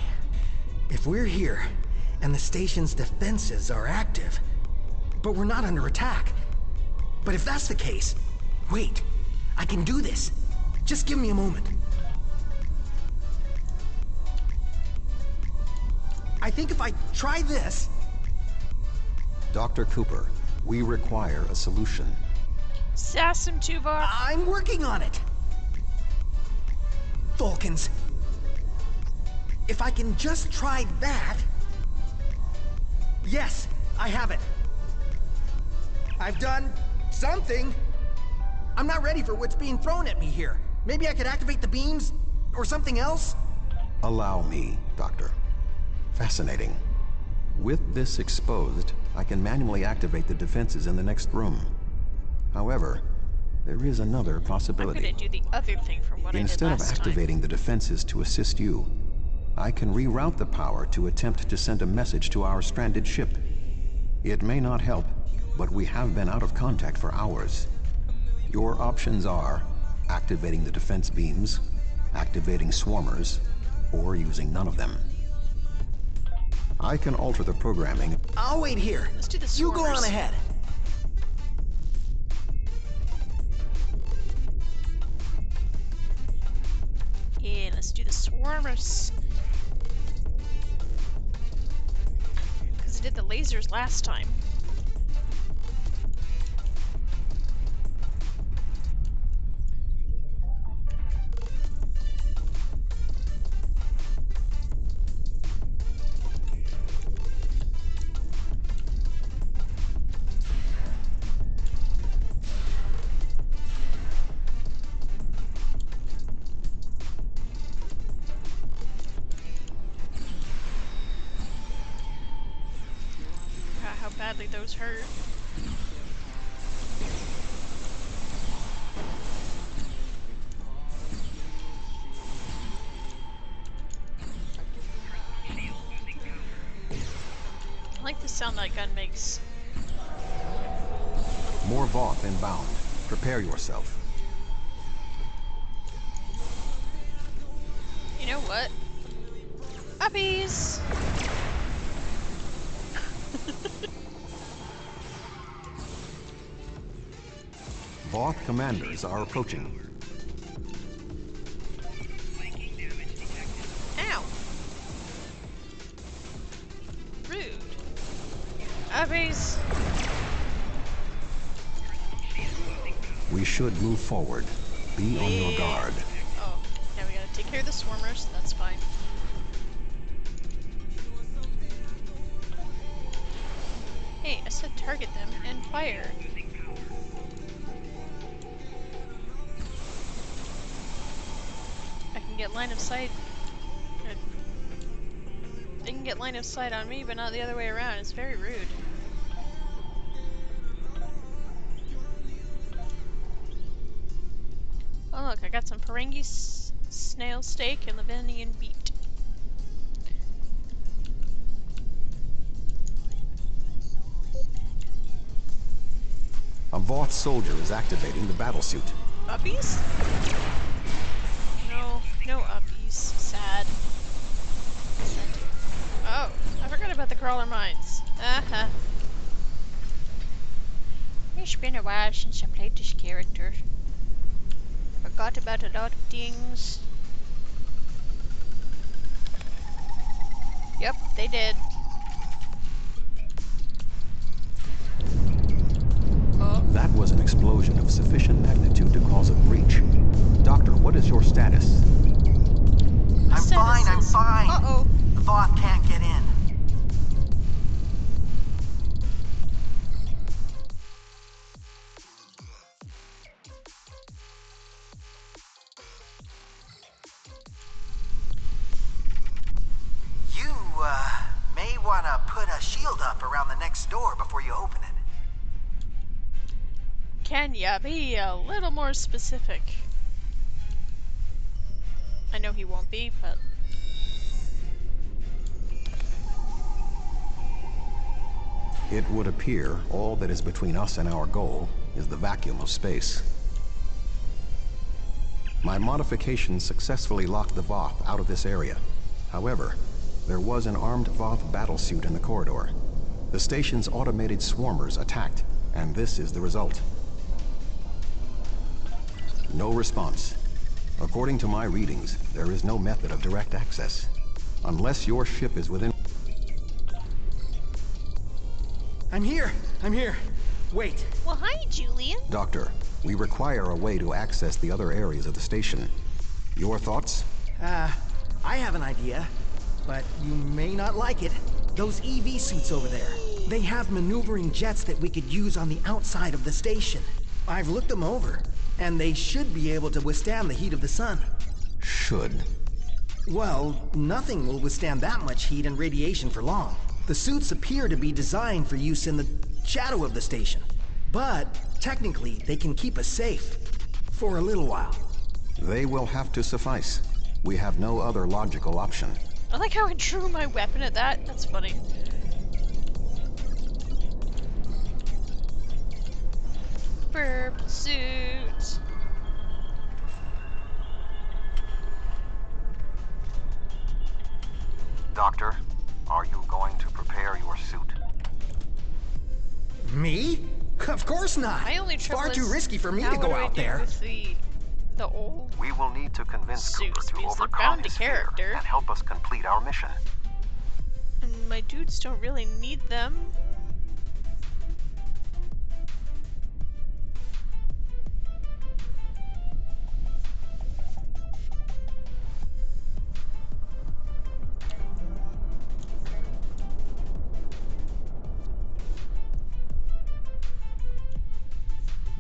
If we're here, and the station's defenses are active, but we're not under attack... But if that's the case, wait, I can do this. Just give me a moment. I think if I try this... Dr. Cooper, we require a solution. Sass him, Tuvok. I'm working on it. Vulcans. If I can just try that... Yes, I have it. I've done... something. I'm not ready for what's being thrown at me here. Maybe I could activate the beams or something else? Allow me, Doctor. Fascinating. With this exposed, I can manually activate the defenses in the next room. However, there is another possibility. I'm gonna do the other thing from what I did last time. Instead of activating the defenses to assist you, I can reroute the power to attempt to send a message to our stranded ship. It may not help, but we have been out of contact for hours. Your options are activating the defense beams, activating swarmers, or using none of them. I can alter the programming. I'll wait here. Let's do the swarmers. You go on ahead. do the swarmers. Because I did the lasers last time. How badly those hurt. I like the sound that gun makes. More Voth inbound. Prepare yourself. You know what? Puppies! Voth commanders are approaching. Ow! Rude. Puppies! We should move forward. Be on your guard. Oh, now we gotta take care of the swarmers. That's fine. Hey, I said target them and fire. I can get line of sight. They can get line of sight on me, but not the other way around. It's very rude. Oh look, I got some Ferengi snail steak and Lavinian beet. A Voth soldier is activating the battlesuit. Uppies? No, no uppies. Sad. Oh, I forgot about the crawler mines. Uh-huh. It's been a while since I played this character. Forgot about a lot of things. Yep, they did. Oh. That was an explosion of sufficient magnitude to cause a breach. Doctor, what is your status? I'm fine. Uh-oh. The Voth can't get in. You, may want to put a shield up around the next door before you open it. Can ya be a little more specific? I know he won't be, but... It would appear all that is between us and our goal is the vacuum of space. My modifications successfully locked the Voth out of this area. However, there was an armed Voth battlesuit in the corridor. The station's automated swarmers attacked, and this is the result. No response. According to my readings, there is no method of direct access. Unless your ship is within... I'm here. Wait. Well, hi, Julian. Doctor, we require a way to access the other areas of the station. Your thoughts? I have an idea, but you may not like it. Those EV suits over there, they have maneuvering jets that we could use on the outside of the station. I've looked them over, and they should be able to withstand the heat of the sun. Should? Well, nothing will withstand that much heat and radiation for long. The suits appear to be designed for use in the shadow of the station. But, technically, they can keep us safe. For a little while. They will have to suffice. We have no other logical option. I like how I drew my weapon at that. That's funny. Purple suit. Doctor, are you going to prepare your suit? Me? Of course not. My only trouble Far too is risky for me now to go what do I out do there. With the the old We will need to convince Cooper suits to because they're overcome bound to his fear character. and help us complete our mission. And my dudes don't really need them.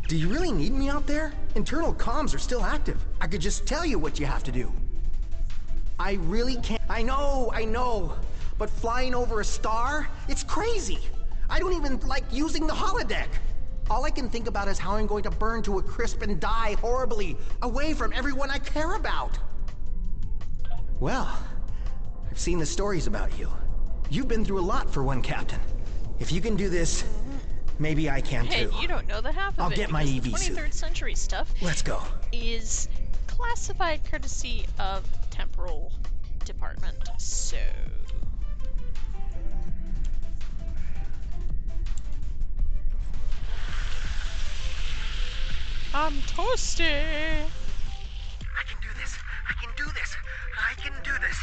Do you really need me out there? Internal comms are still active. I could just tell you what you have to do. I really can't. I know. But flying over a star? It's crazy. I don't even like using the holodeck. All I can think about is how I'm going to burn to a crisp and die horribly, away from everyone I care about. Well, I've seen the stories about you. You've been through a lot for one captain. If you can do this, maybe I can too. Hey, you don't know the half of I'll it. get my because EV the 23rd suit. century stuff. Let's go. Is classified courtesy of temporal department. So I'm toasty. I can do this. I can do this. I can do this.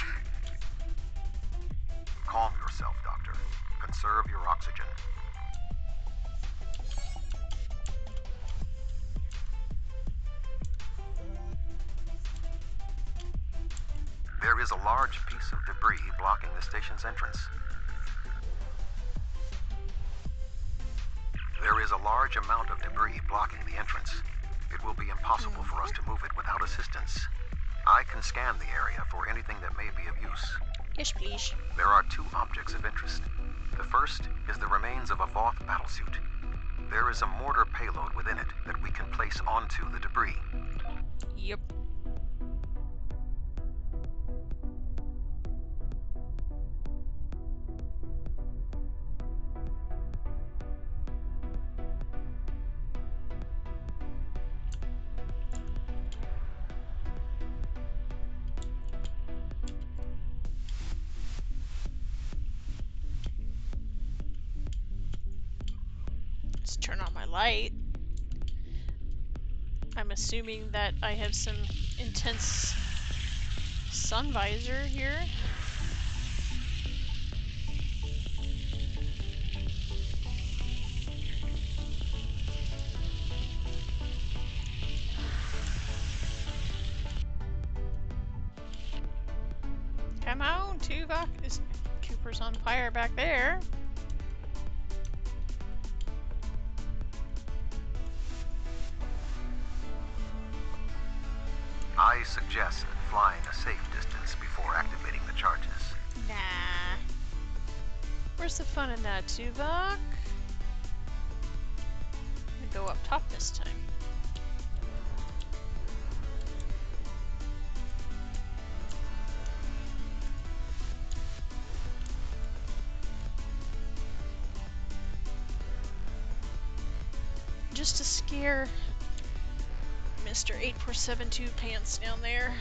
Calm yourself, Doctor. Conserve your oxygen. There is a large piece of debris blocking the station's entrance. There is a large amount of debris blocking the entrance. It will be impossible for us to move it without assistance. I can scan the area for anything that may be of use. Yes, please. There are two objects of interest. The first is the remains of a Voth battlesuit. There is a mortar payload within it that we can place onto the debris. Yep. Let's turn on my light. I'm assuming that I have some intense sun visor here. Come on, Tuvok. Cooper's on fire back there. I suggest flying a safe distance before activating the charges. Nah. Where's the fun in that, Tuvok? I'm gonna go up top this time. Just to scare Mr. 8472 Pants down there.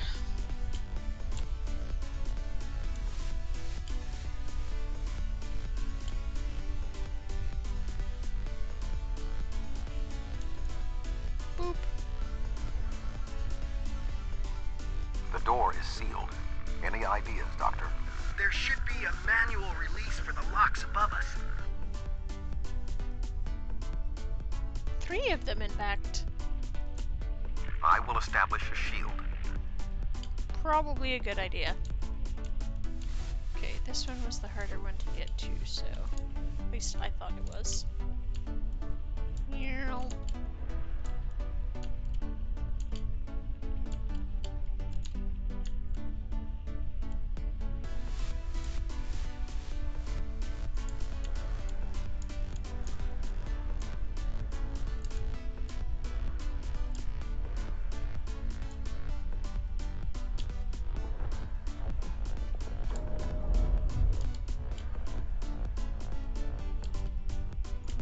Boop. The door is sealed. Any ideas, Doctor? There should be a manual release for the locks above us. 3 of them, in fact. I will establish a shield. Probably a good idea. Okay, this one was the harder one to get to, so at least I thought it was. Meow.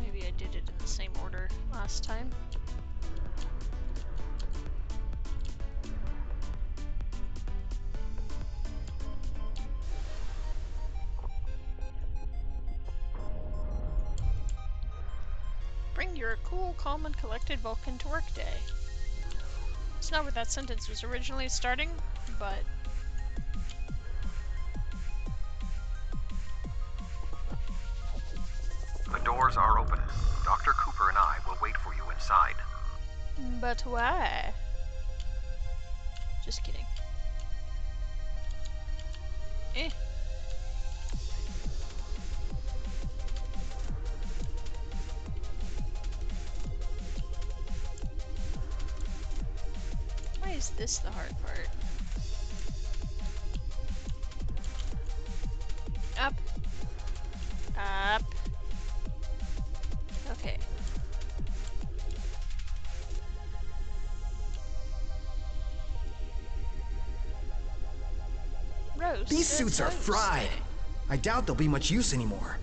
Maybe I did it in the same order last time. Bring your cool, calm, and collected Vulcan to work day. That's not what that sentence was originally starting, but... The doors are open. Dr. Cooper and I will wait for you inside. But why? Just kidding. Eh. Why is this the hard part? Up. Up. Okay. Roast. These suits are fried. I doubt they'll be much use anymore.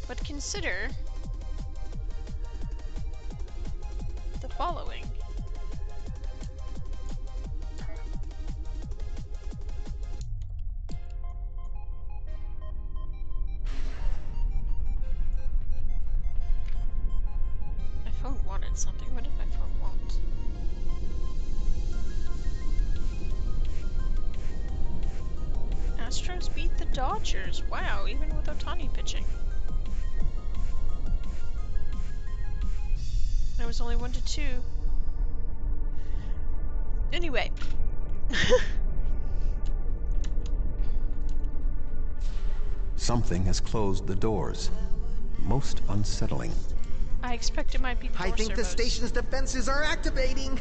But consider the following. My phone wanted something. What did my phone want? Astros beat the Dodgers. Wow, even with Ohtani pitching. It was only 1-2. Anyway. Something has closed the doors. Most unsettling. I expect it might be the I think the station's defenses are activating.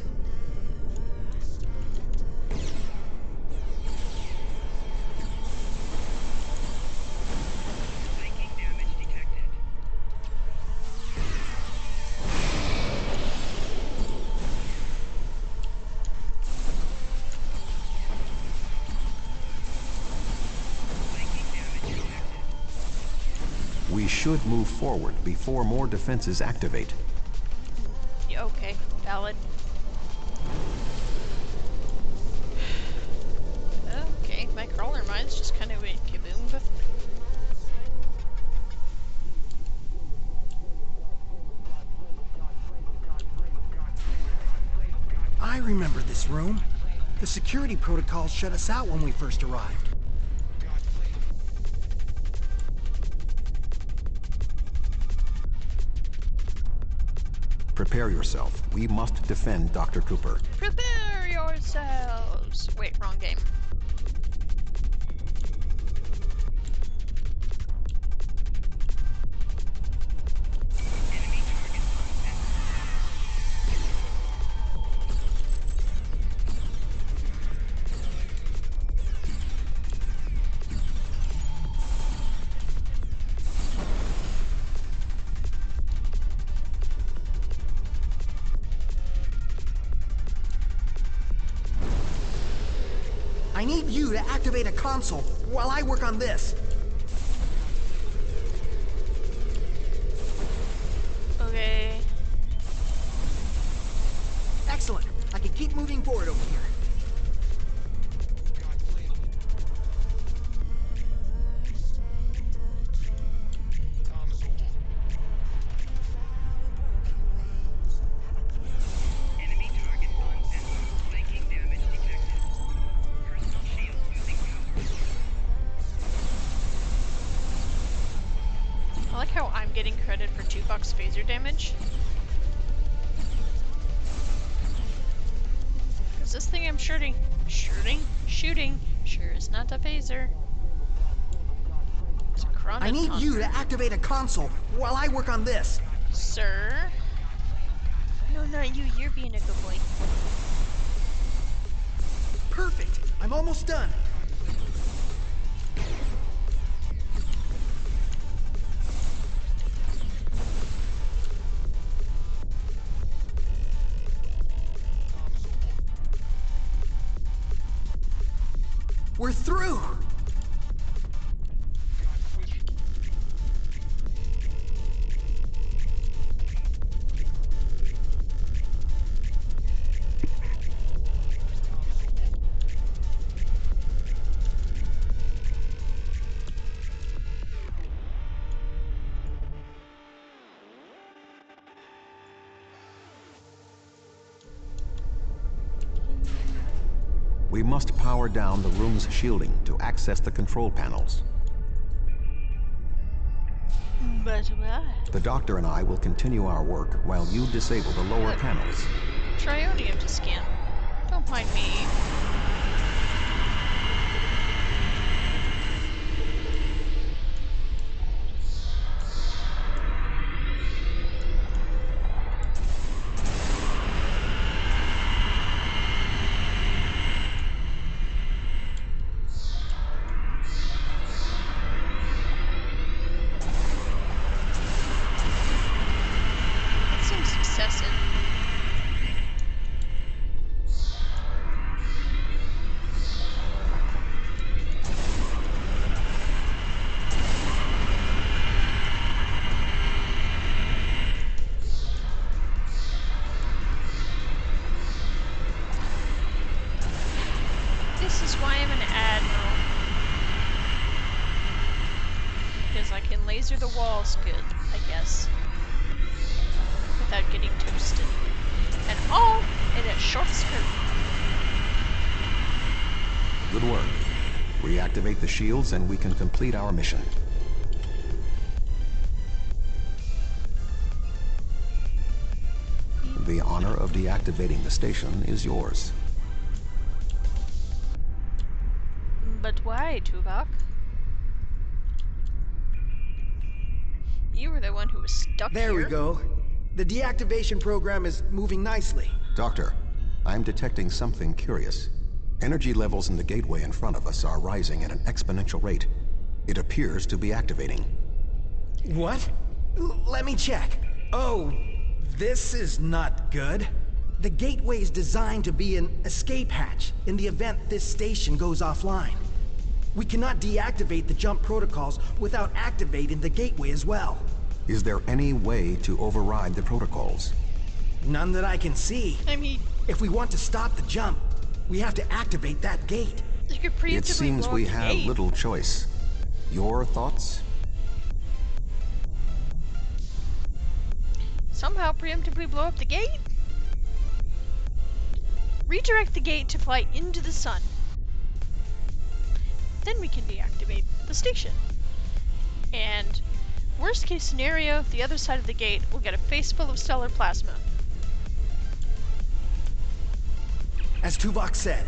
We should move forward before more defenses activate. Yeah, okay, valid. Okay, my crawler mines just kind of went kaboom. I remember this room. The security protocols shut us out when we first arrived. Prepare yourself. We must defend Dr. Cooper. Prepare yourselves! Wait, wrong game. I need you to activate a console while I work on this. Okay. Excellent. I can keep moving forward over here. I like how I'm getting credit for Tupac's phaser damage. Because this thing I'm shooting sure is not a phaser. It's a chronoton. I need you to activate a console while I work on this. Sir? No, not you. You're being a good boy. Perfect. I'm almost done. We're through! We must power down the room's shielding to access the control panels. But why? The doctor and I will continue our work while you disable the lower panels. Trionium to scan. Don't mind me. This is why I'm an admiral. Because I can laser the walls good, I guess. Without getting toasted. And all in a short skirt. Good work. Reactivate the shields and we can complete our mission. The honor of deactivating the station is yours. But why, Tuvok? You were the one who was stuck there here. There we go. The deactivation program is moving nicely. Doctor, I'm detecting something curious. Energy levels in the gateway in front of us are rising at an exponential rate. It appears to be activating. What? Let me check. Oh, this is not good. The gateway is designed to be an escape hatch in the event this station goes offline. We cannot deactivate the jump protocols without activating the gateway as well. Is there any way to override the protocols? None that I can see. I mean, if we want to stop the jump, we have to activate that gate. You could preemptively it seems we have little choice. Your thoughts? Somehow preemptively blow up the gate? Redirect the gate to fly into the sun. Then we can deactivate the station. And worst case scenario, the other side of the gate will get a face full of stellar plasma. As Tuvok said,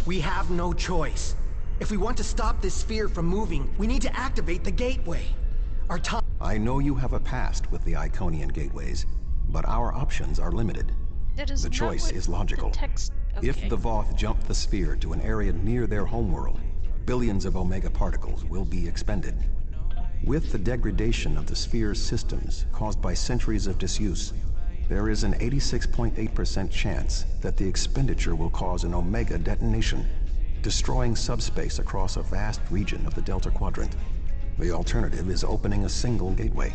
we have no choice. If we want to stop this sphere from moving, we need to activate the gateway. Our time... I know you have a past with the Iconian gateways, but our options are limited. The choice is logical. If the Voth jump the sphere to an area near their homeworld, billions of Omega particles will be expended. With the degradation of the sphere's systems caused by centuries of disuse, there is an 86.8% chance that the expenditure will cause an Omega detonation, destroying subspace across a vast region of the Delta Quadrant. The alternative is opening a single gateway.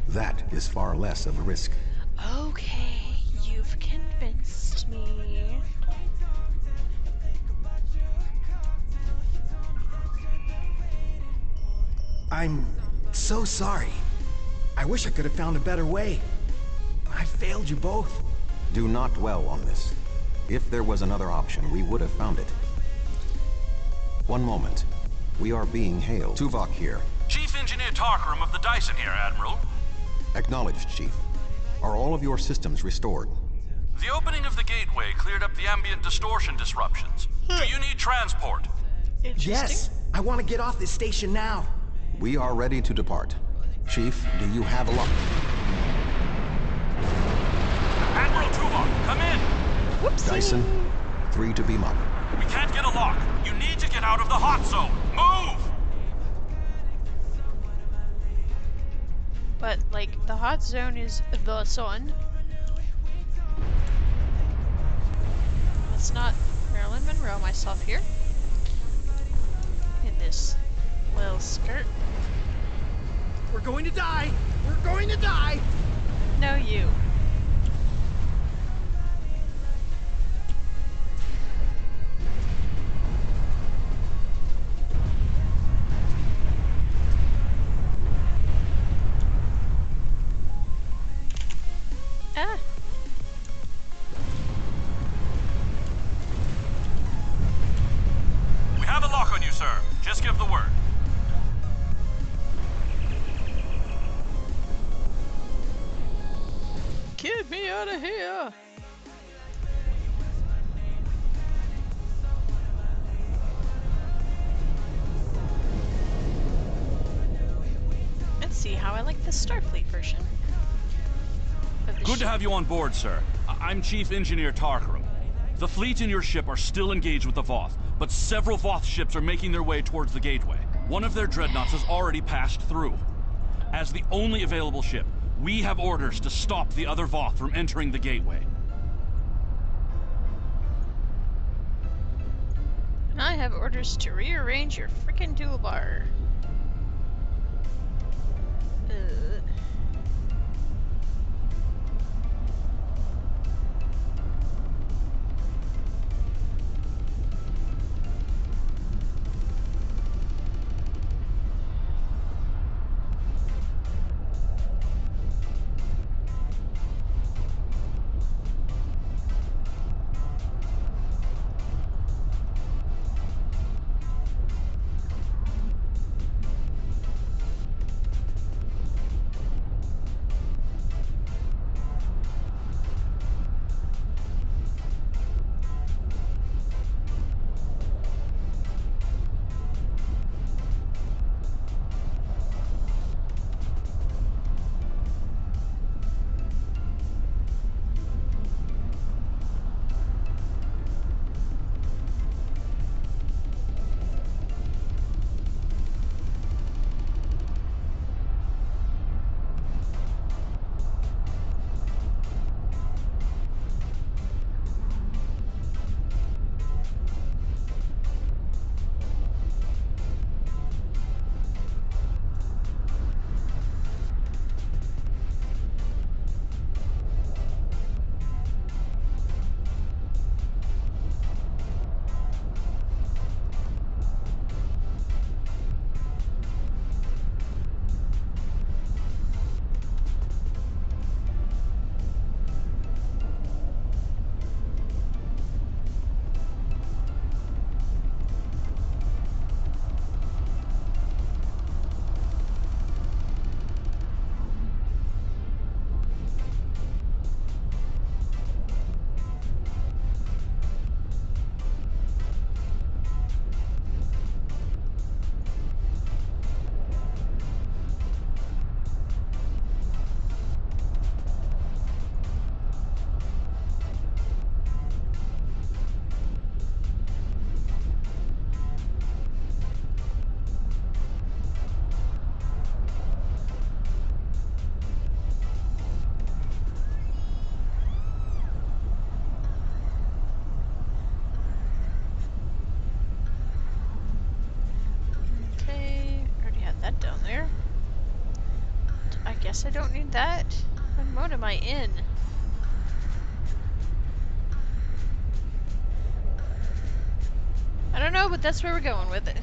That is far less of a risk. Okay, you've convinced me. I'm so sorry. I wish I could have found a better way. I failed you both. Do not dwell on this. If there was another option, we would have found it. One moment. We are being hailed. Tuvok here. Chief Engineer Tarkaram of the Dyson here, Admiral. Acknowledged, Chief. Are all of your systems restored? The opening of the gateway cleared up the ambient distortion disruptions. Do you need transport? Yes. I want to get off this station now. We are ready to depart. Chief, do you have a lock? Admiral Tuvok, come in! Whoopsie. Dyson, 3 to beam up. We can't get a lock. You need to get out of the hot zone. Move! But, like, the hot zone is the sun. Let's not Marilyn Monroe myself here. In this little skirt. We're going to die! We're going to die! No, you. Ah. sir. Just give the word. Get me out of here! Let's see how I like the Starfleet version. Good to have you on board, sir. I'm Chief Engineer Tarkaram. The fleet and your ship are still engaged with the Voth, but several Voth ships are making their way towards the gateway. One of their dreadnoughts has already passed through. As the only available ship, we have orders to stop the other Voth from entering the gateway. And I have orders to rearrange your frickin' toolbar. I don't need that. What mode am I in? I don't know, but that's where we're going with it.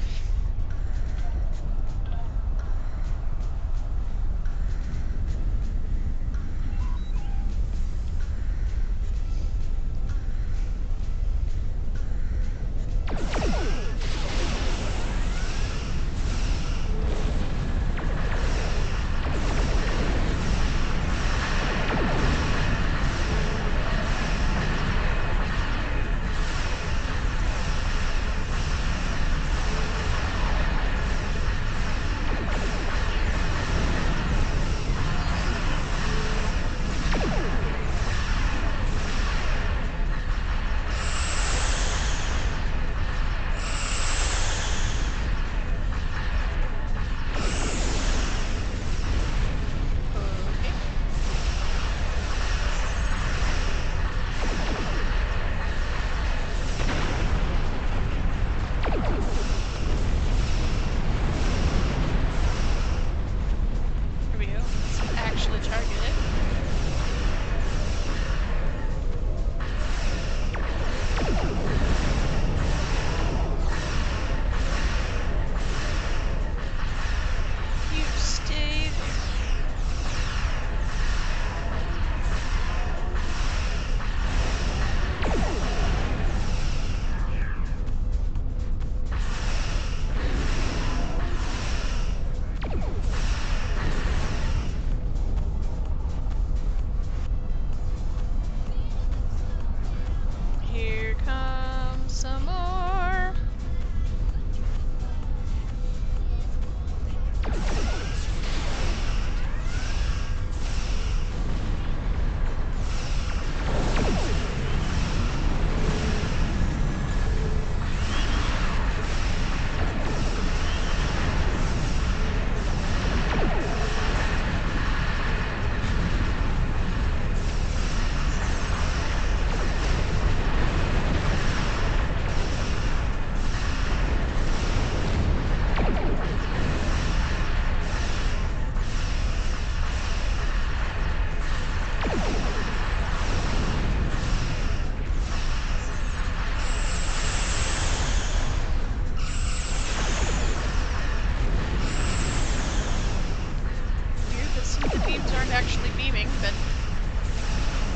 actually beaming, but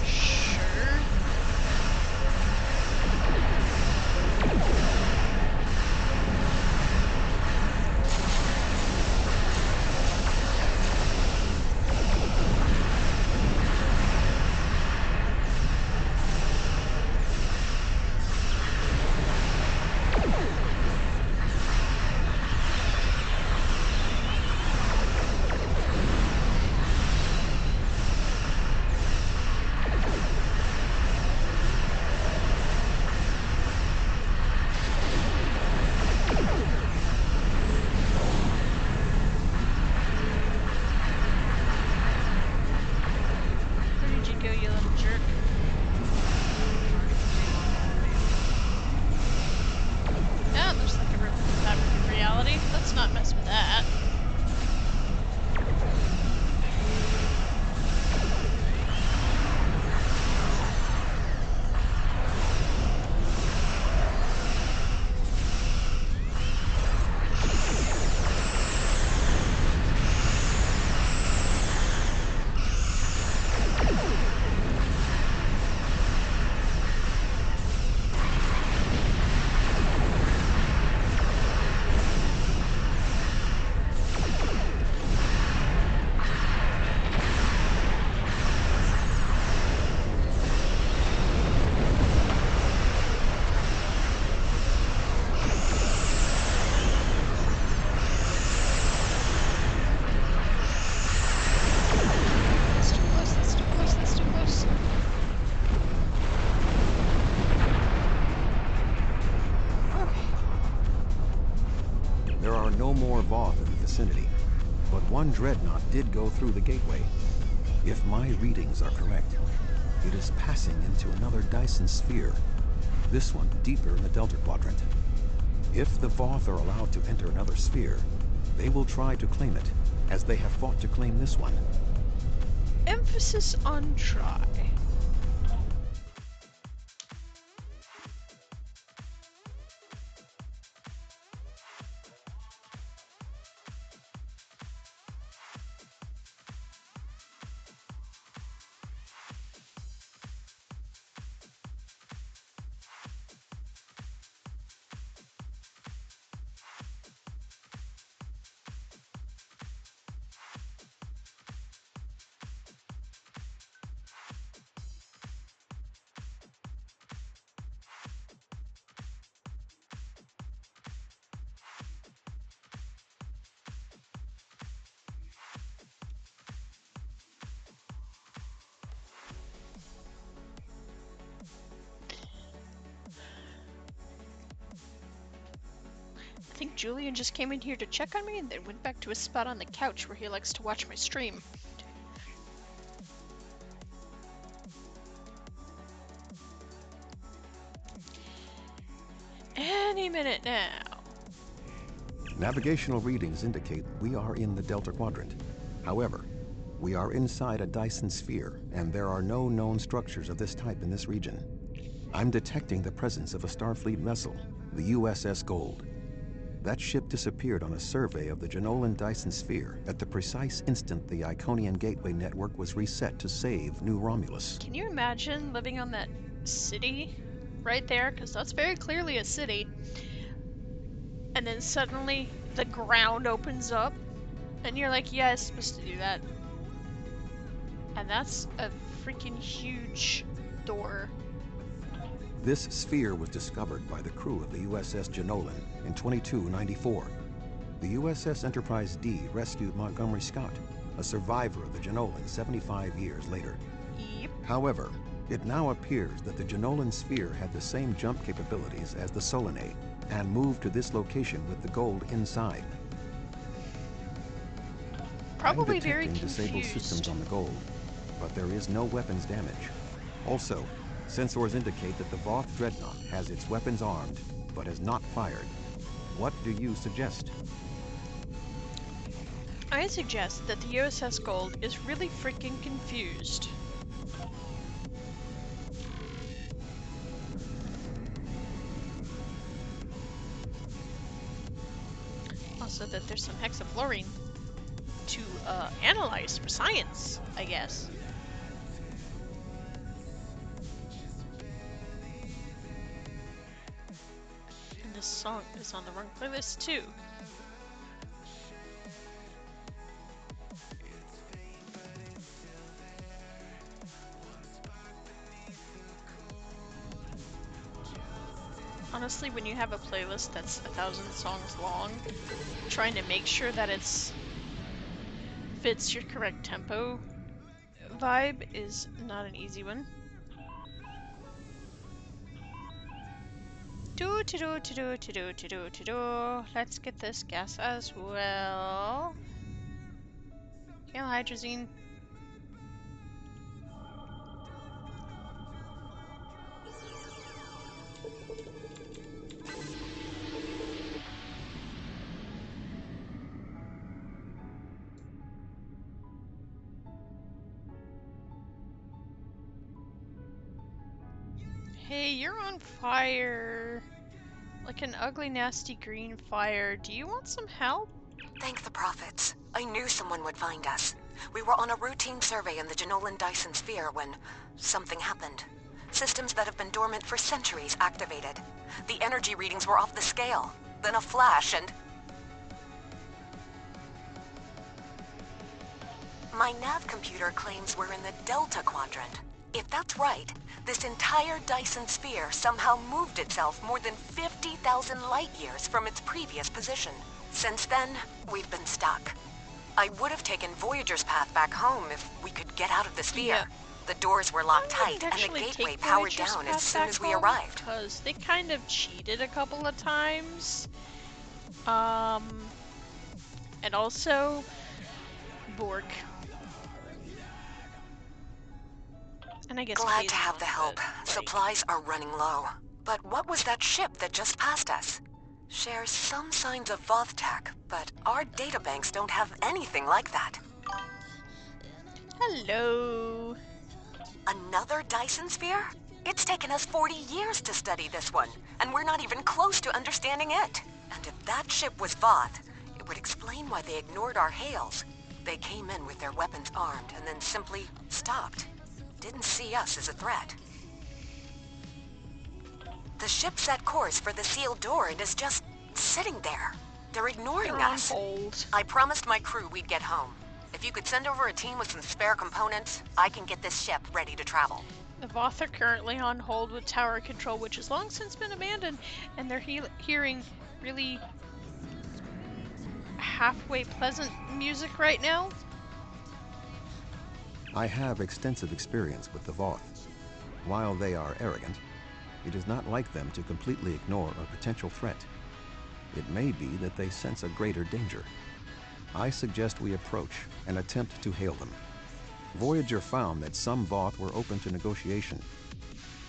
sure. more Voth in the vicinity, but one dreadnought did go through the gateway. If my readings are correct, it is passing into another Dyson sphere, this one deeper in the Delta Quadrant. If the Voth are allowed to enter another sphere, they will try to claim it, as they have fought to claim this one. Emphasis on try. I think Julian just came in here to check on me and then went back to his spot on the couch where he likes to watch my stream. Any minute now. Navigational readings indicate we are in the Delta Quadrant. However, we are inside a Dyson sphere, and there are no known structures of this type in this region. I'm detecting the presence of a Starfleet vessel, the USS Gold. That ship disappeared on a survey of the Jenolan Dyson sphere at the precise instant the Iconian Gateway network was reset to save New Romulus. Can you imagine living on that city right there? Because that's very clearly a city. And then suddenly the ground opens up and you're like, yeah, it's supposed to do that. And that's a freaking huge door. This sphere was discovered by the crew of the USS Jenolan in 2294. The USS Enterprise D rescued Montgomery Scott, a survivor of the Jenolan 75 years later. Yep. However, it now appears that the Jenolan sphere had the same jump capabilities as the Solanae and moved to this location with the Gold inside. Probably very confused. Disabled systems on the Gold, but there is no weapons damage. Also, sensors indicate that the Voth Dreadnought has its weapons armed, but has not fired. What do you suggest? I suggest that the USS Gold is really freaking confused. Also that there's some hexafluorine to analyze for science, I guess. And this song is on the wrong playlist too. Honestly, when you have a playlist that's 1,000 songs long, trying to make sure that it's fits your correct tempo vibe is not an easy one. Let's get this gas as well. Kill hydrazine. Hey, you're on fire. Like an ugly, nasty green fire. Do you want some help? Thank the prophets. I knew someone would find us. We were on a routine survey in the Janolan Dyson sphere when something happened. Systems that have been dormant for centuries activated. The energy readings were off the scale. Then a flash and... My nav computer claims we're in the Delta Quadrant. If that's right, this entire Dyson sphere somehow moved itself more than 50,000 light years from its previous position. Since then, we've been stuck. I would have taken Voyager's path back home if we could get out of the sphere. Yeah. The doors were locked tight and the gateway powered down as soon as we arrived. Because they kind of cheated a couple of times. And also, Borg. And I guess glad to have the help. Supplies are running low. But what was that ship that just passed us? Shares some signs of Voth tech, but our databanks don't have anything like that. Hello. Another Dyson sphere? It's taken us 40 years to study this one, and we're not even close to understanding it. And if that ship was Voth, it would explain why they ignored our hails. They came in with their weapons armed and then simply stopped. Didn't see us as a threat. The ship set course for the sealed door and is just sitting there. They're ignoring us. Hold. I promised my crew we'd get home. If you could send over a team with some spare components, I can get this ship ready to travel. The Voth are currently on hold with tower control, which has long since been abandoned, and they're hearing really halfway pleasant music right now. I have extensive experience with the Voth. While they are arrogant, it is not like them to completely ignore a potential threat. It may be that they sense a greater danger. I suggest we approach and attempt to hail them. Voyager found that some Voth were open to negotiation.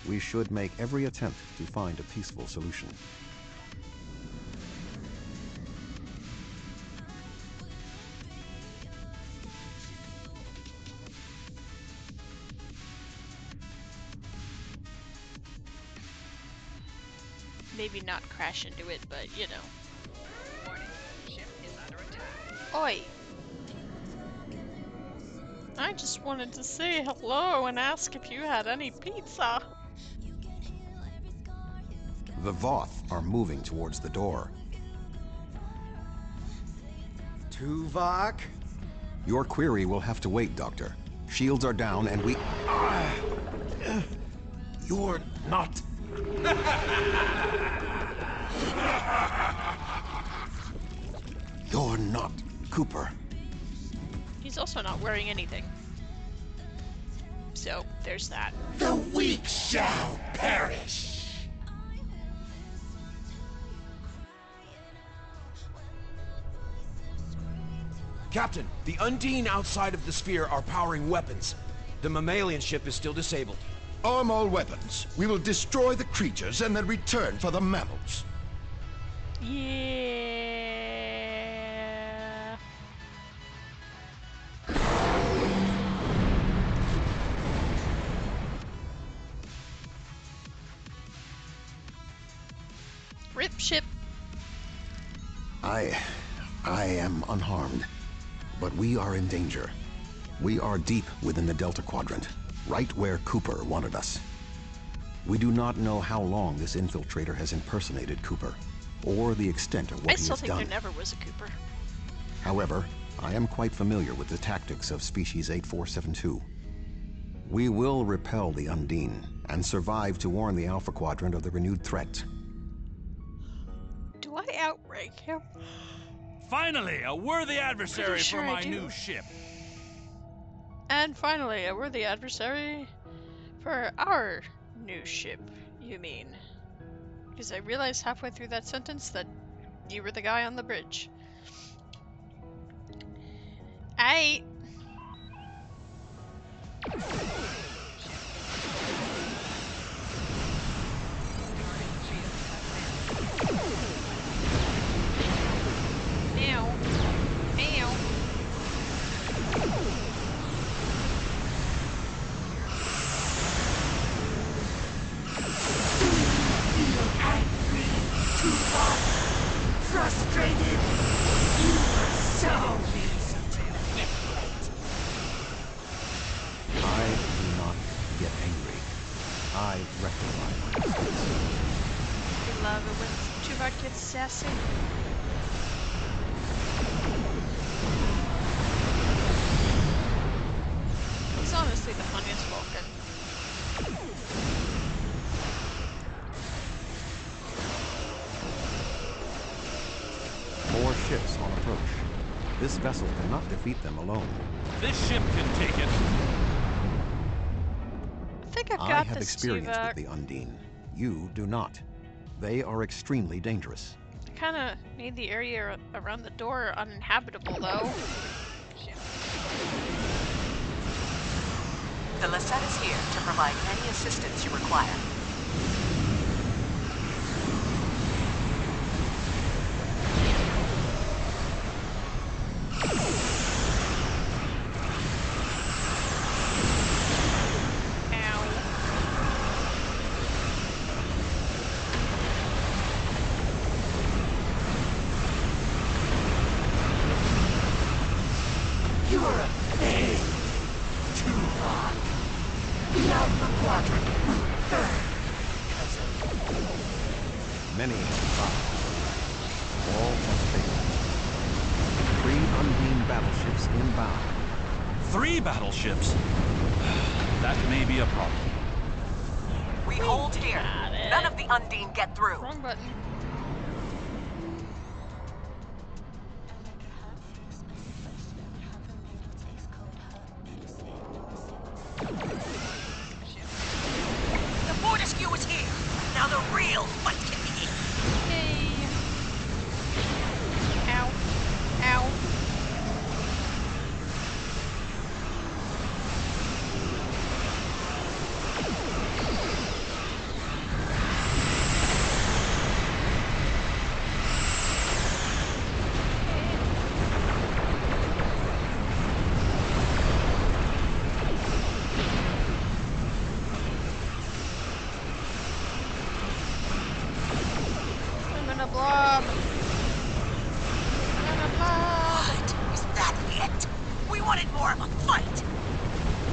We should make every attempt to find a peaceful solution. Maybe not crash into it, but you know. Warning, ship is under attack. Oi! I just wanted to say hello and ask if you had any pizza. The Voth are moving towards the door. Tuvok? Your query will have to wait, Doctor. Shields are down and we... You're not... You're not Cooper. He's also not wearing anything. So, there's that. The weak shall perish! Captain, the Undine outside of the sphere are powering weapons. The mammalian ship is still disabled. Arm all weapons. We will destroy the creatures and then return for the mammals. Yeah. Rip ship. I am unharmed. But we are in danger. We are deep within the Delta Quadrant, right where Cooper wanted us. We do not know how long this infiltrator has impersonated Cooper, or the extent of what he has done. I still think there never was a Cooper. However, I am quite familiar with the tactics of Species 8472. We will repel the Undine and survive to warn the Alpha Quadrant of the renewed threat. Do I outrank him? Finally, a worthy adversary for my new ship. And finally, a worthy adversary for our new ship, you mean? Because I realized halfway through that sentence that you were the guy on the bridge. Aight. Ow. Ow. Frustrated. You are so I do not get angry. I rectify my mistakes. I love it when Tuvok gets sassy. He's honestly the funniest Vulcan. More ships on approach. This vessel cannot defeat them alone. This ship can take it. I think I've got I have this, experience Tuvok. with the Undine. You do not. They are extremely dangerous. I kind of made the area around the door uninhabitable, though. The Lisette is here to provide any assistance you require. You're a pain. Tuvok. The Alpha Quadrant will burn because of you. Many have died. All have failed. 3 Undine battleships inbound. 3 battleships? That may be a problem. We hold here. None of the Undine get through. Wrong button. The Fortescue is here. Now the real fight can begin. Yay. Ow. Ow. I'm in a blob. I'm in a blob. What? Is that it? We wanted more of a fight.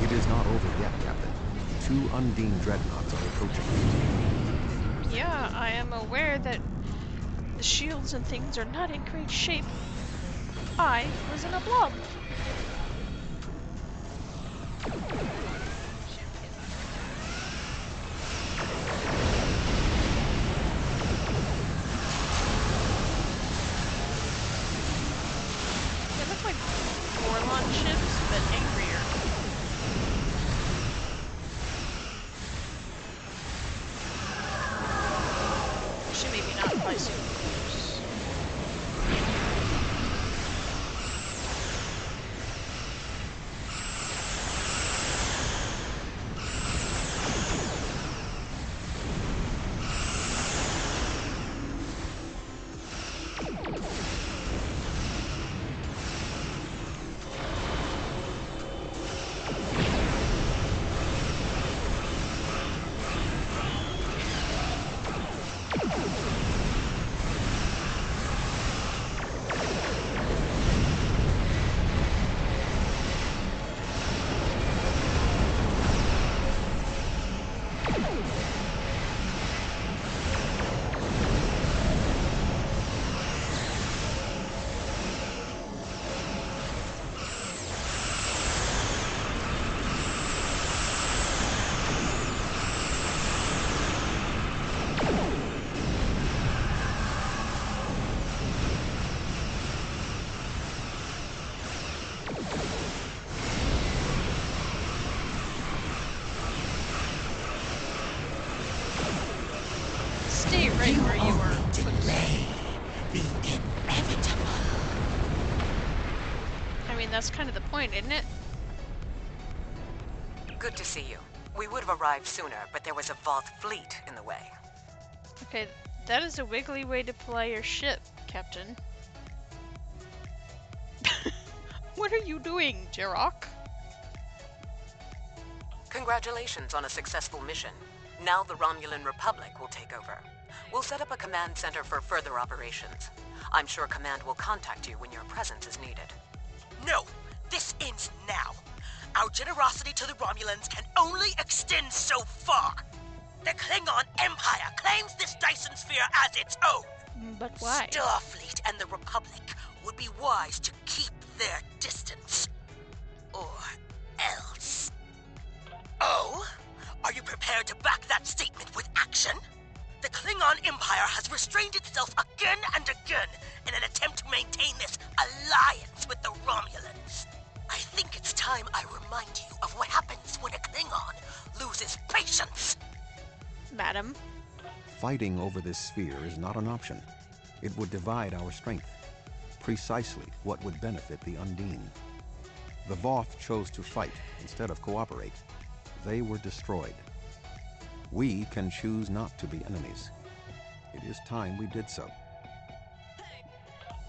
It is not over yet, Captain. 2 Undine dreadnoughts are approaching. Yeah, I am aware that the shields and things are not in great shape. I was in a blob. They look like Orlon ships, but angrier. Should maybe not fly super close. mean, that's kind of the point, isn't it? Good to see you. We would have arrived sooner, but there was a Voth fleet in the way. Okay, that is a wiggly way to fly your ship, Captain. What are you doing, Jirok? Congratulations on a successful mission. Now the Romulan Republic will take over. We'll set up a command center for further operations. I'm sure Command will contact you when your presence is needed. No! This ends now! Our generosity to the Romulans can only extend so far! The Klingon Empire claims this Dyson Sphere as its own! But why? Starfleet and the Republic would be wise to keep their distance. Or else. Oh? Are you prepared to back that statement with action? The Klingon Empire has restrained itself again and again in an attempt to maintain this alliance with the Romulans. I think it's time I remind you of what happens when a Klingon loses patience. Madam? Fighting over this sphere is not an option. It would divide our strength. Precisely what would benefit the Undine. The Voth chose to fight instead of cooperate. They were destroyed. We can choose not to be enemies. It is time we did so.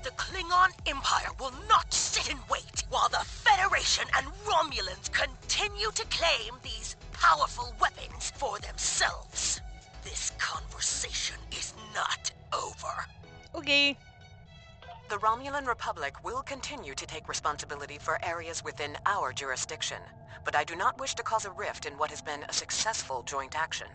The Klingon Empire will not sit and wait while the Federation and Romulans continue to claim these powerful weapons for themselves. This conversation is not over. Okay. The Romulan Republic will continue to take responsibility for areas within our jurisdiction, but I do not wish to cause a rift in what has been a successful joint action.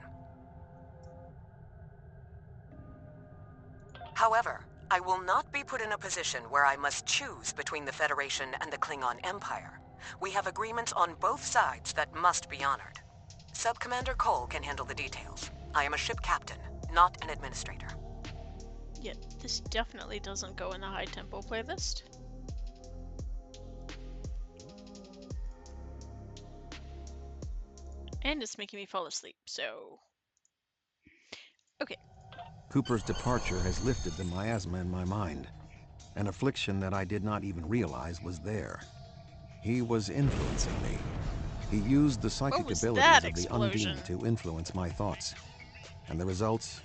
However, I will not be put in a position where I must choose between the Federation and the Klingon Empire. We have agreements on both sides that must be honored. Sub-Commander Cole can handle the details. I am a ship captain, not an administrator. Yeah, this definitely doesn't go in the high tempo playlist. And it's making me fall asleep, so... Okay. Cooper's departure has lifted the miasma in my mind, an affliction that I did not even realize was there. He was influencing me. He used the psychic abilities of the Undine to influence my thoughts, and the results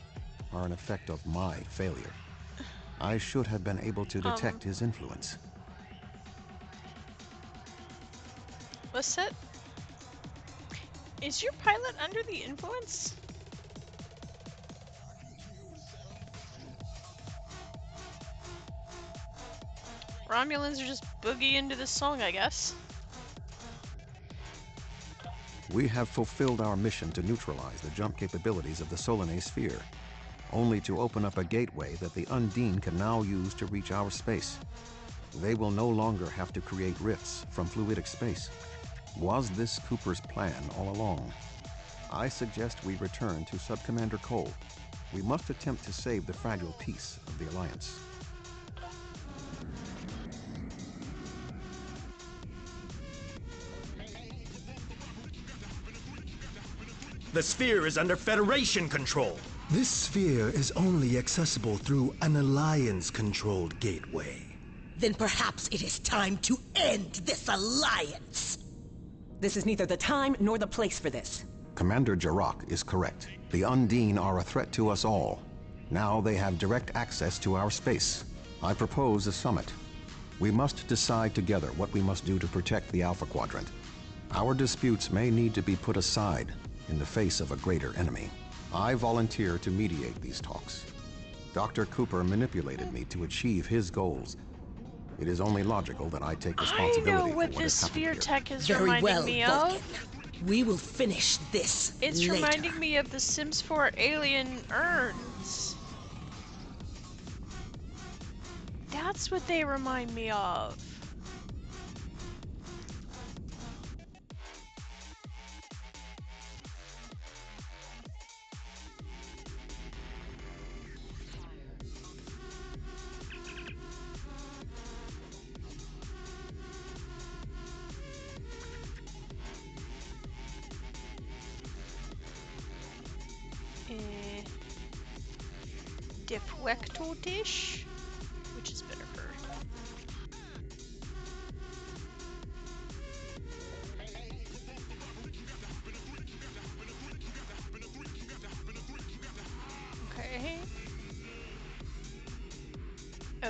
are an effect of my failure. I should have been able to detect his influence. Lisette? Is your pilot under the influence? Romulans are just boogie into this song, I guess. We have fulfilled our mission to neutralize the jump capabilities of the Solanae sphere, only to open up a gateway that the Undine can now use to reach our space. They will no longer have to create rifts from fluidic space. Was this Cooper's plan all along? I suggest we return to Sub-Commander Cole. We must attempt to save the fragile peace of the Alliance. The sphere is under Federation control. This sphere is only accessible through an Alliance-controlled gateway. Then perhaps it is time to end this alliance. This is neither the time nor the place for this. Commander Jirok is correct. The Undine are a threat to us all. Now they have direct access to our space. I propose a summit. We must decide together what we must do to protect the Alpha Quadrant. Our disputes may need to be put aside in the face of a greater enemy. I volunteer to mediate these talks. Dr. Cooper manipulated me to achieve his goals. It is only logical that I take responsibility I know for what what this has happened sphere here. tech is Very reminding well, me Vulcan. of. We will finish this It's later. reminding me of the Sims 4 alien urns. That's what they remind me of. Deflecto dish, which is better for.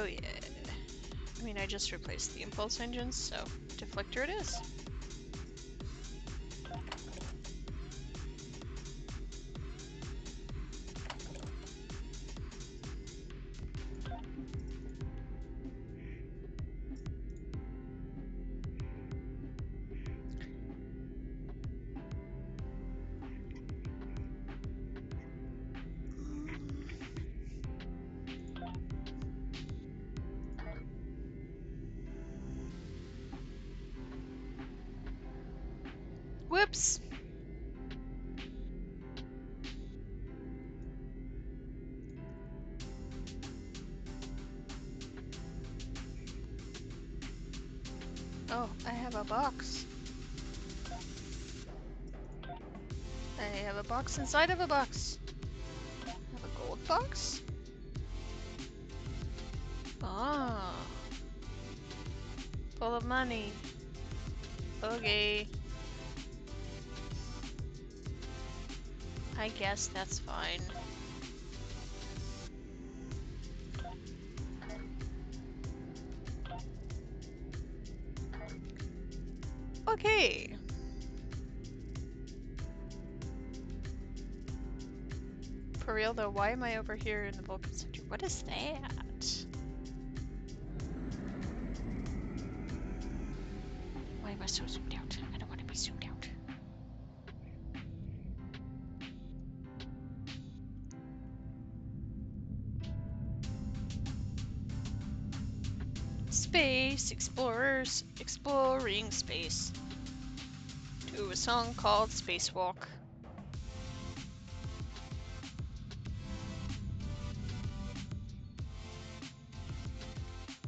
Oh yeah. I mean, I just replaced the impulse engines, so deflector it is. Whoops! Oh, I have a box. I have a box inside of a box. I have a gold box? Ah. Full of money. Okay. I guess that's fine. Okay. For real though, why am I over here in the Vulcan Center? What is that? Why am I so zoomed out? I don't want to be zoomed out. Space explorers exploring space to a song called Spacewalk.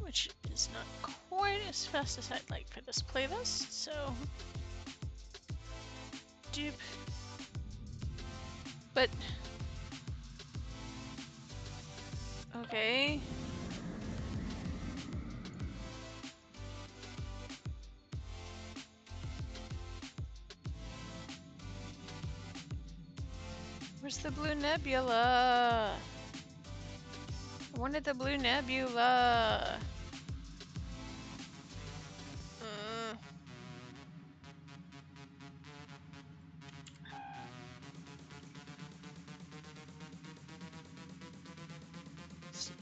Which is not quite as fast as I'd like for this playlist, so doop. But okay. Where's the blue nebula? I wanted the blue nebula. Let's see.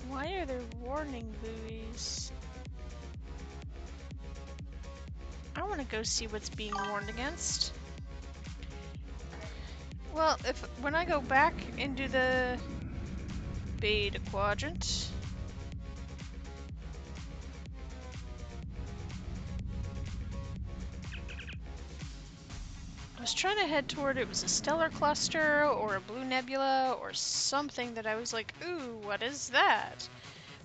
Why are there warning buoys? I want to go see what's being warned against. Well, when I go back into the beta quadrant, I was trying to head toward it was a stellar cluster or a blue nebula or something that I was like, ooh, what is that?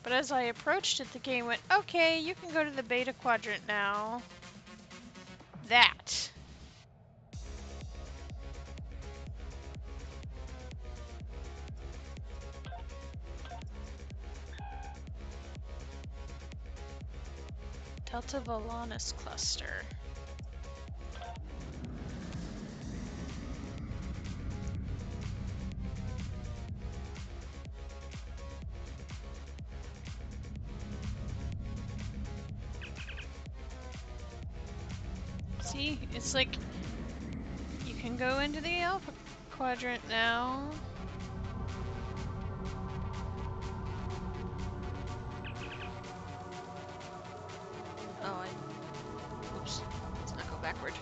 But as I approached it, the game went, okay, you can go to the beta quadrant now. That. Delta Volanus cluster. See, it's like you can go into the Alpha quadrant now. Oh, oops. Let's not go backward.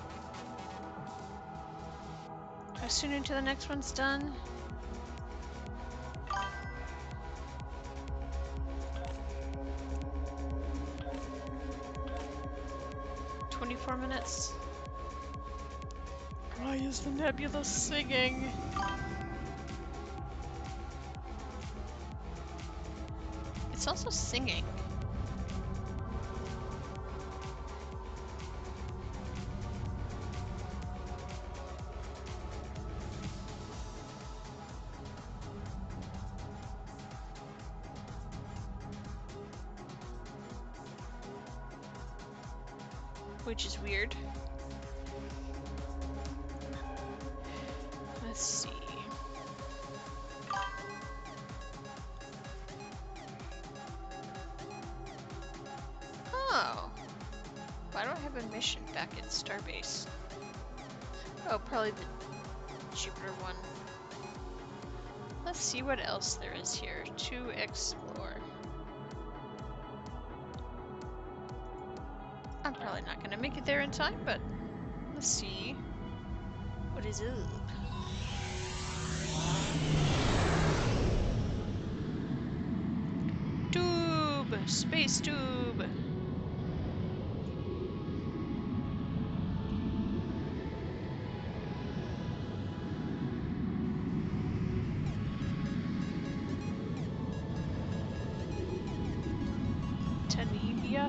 How soon until the next one's done? Minutes. Why is the nebula singing? It's also singing. which is weird. Let's see. Oh. Why don't I have a mission back at Starbase? Oh, probably the Jupiter one. Let's see what else there is here to explore. I'm probably not going to make it there in time, but let's see what is up. Tube! Space tube!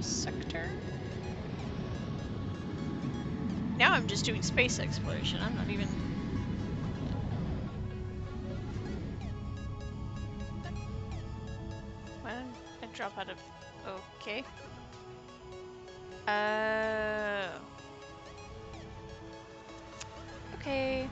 Sector. Now I'm just doing space exploration. I'm not even... Why did I drop out of... Okay. Okay.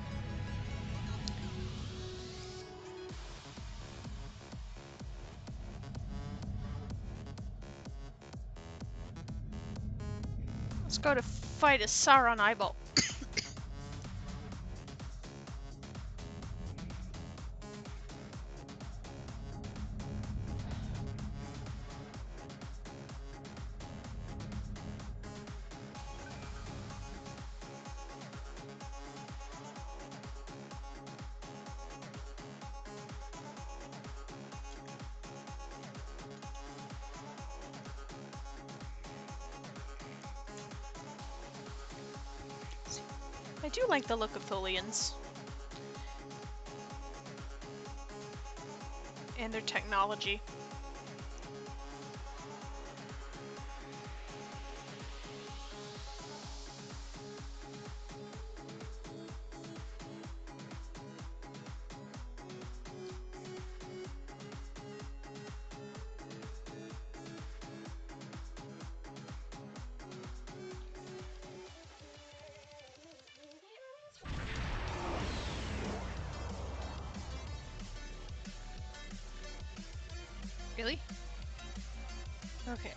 Let's go to fight a Sauron eyeball. I do like the look of Tholians. And their technology. Really? Okay.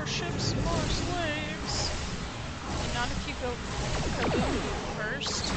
more ships, more slaves. And not if you go kaboom first.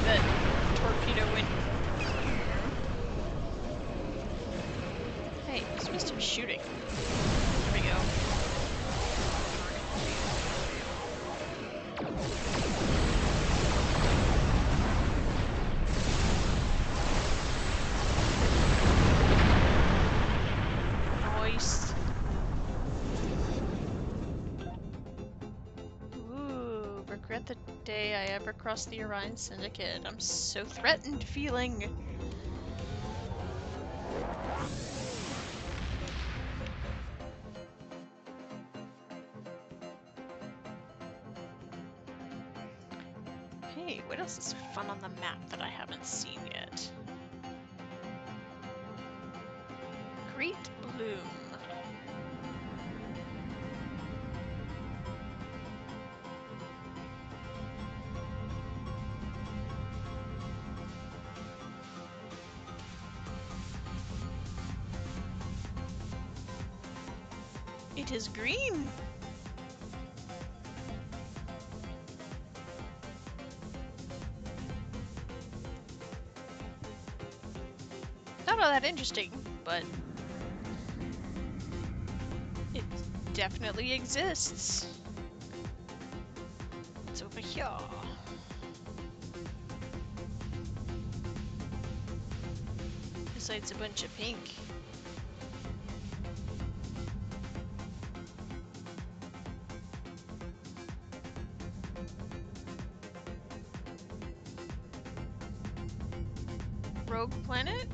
That torpedo went. Hey, I'm supposed to be shooting. There we go. Nice. Ooh, regret the day I ever crossed the Orion Syndicate. I'm so threatened feeling. Hey, what else is fun on the map that I haven't seen yet? Great Bloom. It is green. Not all that interesting, but it definitely exists. It's over here. Besides a bunch of pink. Rogue planet?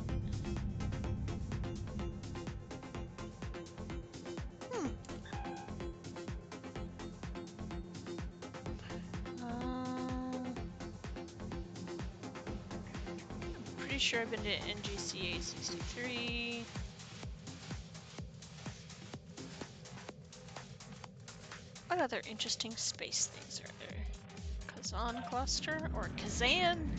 Pretty sure I've been to NGCA 63. What other interesting space things are there? Kazan cluster or Kazan?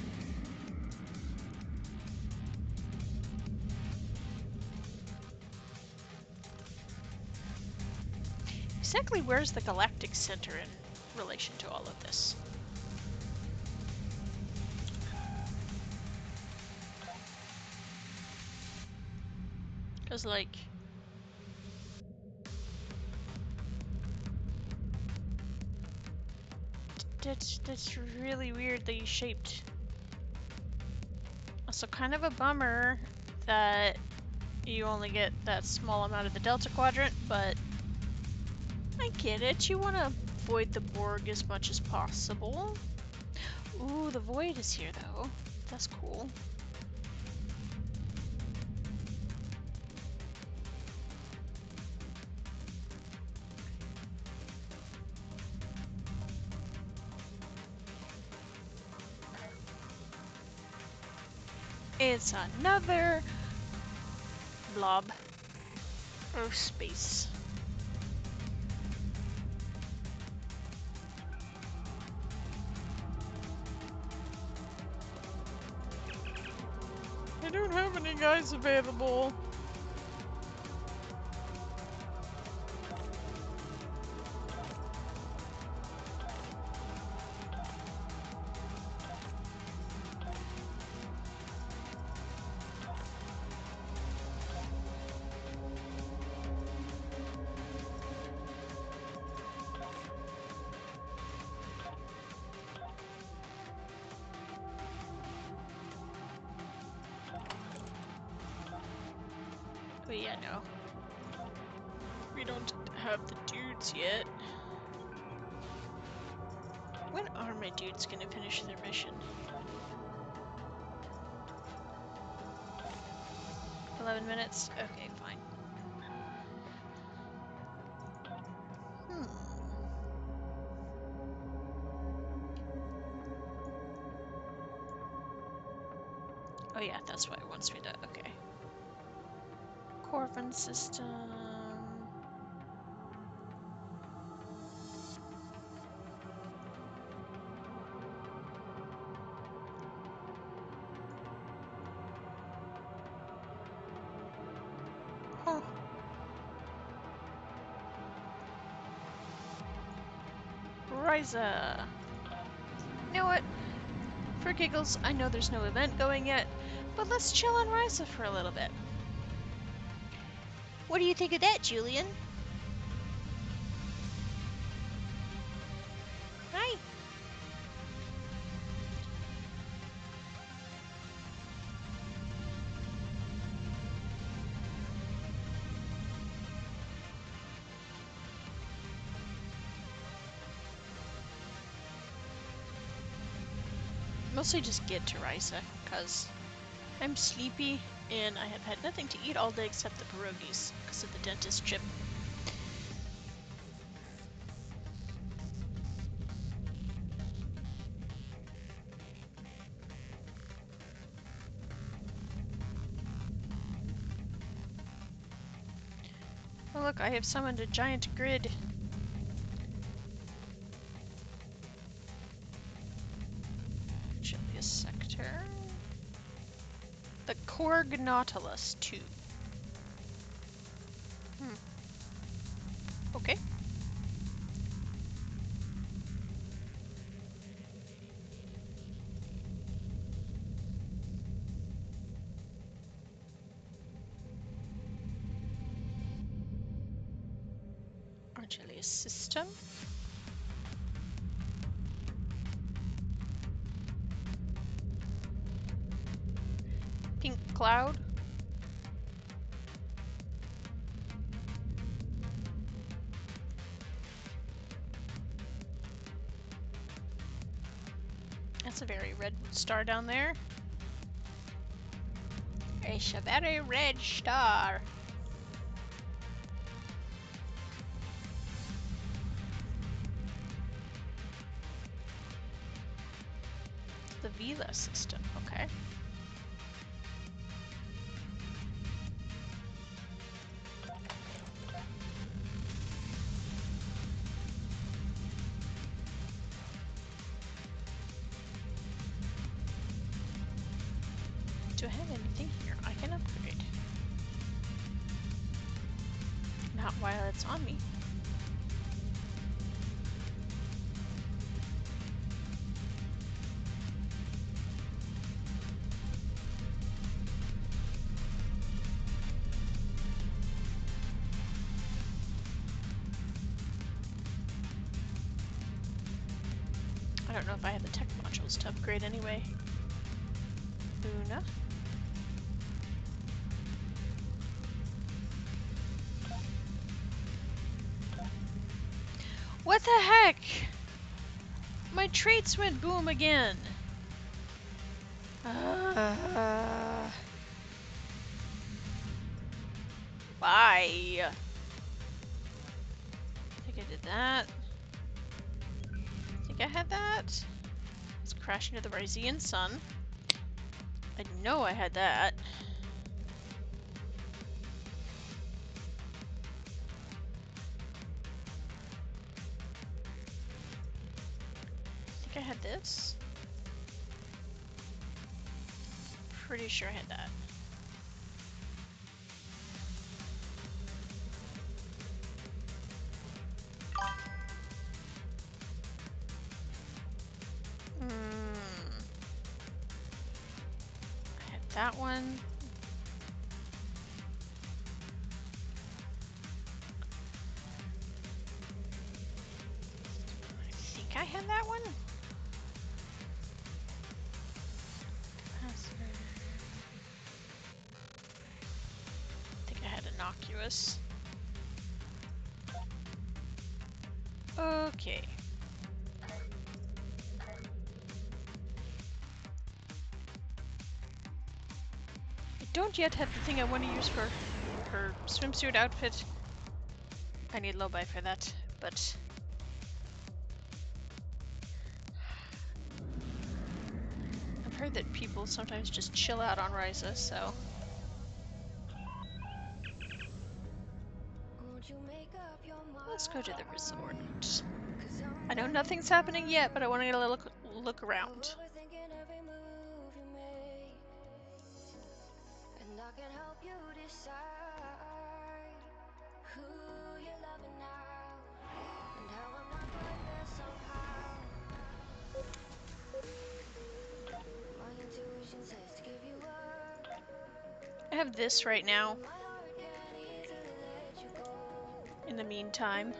Exactly where's the galactic center in relation to all of this? 'Cause like... That's really weirdly shaped. Also kind of a bummer that you only get that small amount of the Delta Quadrant, but I get it. You want to avoid the Borg as much as possible. Ooh, the Void is here though. That's cool. It's another blob of space. I don't have any guys available. But yeah, no. We don't have the dudes yet. When are my dudes gonna finish their mission? 11 minutes? Okay, fine. Oh yeah, that's why it wants me to... Okay. Corvin system... Huh. Ryza! You know what? For giggles, I know there's no event going yet, but let's chill on Ryza for a little bit. What do you think of that, Julian? Hi! Mostly just get to Ryza, because I'm sleepy and I have had nothing to eat all day except the pierogies because of the dentist trip. Oh look, I have summoned a giant grid. Julius Sector. The Korg Nautilus 2. Okay. Julius system. Pink cloud. That's a very red star down there. It's a very red star. The Vila system, okay. Do I have anything here I can upgrade? Not while it's on me. don't know if I have the tech modules to upgrade anyway. Una. What the heck? My traits went boom again. Why? I think I did that. I think I had that. Let's crash into the Ryzian sun. I know I had that. I think I had this. Pretty sure I had that. I had that one. I think I had that one. I think I had innocuous. Okay. I don't yet have the thing I want to use for her swimsuit outfit. I need low-buy for that, but... I've heard that people sometimes just chill out on Ryza, so... Let's go to the resort. I know nothing's happening yet, but I want to get a little look around. And I can help you decide who you're loving now and how I'm not quite there somehow. My intuition says to give you up. I have this right now. In the meantime.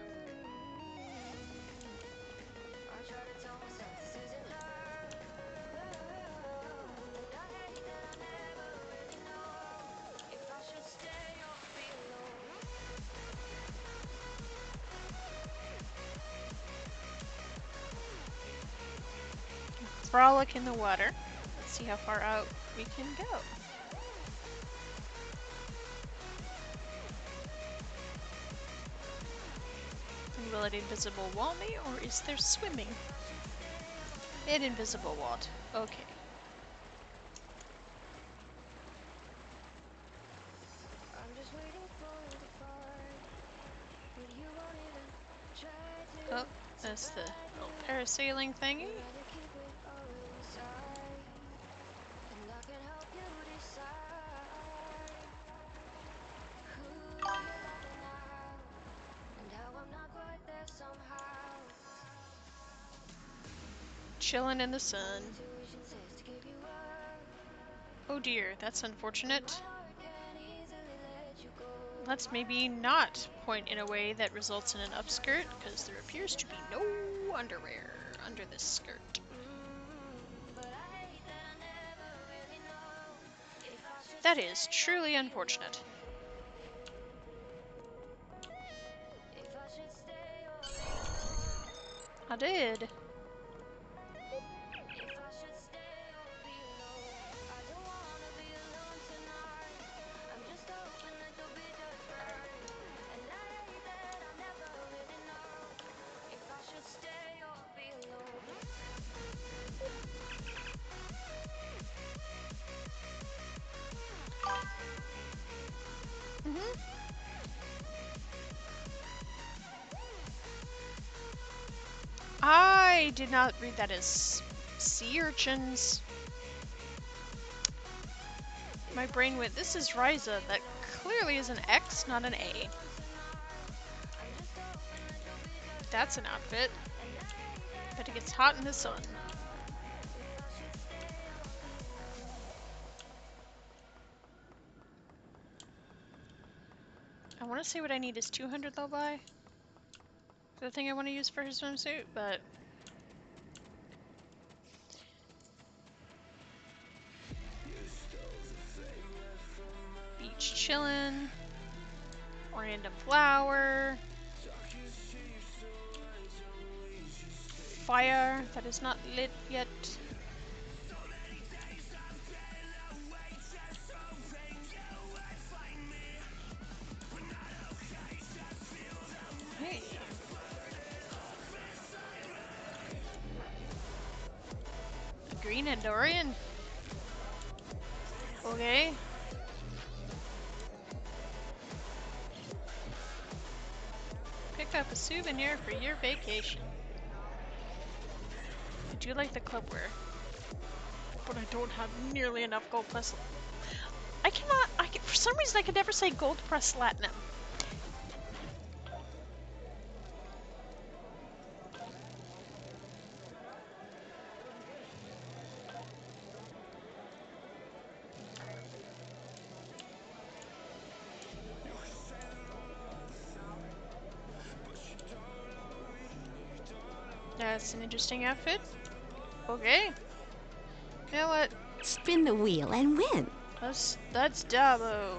Frolic in the water. Let's see how far out we can go. And will it invisible wall me, or is there swimming? It invisible walled. Okay. Oh, that's the little parasailing thingy. Chilling in the sun. Oh dear, that's unfortunate. Let's maybe not point in a way that results in an upskirt, because there appears to be no underwear under this skirt. That is truly unfortunate. I did. I did not read that as sea urchins. My brain went, this is Ryza. That clearly is an X, not an A. That's an outfit. But it gets hot in the sun. I want to say what I need is 200 low-buy. The thing I want to use for his swimsuit, but Just chillin'. Random flower. Fire that is not lit yet. Hey. A green Andorian. Okay. Pick up a souvenir for your vacation. I do like the clubwear, but I don't have nearly enough gold plus. For some reason I can never say gold plus platinum. That's an interesting outfit. Okay. You know what? Spin the wheel and win. That's Dabo.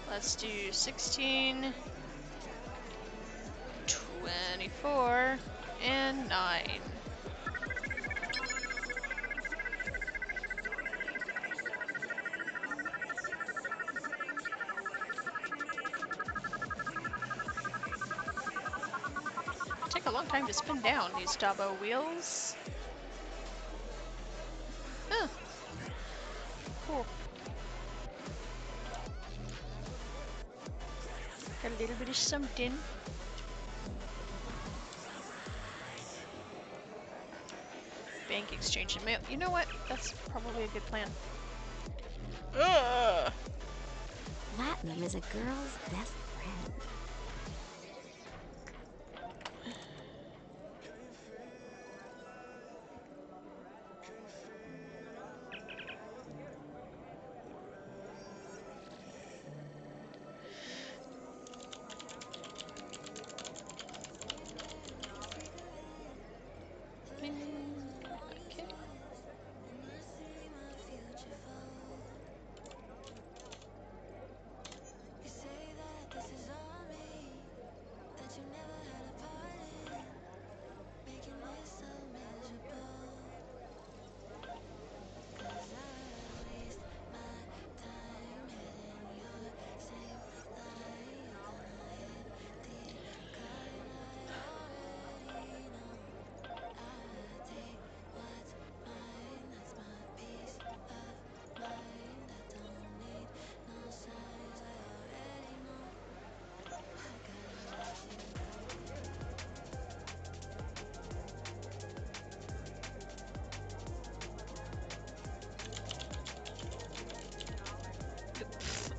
Let's do 16, 24, and 9. Take a long time to spin down these Dabo wheels. Huh. Cool. Got a little bit of something. Bank exchange and mail. You know what? That's probably a good plan. Ugh. Platinum is a girl's best friend.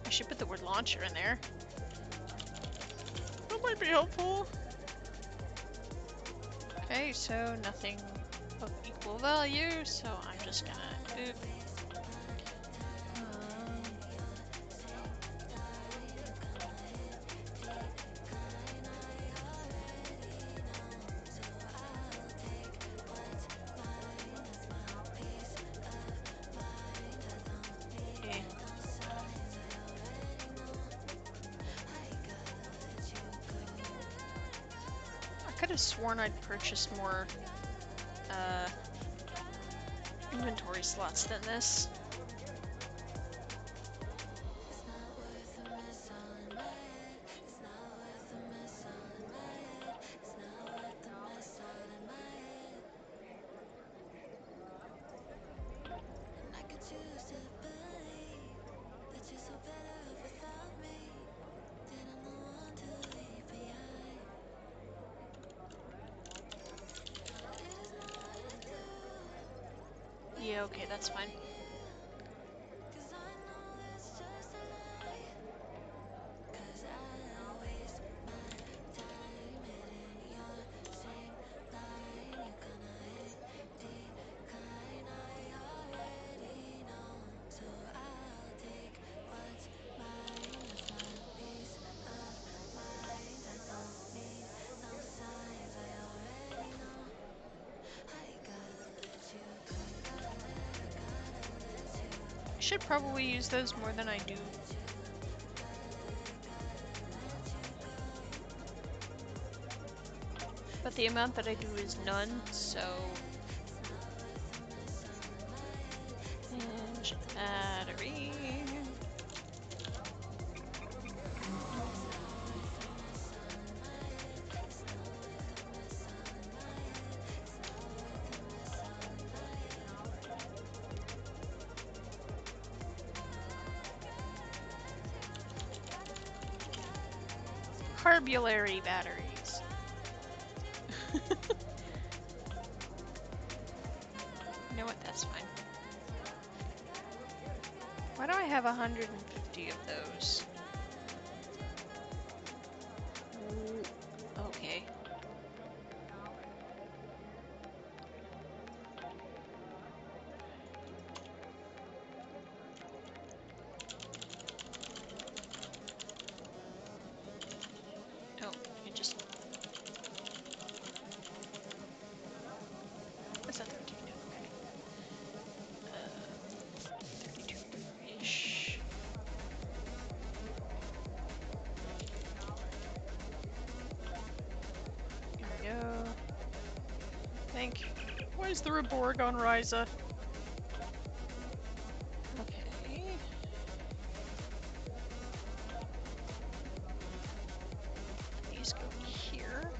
I should put the word launcher in there. That might be helpful. Okay, so nothing of equal value, so I'm just gonna oop. I could have sworn I'd purchased more inventory slots than this. Yeah, okay, that's fine. should probably use those more than I do. But the amount that I do is none, so... And battery... Carbulary batteries. You know what? That's fine. Why do I have 150 of those? Ooh, okay. Oh, you just... What's that 13? Okay. 32-ish. Here we go. Thank you. Why is there a Borg on Ryza? Okay. These go here.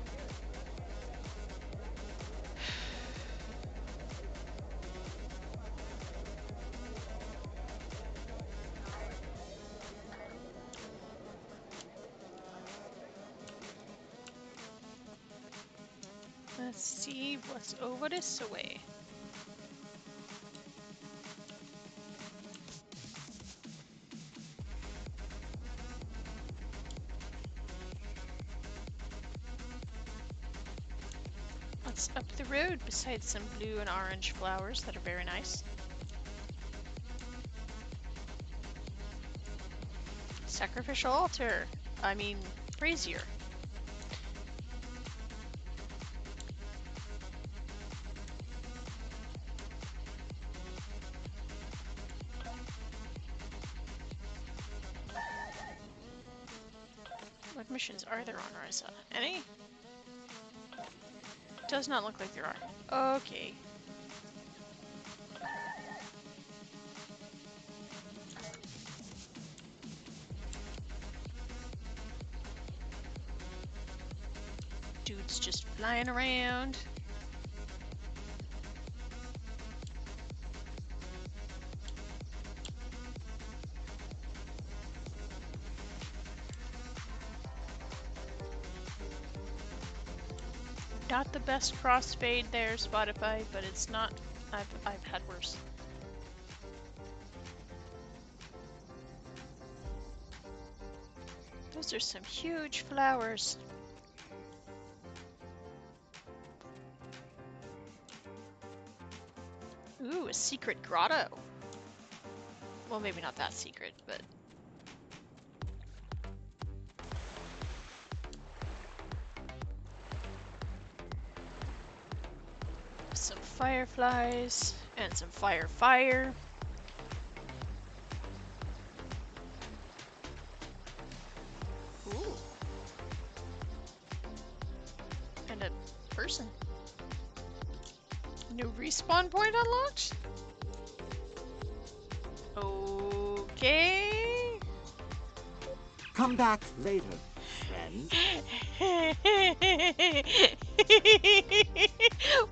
Let's see what's over this way. What's up the road besides some blue and orange flowers that are very nice? Sacrificial altar. I mean, brazier. What missions are there on Ryza? Any? Does not look like there are. Okay. Dude's just flying around. Not the best crossfade there, Spotify, but it's not. I've had worse. Those are some huge flowers. Ooh, a secret grotto. Well, maybe not that secret, but... Some fireflies, and some fire. Ooh. And a person. New respawn point unlocked? Okay. Come back later, friend.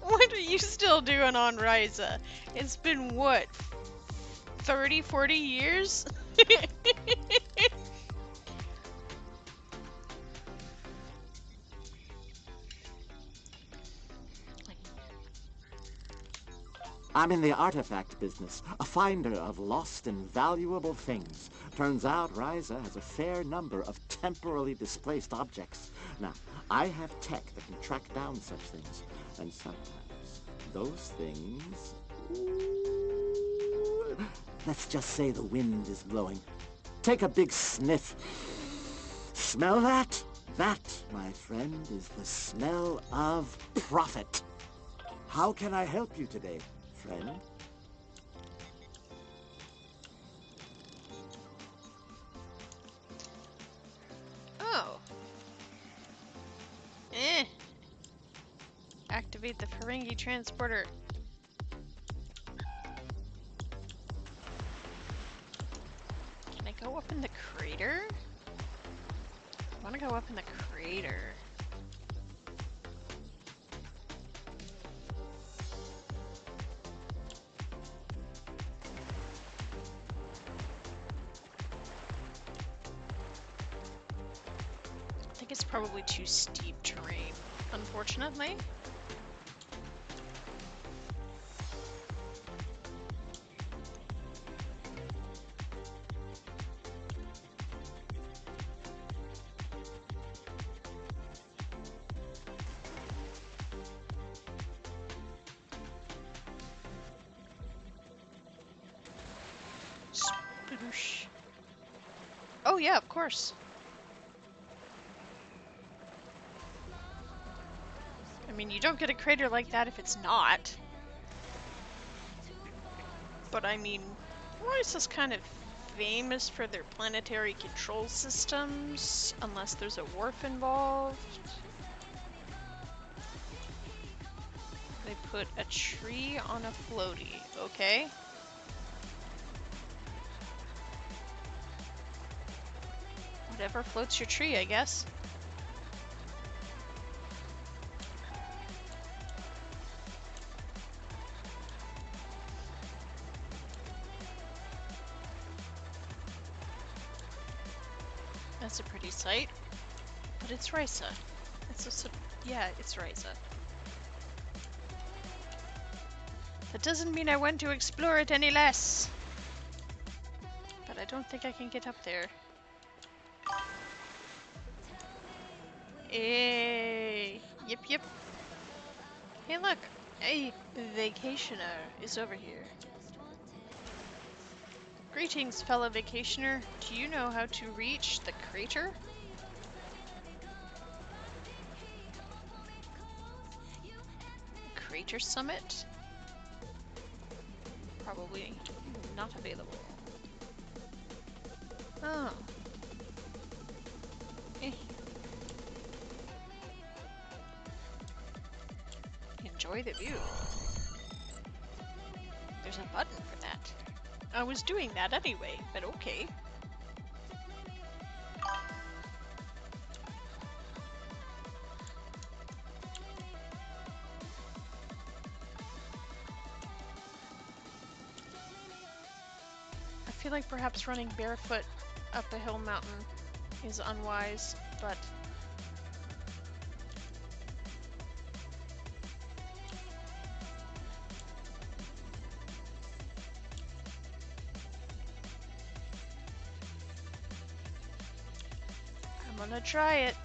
What are you still doing on Ryza? It's been what? 30, 40 years? I'm in the artifact business, a finder of lost and valuable things. Turns out Ryza has a fair number of temporally displaced objects. Now, I have tech that can track down such things, and sometimes those things... Ooh, let's just say the wind is blowing. Take a big sniff. Smell that? That, my friend, is the smell of profit. How can I help you today, friend? activate the Ferengi transporter. Can I go up in the crater? I want to go up in the crater. I think it's probably too steep terrain, unfortunately. Sploosh. Oh yeah, of course. I mean, you don't get a crater like that if it's not. But I mean, Royce is kind of famous for their planetary control systems, unless there's a wharf involved. They put a tree on a floaty, okay? Whatever floats your tree, I guess. That's a pretty sight. But it's Risa. It's just a, yeah, it's Risa. That doesn't mean I want to explore it any less. But I don't think I can get up there. Hey, yep, yep. Hey, look, a vacationer is over here. Greetings, fellow vacationer. Do you know how to reach the crater? Crater summit? Probably not available. Oh. Eh. Enjoy the view. There's a button for that. I was doing that anyway, but okay. I feel like perhaps running barefoot up a hill mountain is unwise, but I'm gonna try it.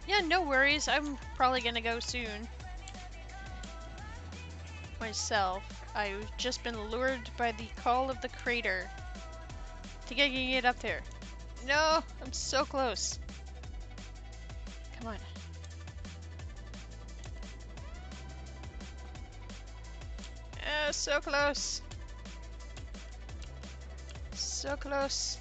Yeah, no worries. I'm probably gonna go soon. Myself. I've just been lured by the call of the crater. Think I can get up there. No, I'm so close. Come on. So close. So close.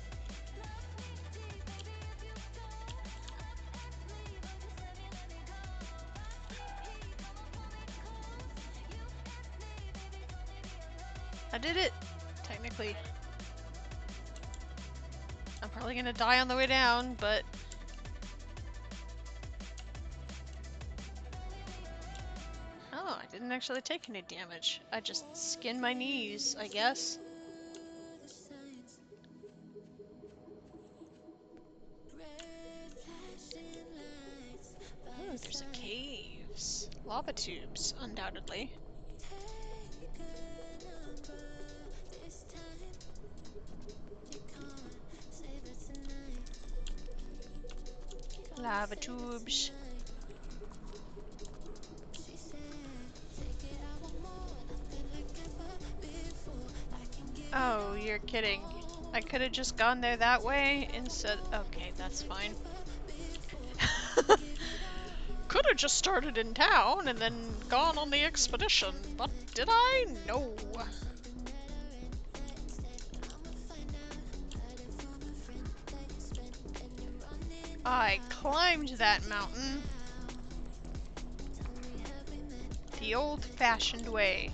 I did it, technically. I'm probably gonna die on the way down, but oh, I didn't actually take any damage. I just skinned my knees, I guess. Oh, there's a caves. Lava tubes, undoubtedly. Lava tubes. Oh, you're kidding. I could have just gone there that way instead. Okay, that's fine. Could have just started in town and then gone on the expedition, but did I? No. I climbed that mountain. the old-fashioned way.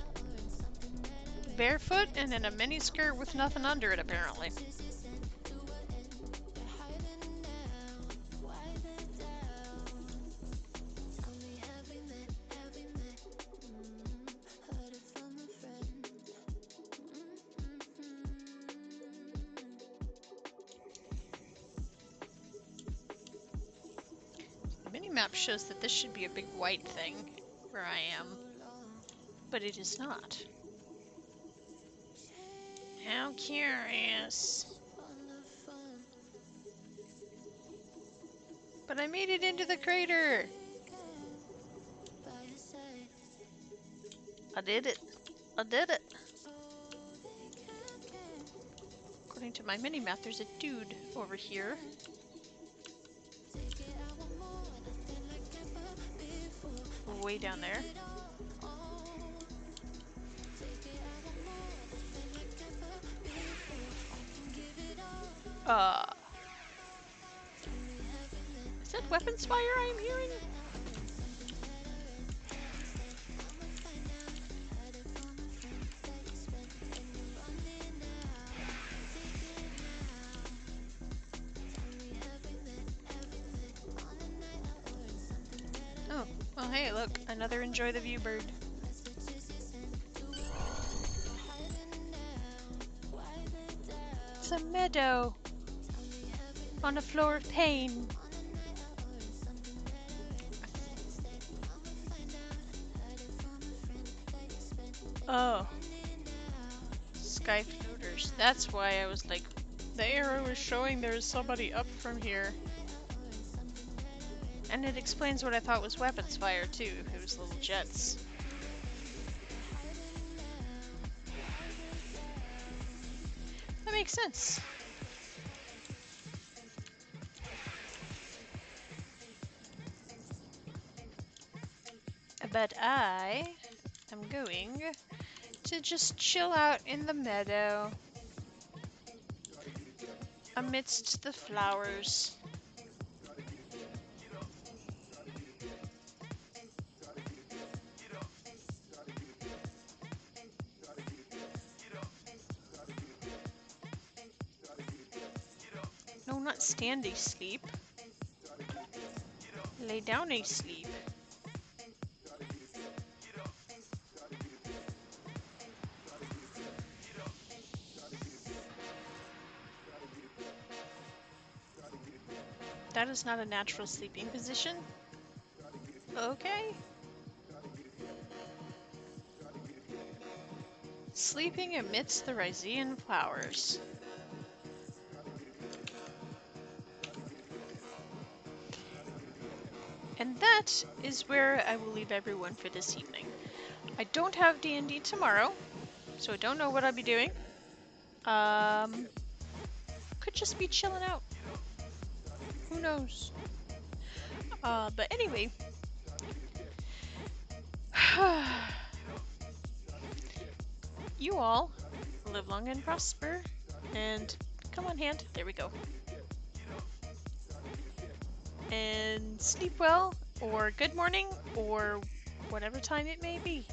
Barefoot and in a miniskirt with nothing under it, apparently. The minimap shows that this should be a big white thing where I am, but it is not. How curious. But I made it into the crater! I did it. I did it. According to my minimap, there's a dude over here. Way down there. Is that weapons fire I'm hearing? Oh, well hey, look, another enjoy the view bird. It's a meadow on a floor of pain. Oh. Sky floaters. That's why I was like, the arrow was showing there's somebody up from here. And it explains what I thought was weapons fire too, if it was little jets. That makes sense. But I am going to just chill out in the meadow amidst the flowers. No, not stand a sleep. Lay down a sleep. That is not a natural sleeping position. Okay. Sleeping amidst the Ryzian flowers. And that is where I will leave everyone for this evening. I don't have D&D tomorrow, so I don't know what I'll be doing. Could just be chilling out. Who knows? But anyway. You all live long and prosper. And come on, hand. There we go. And sleep well, or good morning, or whatever time it may be.